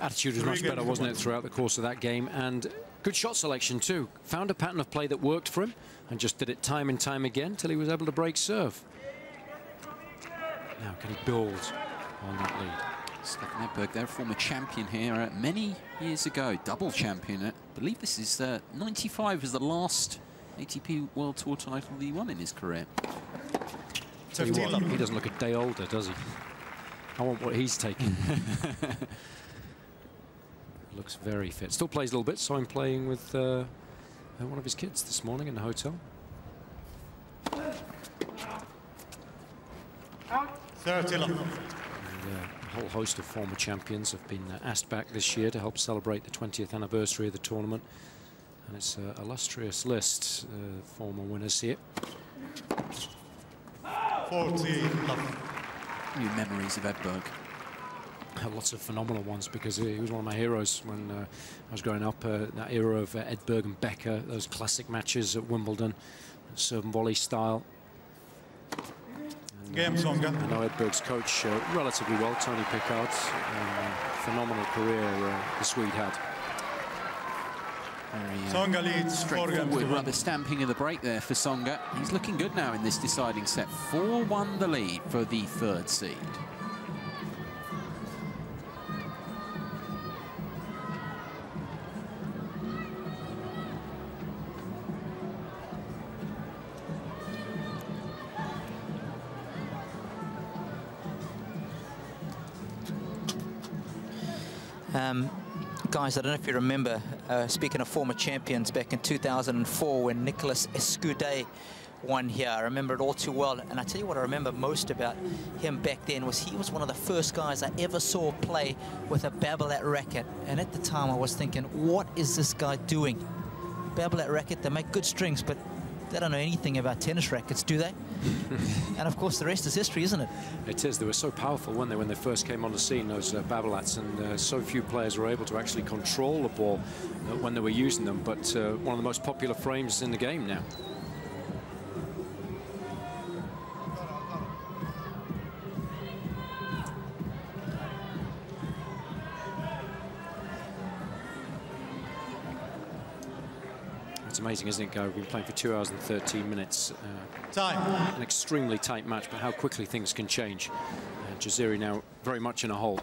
Attitude was much better, wasn't it, throughout the course of that game, and good shot selection too. Found a pattern of play that worked for him and just did it time and time again till he was able to break serve. Now can he build on that lead? Stefan Edberg, their former champion here many years ago, double champion. I believe this is 95 was the last ATP World Tour title that he won in his career. Tell you what, he doesn't look a day older, does he? I want what he's taking. Looks very fit. Still plays a little bit. Saw him playing with one of his kids this morning in the hotel. 30 love. A whole host of former champions have been asked back this year to help celebrate the 20th anniversary of the tournament. And it's an illustrious list, former winners here. 40 love. New memories of Edberg. Lots of phenomenal ones, because he was one of my heroes when I was growing up. That era of Edberg and Becker, those classic matches at Wimbledon, serve and volley style. Game Tsonga. I know Edberg's coach relatively well, Tony Pickard. Phenomenal career the Swede had. Tsonga leads straightforward rubber stamping of the break there for Tsonga. He's looking good now in this deciding set. 4-1 the lead for the third seed. Guys, I don't know if you remember, speaking of former champions, back in 2004 when Nicolas Escudé won here. I remember it all too well. And I tell you what I remember most about him back then was he was one of the first guys I ever saw play with a Babolat racket. And at the time I was thinking, what is this guy doing? Babolat racket, they make good strings, but they don't know anything about tennis rackets, do they? And of course the rest is history, isn't it? It is. They were so powerful, weren't they, when they first came on the scene, those Babolats, and so few players were able to actually control the ball when they were using them. But one of the most popular frames in the game now. It's amazing, isn't it, Guy? We've been playing for 2 hours and 13 minutes. Time. An extremely tight match, but how quickly things can change. Jaziri now very much in a hole.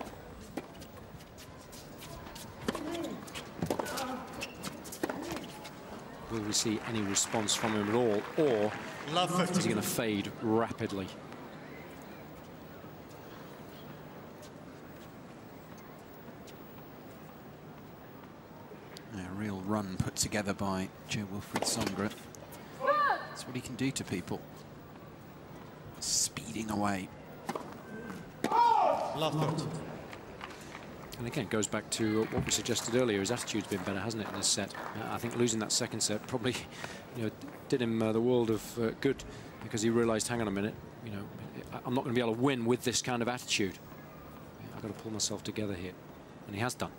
Will we see any response from him at all, or is he going to fade rapidly? A real run put together by Jo-Wilfried Tsonga. That's what he can do to people. Speeding away. And again, it goes back to what we suggested earlier. His attitude's been better, hasn't it, in this set? I think losing that second set probably, did him the world of good, because he realised, hang on a minute, I'm not going to be able to win with this kind of attitude. I've got to pull myself together here, and he has done.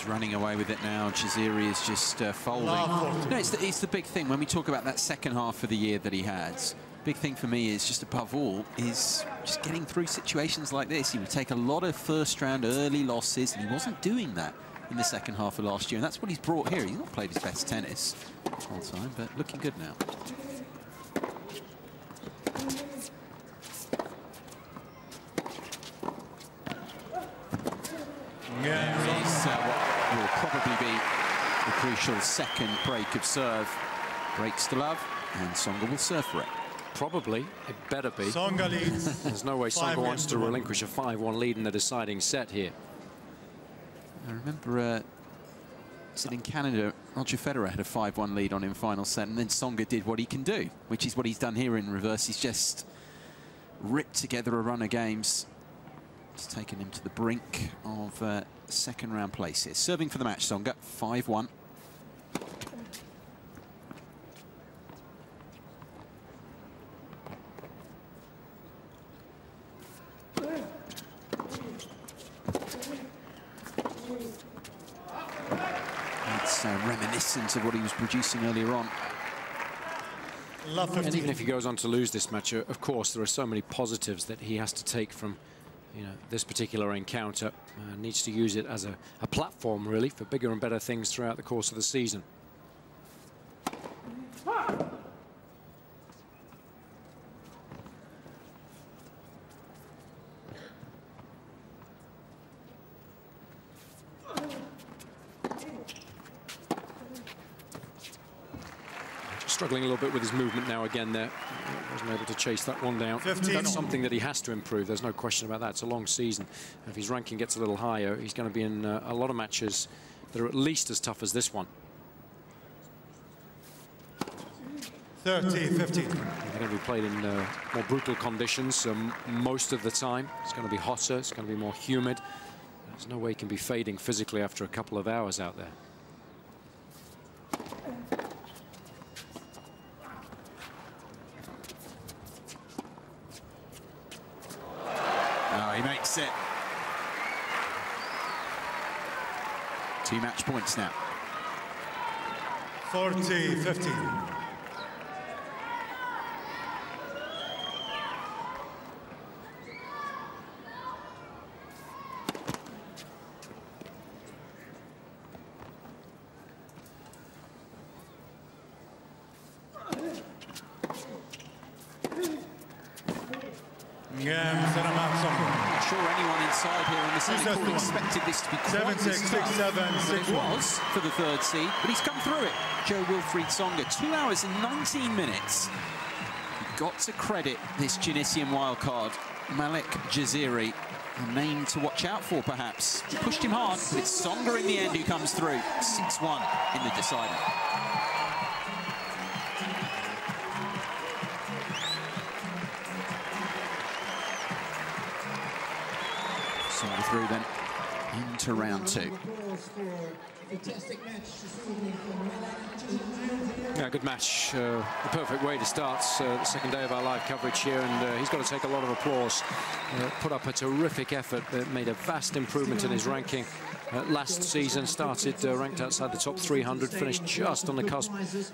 Running away with it now. Jaziri is just folding. No, it's the big thing when we talk about that second half of the year that he had. Big thing for me is just above all is just getting through situations like this. He would take a lot of first round early losses, and he wasn't doing that in the second half of last year, and that's what he's brought here. He's not played his best tennis all the time, but looking good now. Will probably be the crucial second break of serve. Breaks to love, and Tsonga will serve for it. Probably. It better be. Tsonga leads. There's no way Tsonga wants to relinquish a 5-1 lead in the deciding set here. I remember in Canada, Roger Federer had a 5-1 lead on him final set, and then Tsonga did what he can do, which is what he's done here in reverse. He's just ripped together a run of games. It's taken him to the brink of second round place here. Serving for the match, Tsonga, 5-1. It's reminiscent of what he was producing earlier on. And even if he goes on to lose this match, of course, there are so many positives that he has to take from this particular encounter. Needs to use it as a platform, really, for bigger and better things throughout the course of the season. Struggling a little bit with his movement now again there. Wasn't able to chase that one down. 15. That's something that he has to improve. There's no question about that. It's a long season. If his ranking gets a little higher, he's going to be in a lot of matches that are at least as tough as this one. 30-15. They're going to be played in more brutal conditions most of the time. It's going to be hotter. It's going to be more humid. There's no way he can be fading physically after a couple of hours out there. He makes it. 2 match points now. 40-15. Not sure anyone inside here in the second quarter expected this to be quite this tough. It was for the 3rd seed, but he's come through it. Jo-Wilfried Tsonga, 2 hours and 19 minutes. You've got to credit this Tunisian wildcard, Malek Jaziri, a name to watch out for, perhaps. Pushed him hard, but it's Tsonga in the end who comes through. 6-1 in the decider. Through then into round 2. Yeah, good match. The perfect way to start the second day of our live coverage here, and he's got to take a lot of applause. Put up a terrific effort that made a vast improvement in his ranking. Last season started ranked outside the top 300, finished just on the cusp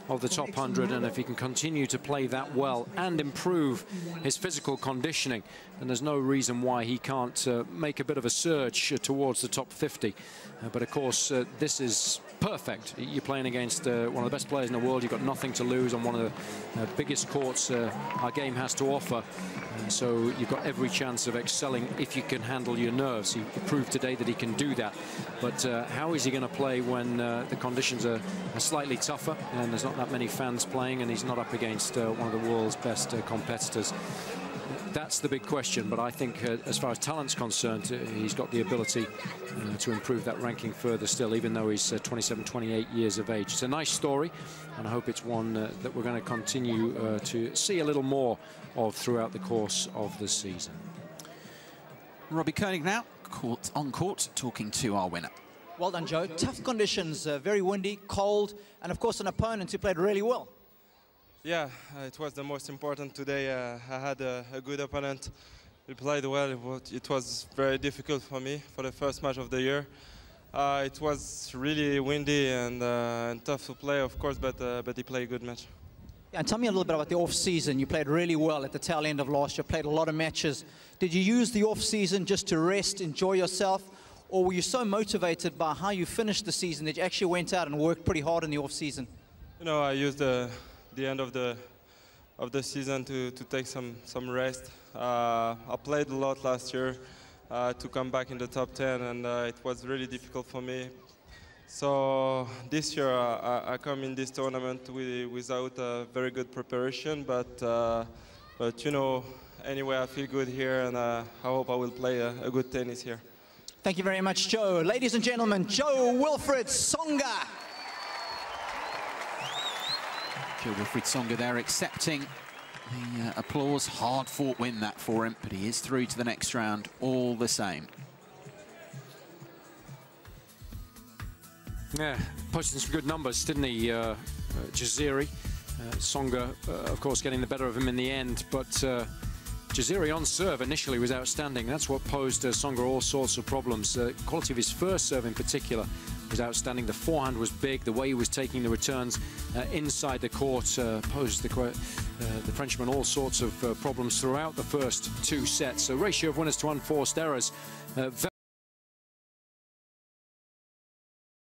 of the top 100, and if he can continue to play that well and improve his physical conditioning, then there's no reason why he can't make a bit of a surge towards the top 50. But of course, this is perfect. You're playing against one of the best players in the world. You've got nothing to lose on one of the biggest courts our game has to offer. So you've got every chance of excelling if you can handle your nerves. He proved today that he can do that. But how is he going to play when the conditions are slightly tougher and there's not that many fans playing and he's not up against one of the world's best competitors? That's the big question, but I think as far as talent's concerned, he's got the ability to improve that ranking further still, even though he's 27, 28 years of age. It's a nice story, and I hope it's one that we're going to continue to see a little more of throughout the course of the season. Robbie Koenig now, on court, talking to our winner. Well done, Joe. Tough conditions, very windy, cold, and of course an opponent who played really well. Yeah, it was the most important today. I had a good opponent. We played well. It was very difficult for me for the first match of the year. It was really windy and tough to play, of course, but he played a good match. Yeah, and tell me a little bit about the off-season. You played really well at the tail end of last year, played a lot of matches. Did you use the off-season just to rest, enjoy yourself, or were you so motivated by how you finished the season that you actually went out and worked pretty hard in the off-season? You know, I used the end of the season to take some rest. I played a lot last year to come back in the top 10, and it was really difficult for me. So this year I come in this tournament without a very good preparation, but you know, anyway, I feel good here, and I hope I will play a good tennis here. Thank you very much, Joe. Ladies and gentlemen, Jo-Wilfried Tsonga. Jo-Wilfried Tsonga there accepting the applause. Hard-fought win that for him, but he is through to the next round all the same. Yeah, posted some good numbers, didn't he, Jaziri? Tsonga, of course, getting the better of him in the end, but Jaziri on serve initially was outstanding. That's what posed Tsonga all sorts of problems. Quality of his first serve in particular was outstanding. The forehand was big. The way he was taking the returns inside the court posed the Frenchman all sorts of problems throughout the first 2 sets. So ratio of winners to unforced errors.